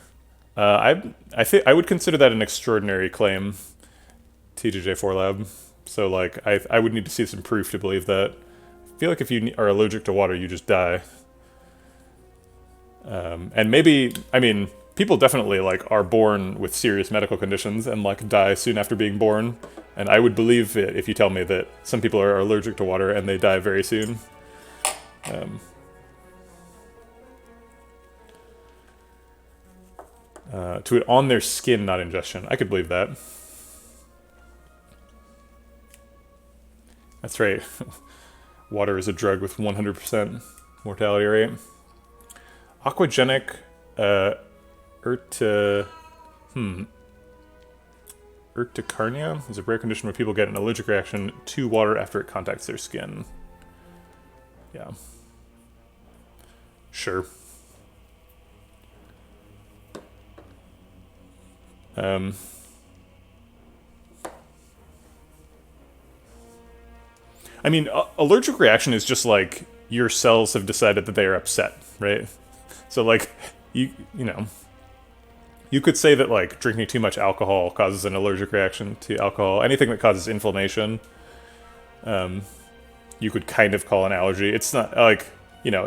I think I would consider that an extraordinary claim, TJJ4 Lab. So like I would need to see some proof to believe that. I feel like if you are allergic to water, you just die. And maybe, I mean, people definitely like are born with serious medical conditions and like die soon after being born. And I would believe it if you tell me that some people are allergic to water and they die very soon. To it on their skin, not ingestion. I could believe that. That's right. Water is a drug with 100% mortality rate. Aquagenic urticaria is a rare condition where people get an allergic reaction to water after it contacts their skin. Yeah. Sure. I mean, allergic reaction is just like your cells have decided that they are upset, right? So like, you know, you could say that like drinking too much alcohol causes an allergic reaction to alcohol. Anything that causes inflammation, you could kind of call an allergy. It's not like, you know,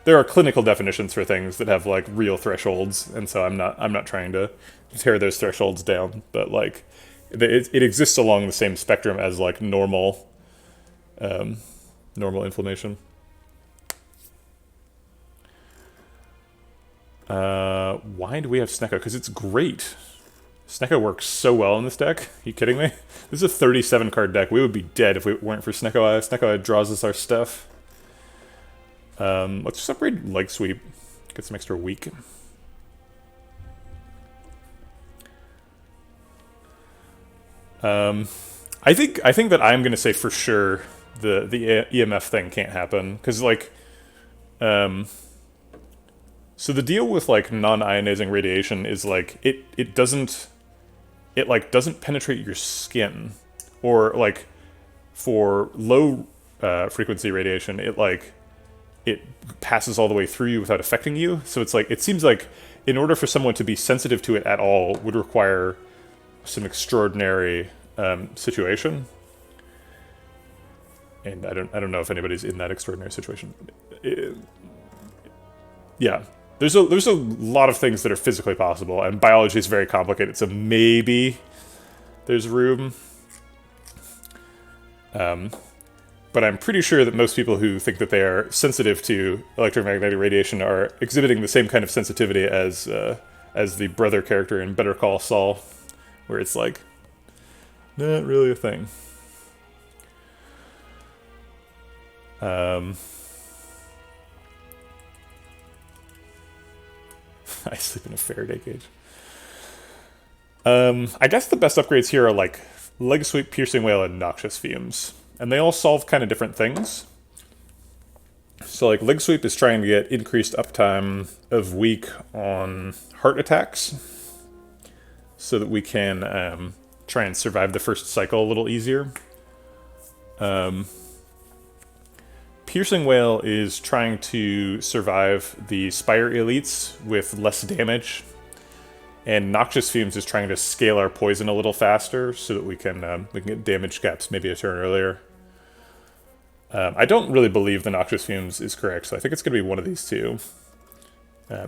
there are clinical definitions for things that have like real thresholds, and so I'm not trying to tear those thresholds down, but like it exists along the same spectrum as like normal inflammation. Why do we have Snecko? Because it's great. Snecko works so well in this deck. Are you kidding me? This is a 37 card deck. We would be dead if we weren't for Snecko Eye. Snecko Eye draws us our stuff. Let's just upgrade Leg Sweep. Get some extra weak. I think that I'm gonna say for sure the EMF thing can't happen, because like so the deal with like non-ionizing radiation is like it doesn't penetrate your skin, or like for low frequency radiation it passes all the way through you without affecting you. So it's like, it seems like in order for someone to be sensitive to it at all would require some extraordinary situation. And I don't know if anybody's in that extraordinary situation. Yeah, there's a lot of things that are physically possible, and biology is very complicated. So maybe there's room. But but I'm pretty sure that most people who think that they are sensitive to electromagnetic radiation are exhibiting the same kind of sensitivity as the brother character in Better Call Saul, where it's like, not really a thing. I sleep in a Faraday cage. I guess the best upgrades here are like Leg Sweep, Piercing Wail, and Noxious Fumes. And they all solve kind of different things. So like Leg Sweep is trying to get increased uptime of weak on heart attacks, so that we can try and survive the first cycle a little easier. Piercing Wail is trying to survive the Spire elites with less damage, and Noxious Fumes is trying to scale our poison a little faster so that we can get damage caps maybe a turn earlier. I don't really believe the Noxious Fumes is correct, so I think it's going to be one of these two.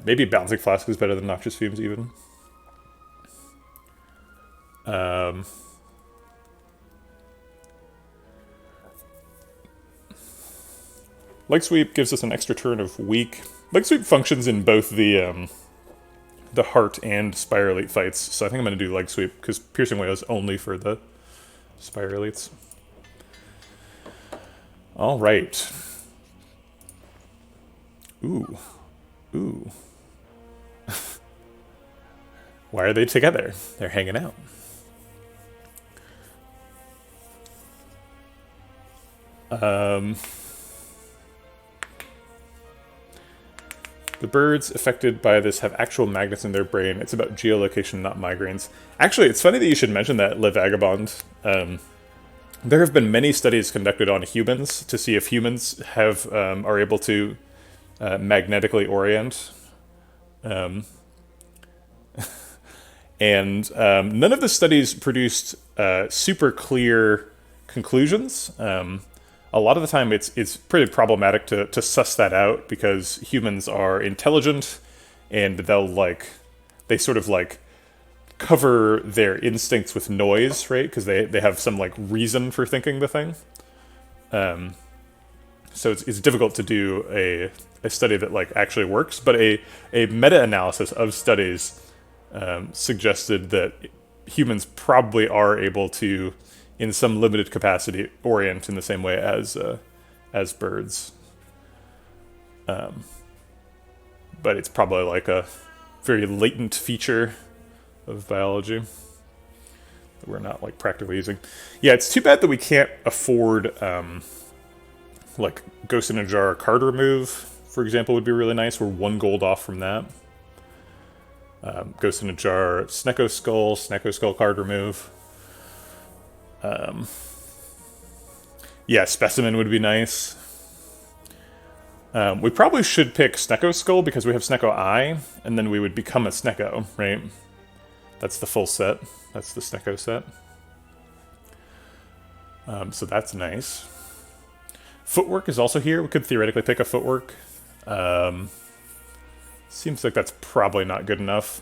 Maybe Balancing Flask is better than Noxious Fumes even. Leg Sweep gives us an extra turn of weak. Leg Sweep functions in both the Heart and Spire Elite fights, so I think I'm going to do Leg Sweep, because Piercing Wail is only for the Spire Elites. Alright. Ooh. Ooh. Why are they together? They're hanging out. The birds affected by this have actual magnets in their brain. It's about geolocation, not migraines. Actually, it's funny that you should mention that, Le Vagabond. There have been many studies conducted on humans to see if humans are able to magnetically orient. And none of the studies produced super clear conclusions. A lot of the time it's pretty problematic to suss that out, because humans are intelligent and they sort of cover their instincts with noise, right? Because they have some reason for thinking the thing. So it's difficult to do a study that actually works, but a meta-analysis of studies suggested that humans probably are able to, in some limited capacity, orient in the same way as birds. But it's probably a very latent feature of biology that we're not practically using. Yeah, it's too bad that we can't afford Ghost in a Jar card remove, for example, would be really nice. We're 1 gold off from that. Ghost in a Jar, Snecko Skull card remove. Yeah, Specimen would be nice. We probably should pick Snecko Skull because we have Snecko Eye, and then we would become a Snecko, right? That's the full set. That's the Snecko set. So that's nice. Footwork is also here. We could theoretically pick a Footwork. Seems like that's probably not good enough.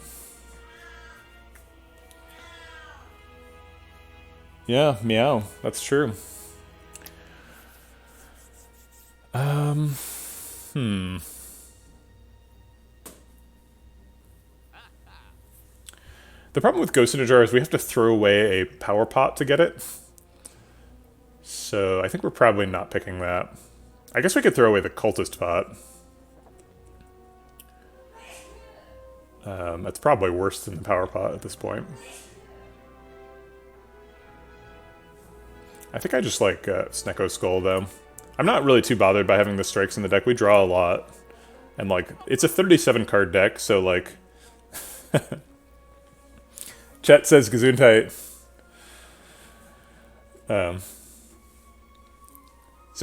Yeah, meow. That's true. The problem with Ghost in a Jar is we have to throw away a power pot to get it. So I think we're probably not picking that. I guess we could throw away the Cultist pot. That's probably worse than the power pot at this point. I think I just like Snecko Skull, though. I'm not really too bothered by having the strikes in the deck. We draw a lot. And, it's a 37-card deck, so, Chat says Gesundheit. So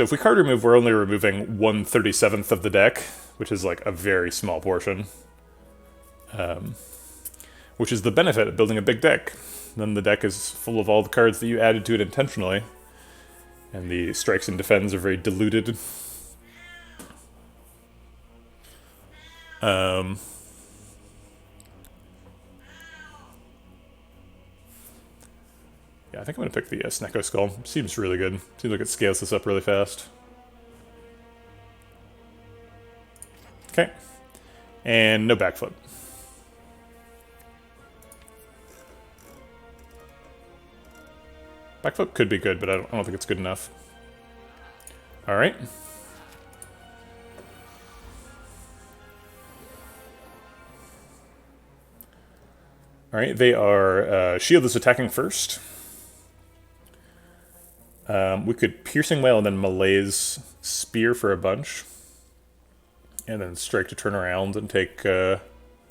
if we card remove, we're only removing 1/37th of the deck, which is, a very small portion. Which is the benefit of building a big deck. Then the deck is full of all the cards that you added to it intentionally. And the strikes and defends are very diluted. Yeah, I think I'm going to pick the Snecko Skull. Seems really good. Seems like it scales this up really fast. Okay. And no backflip. Backflip could be good, but I don't think it's good enough. Alright. Alright, they are... Shield is attacking first. We could Piercing Wail and then Malaise Spear for a bunch. And then Strike to turn around and take... or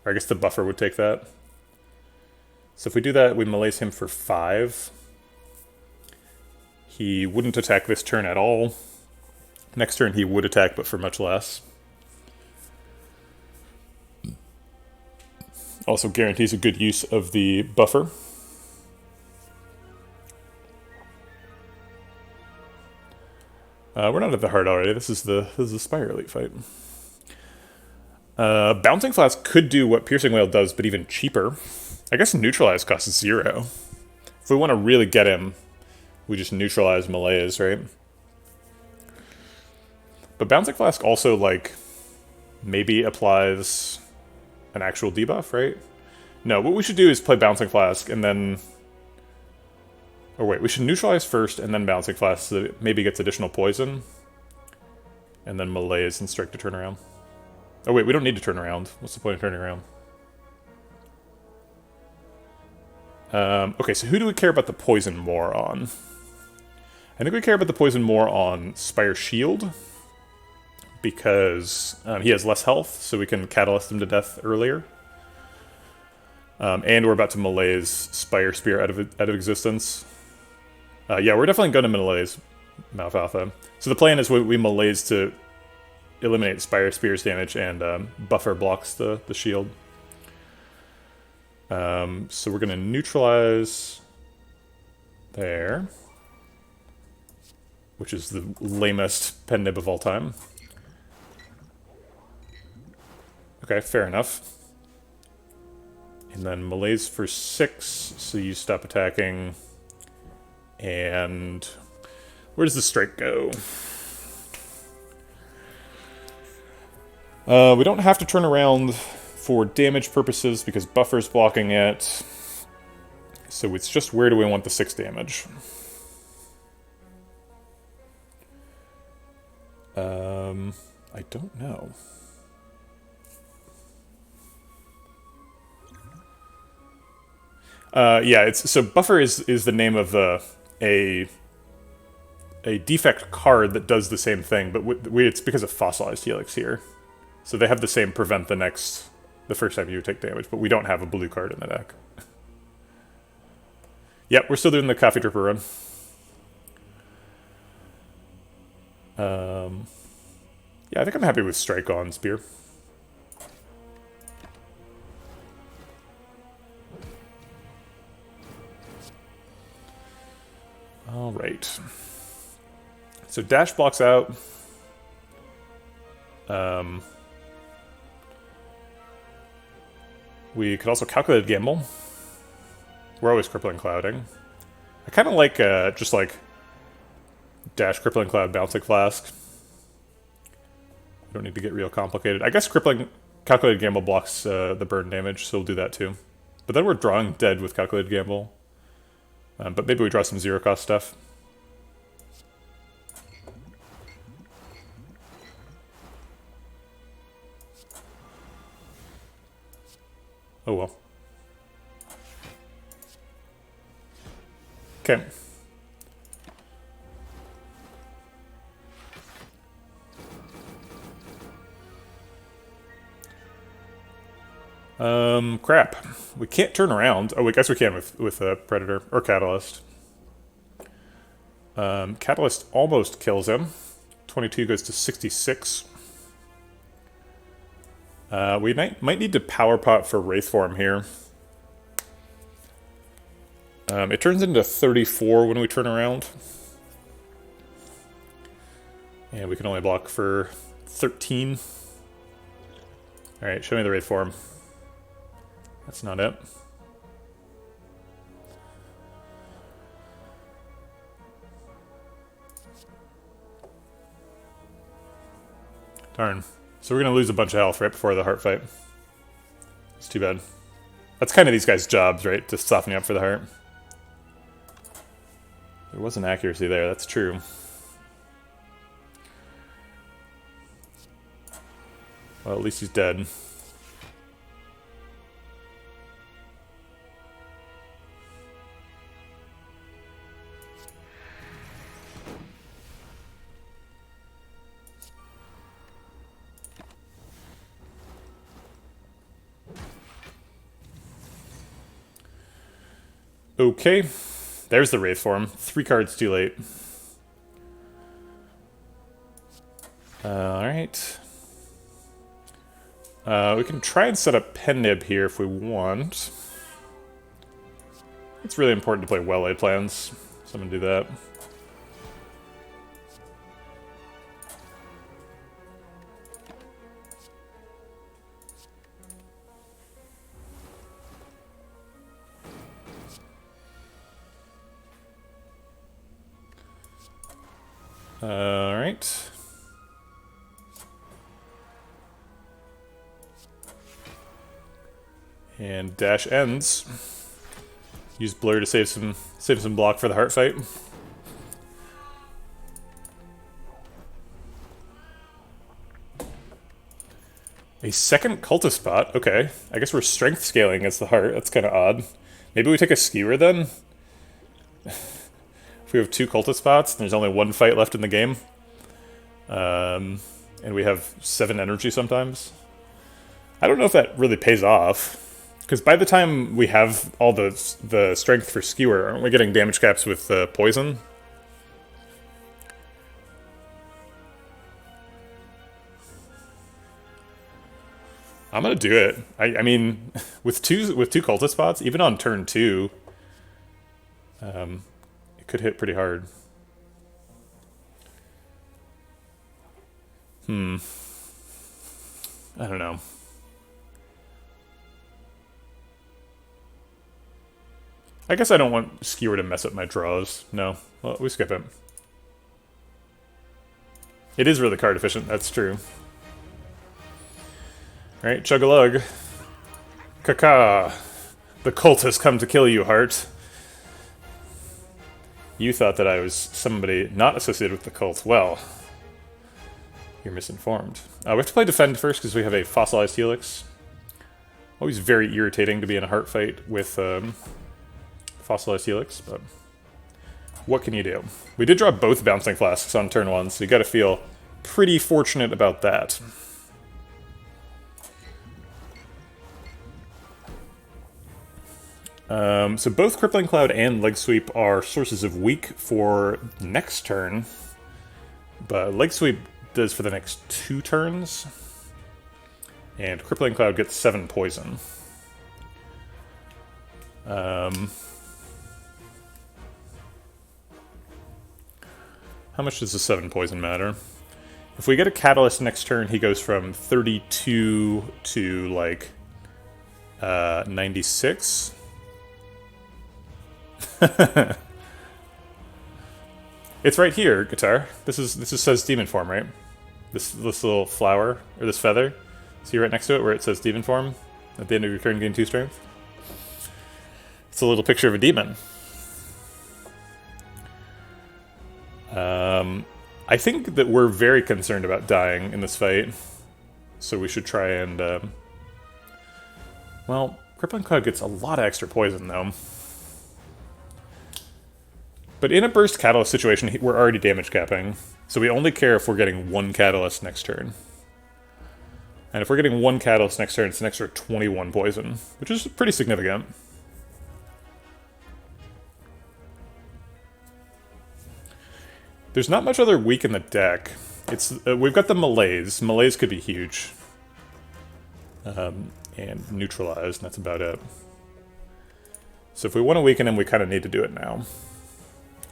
I guess the buffer would take that. So if we do that, we Malaise him for 5. He wouldn't attack this turn at all. Next turn he would attack, but for much less. Also guarantees a good use of the buffer. We're not at the heart already. This is the Spire Elite fight. Bouncing Flask could do what Piercing Wail does, but even cheaper. I guess Neutralize costs 0. If we want to really get him, we just neutralize Malaise, right? But Bouncing Flask also, like, maybe applies an actual debuff, right? No, what we should do is play Bouncing Flask and then... Or wait, we should neutralize first and then Bouncing Flask so that it maybe gets additional poison. And then Malaise and Strike to turn around. Oh wait, we don't need to turn around. What's the point of turning around? Okay, so who do we care about the poison more on? I think we care about the poison more on Spire Shield. Because he has less health, so we can Catalyst him to death earlier. And we're about to Malaise Spire Spear out of existence. Yeah, we're definitely going to Malaise Malfalfa. So the plan is we Malaise to eliminate Spire Spear's damage and buffer blocks the shield. So we're going to neutralize there. Which is the lamest pen nib of all time. Okay, fair enough. And then Malaise for 6, so you stop attacking. And where does the strike go? We don't have to turn around for damage purposes because buffer's blocking it. So it's just where do we want the 6 damage? I don't know. Yeah, so buffer is the name of a defect card that does the same thing, but it's because of Fossilized Helix here. So they have the same prevent the first time you take damage, but we don't have a blue card in the deck. Yep, we're still doing the Coffee Dripper run. Yeah, I think I'm happy with Strike on Spear. Alright. So Dash blocks out. We could also Calculated Gamble. We're always Crippling Clouding. I kind of like, just like, Dash, Crippling Cloud, Bouncing Flask. We don't need to get real complicated. I guess Calculated Gamble blocks the burn damage, so we'll do that too. But then we're drawing dead with Calculated Gamble. But maybe we draw some zero-cost stuff. Oh well. Okay. Crap. We can't turn around. Oh, I guess we can with a Predator or Catalyst. Catalyst almost kills him. 22 goes to 66. We might need to Power Pot for Wraith Form here. It turns into 34 when we turn around. And we can only block for 13. Alright, show me the Wraith Form. That's not it. Darn. So we're going to lose a bunch of health right before the heart fight. It's too bad. That's kind of these guys' jobs, right? To soften you up for the heart. There was an accuracy there, that's true. Well, at least he's dead. Okay, there's the Wraith form. 3 cards too late. Alright. We can try and set up Pen Nib here if we want. It's really important to play well-laid plans, so I'm gonna do that. Alright. And dash ends. Use blur to save some block for the heart fight. A second cultist spot? Okay. I guess we're strength scaling against the heart. That's kind of odd. Maybe we take a skewer then? If we have 2 cultist spots, and there's only 1 fight left in the game. And we have 7 energy sometimes. I don't know if that really pays off. Because by the time we have all the strength for skewer, aren't we getting damage caps with poison? I'm gonna do it. I mean, with two cultist spots, even on turn 2, it could hit pretty hard. I don't know. I guess I don't want Skewer to mess up my draws. No. Well, we skip it. It is really card efficient, that's true. Alright, chug-a-lug. Caca. The cult has come to kill you, Heart. You thought that I was somebody not associated with the cult. Well, you're misinformed. We have to play defend first because we have a fossilized helix. Always very irritating to be in a heart fight with fossilized helix, but what can you do? We did draw both bouncing flasks on turn 1, so you gotta feel pretty fortunate about that. So both Crippling Cloud and Leg Sweep are sources of weak for next turn, but Leg Sweep does for the next 2 turns, and Crippling Cloud gets 7 poison. How much does the 7 poison matter? If we get a Catalyst next turn, he goes from 32 to, like, 96. It's right here, Guitar. This says Demon Form, right? This little flower, or this feather. See right next to it where it says Demon Form? At the end of your turn, gain 2 strength. It's a little picture of a demon. I think that we're very concerned about dying in this fight, so we should try and, well, Crippling Cloud gets a lot of extra poison, though. But in a burst catalyst situation, we're already damage capping, so we only care if we're getting 1 catalyst next turn. And if we're getting 1 catalyst next turn, it's an extra 21 poison, which is pretty significant. There's not much other weak in the deck. It's we've got the Malaise. Malaise could be huge. And neutralized, and that's about it. So if we want to weaken him, we kind of need to do it now.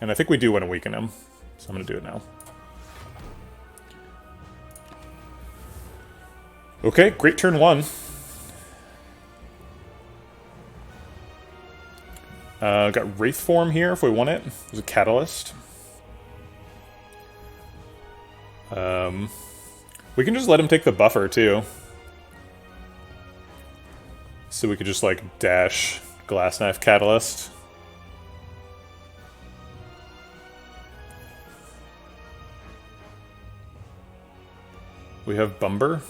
And I think we do want to weaken him, so I'm going to do it now. Okay, great turn 1. Got Wraith Form here if we want it. There's a Catalyst. We can just let him take the buffer, too. So we could just, like, dash Glass Knife Catalyst. We have Bumber?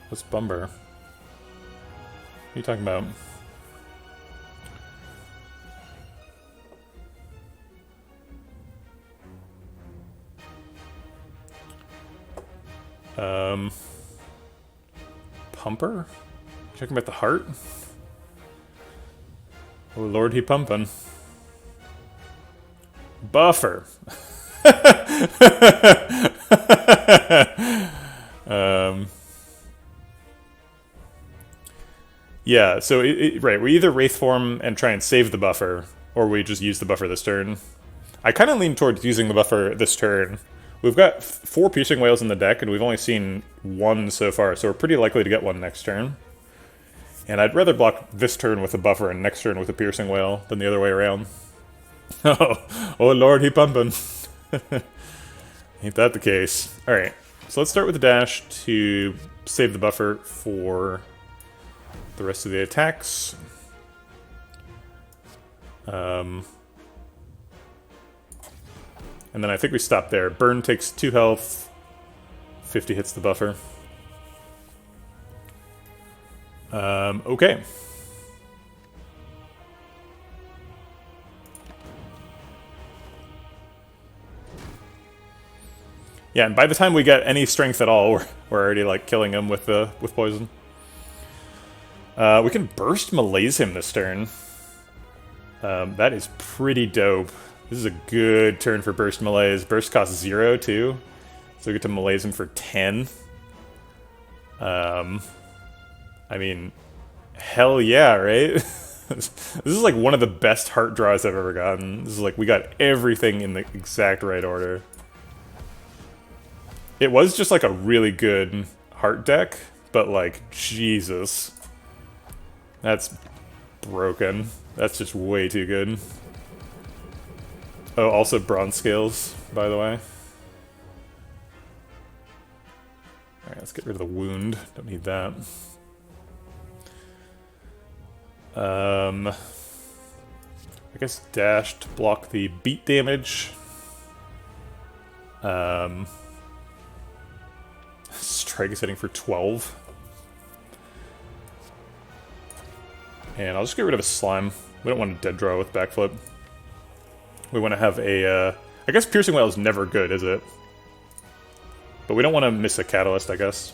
What's Bumber? What are you talking about? Pumper? You talking about the heart? Oh lord, he pumpin'. Buffer! Yeah, so, right, we either Wraith form and try and save the buffer, or we just use the buffer this turn. I kind of lean towards using the buffer this turn. We've got 4 Piercing Whales in the deck, and we've only seen 1 so far, so we're pretty likely to get 1 next turn. And I'd rather block this turn with a buffer and next turn with a Piercing Whale than the other way around. Oh lord, he pumping. Ain't that the case. Alright, so let's start with the dash to save the buffer for the rest of the attacks. And then I think we stop there. Burn takes 2 health. 50 hits the buffer. Okay. Yeah, and by the time we get any strength at all, we're already like killing him with poison. We can burst malaise him this turn. That is pretty dope. This is a good turn for burst malaise. Burst costs 0 too, so we get to malaise him for 10. I mean, hell yeah, right? This is like one of the best heart draws I've ever gotten. This is like, we got everything in the exact right order. It was just like a really good heart deck, but like, Jesus. That's broken. That's just way too good. Oh, also bronze scales, by the way. Alright, let's get rid of the wound. Don't need that. I guess dash to block the beat damage. Strike is hitting for 12. And I'll just get rid of a slime. We don't want a dead draw with backflip. We want to have a, I guess Piercing Whale is never good, is it? But we don't want to miss a catalyst, I guess.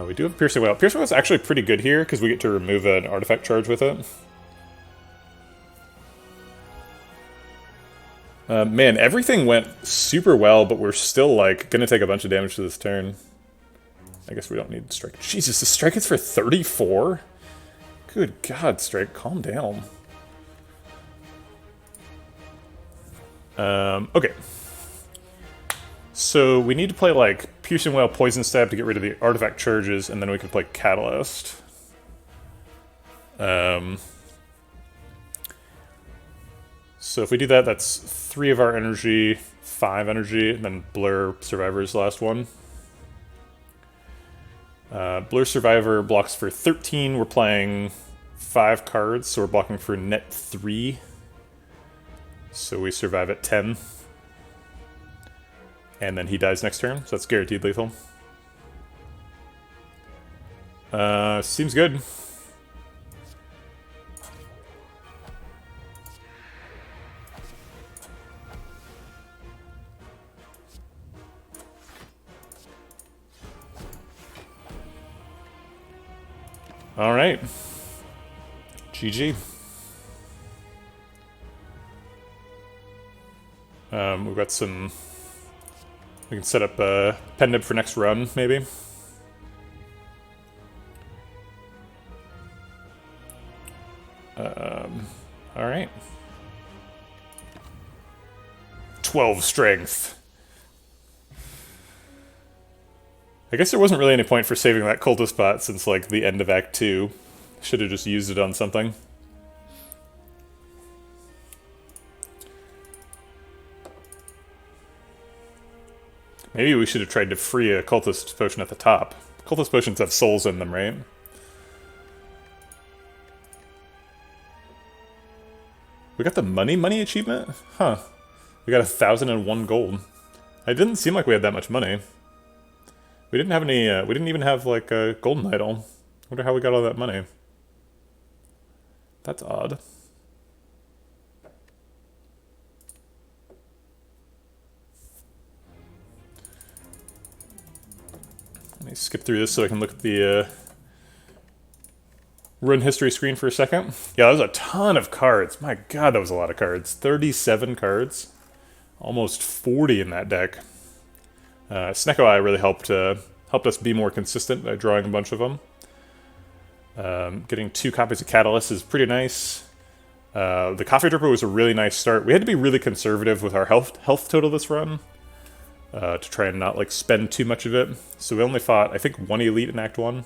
We do have Piercing Whale. Piercing Whale is actually pretty good here, because we get to remove an artifact charge with it. Man, everything went super well, but we're still, like, gonna take a bunch of damage to this turn. I guess we don't need Strike. Jesus, the Strike is for 34? Good God, Strike, calm down. Okay. So we need to play, like, Piercing Whale, Poison Stab to get rid of the artifact charges, and then we can play Catalyst. So if we do that, that's 3 of our energy, 5 energy, and then Blur Survivor's the last one. Blur Survivor blocks for 13. We're playing 5 cards, so we're blocking for net 3. So we survive at 10. And then he dies next turn, so that's guaranteed lethal. Seems good. All right. GG. We've got some... We can set up a Pendant for next run, maybe. All right. 12 strength. I guess there wasn't really any point for saving that cultist spot since, like, the end of Act 2. Should have just used it on something. Maybe we should have tried to free a cultist potion at the top. Cultist potions have souls in them, right? We got the money achievement? Huh. We got 1,001 gold. It didn't seem like we had that much money. We didn't have any, we didn't even have, like, a golden idol. Wonder how we got all that money. That's odd. Let me skip through this so I can look at the run history screen for a second. Yeah, that was a ton of cards. My god, that was a lot of cards. 37 cards. Almost 40 in that deck. Snecko Eye really helped us be more consistent by drawing a bunch of them. Getting 2 copies of Catalyst is pretty nice. The Coffee Dripper was a really nice start. We had to be really conservative with our health total this run to try and not like spend too much of it. So we only fought, I think, 1 elite in Act 1.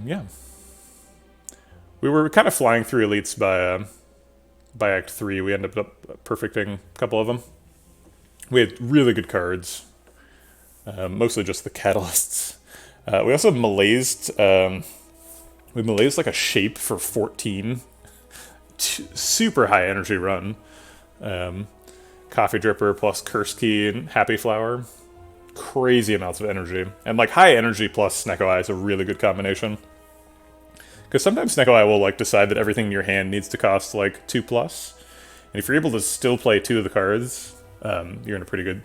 Yeah. We were kind of flying through elites by Act 3. We ended up perfecting a couple of them. We had really good cards. Mostly just the catalysts. We also malaised, we malaised like a shape for 14. Super high energy run. Coffee Dripper plus Curse Key and Happy Flower. Crazy amounts of energy. And like high energy plus Snecko Eye is a really good combination. Because sometimes Snecko Eye will like decide that everything in your hand needs to cost like 2+. And if you're able to still play 2 of the cards, you're in a pretty good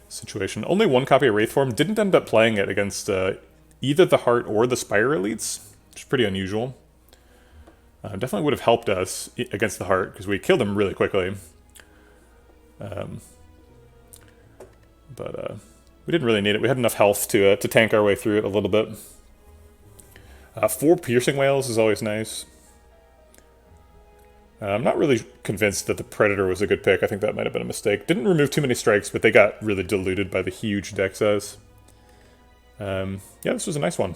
situation. Only 1 copy of Wraithform. Didn't end up playing it against either the Heart or the Spire elites, which is pretty unusual. Definitely would have helped us against the Heart, because we killed him really quickly. But we didn't really need it. We had enough health to tank our way through it a little bit. 4 Piercing Whales is always nice. I'm not really convinced that the Predator was a good pick. I think that might have been a mistake. Didn't remove too many strikes, but they got really diluted by the huge deck size. Yeah, this was a nice one.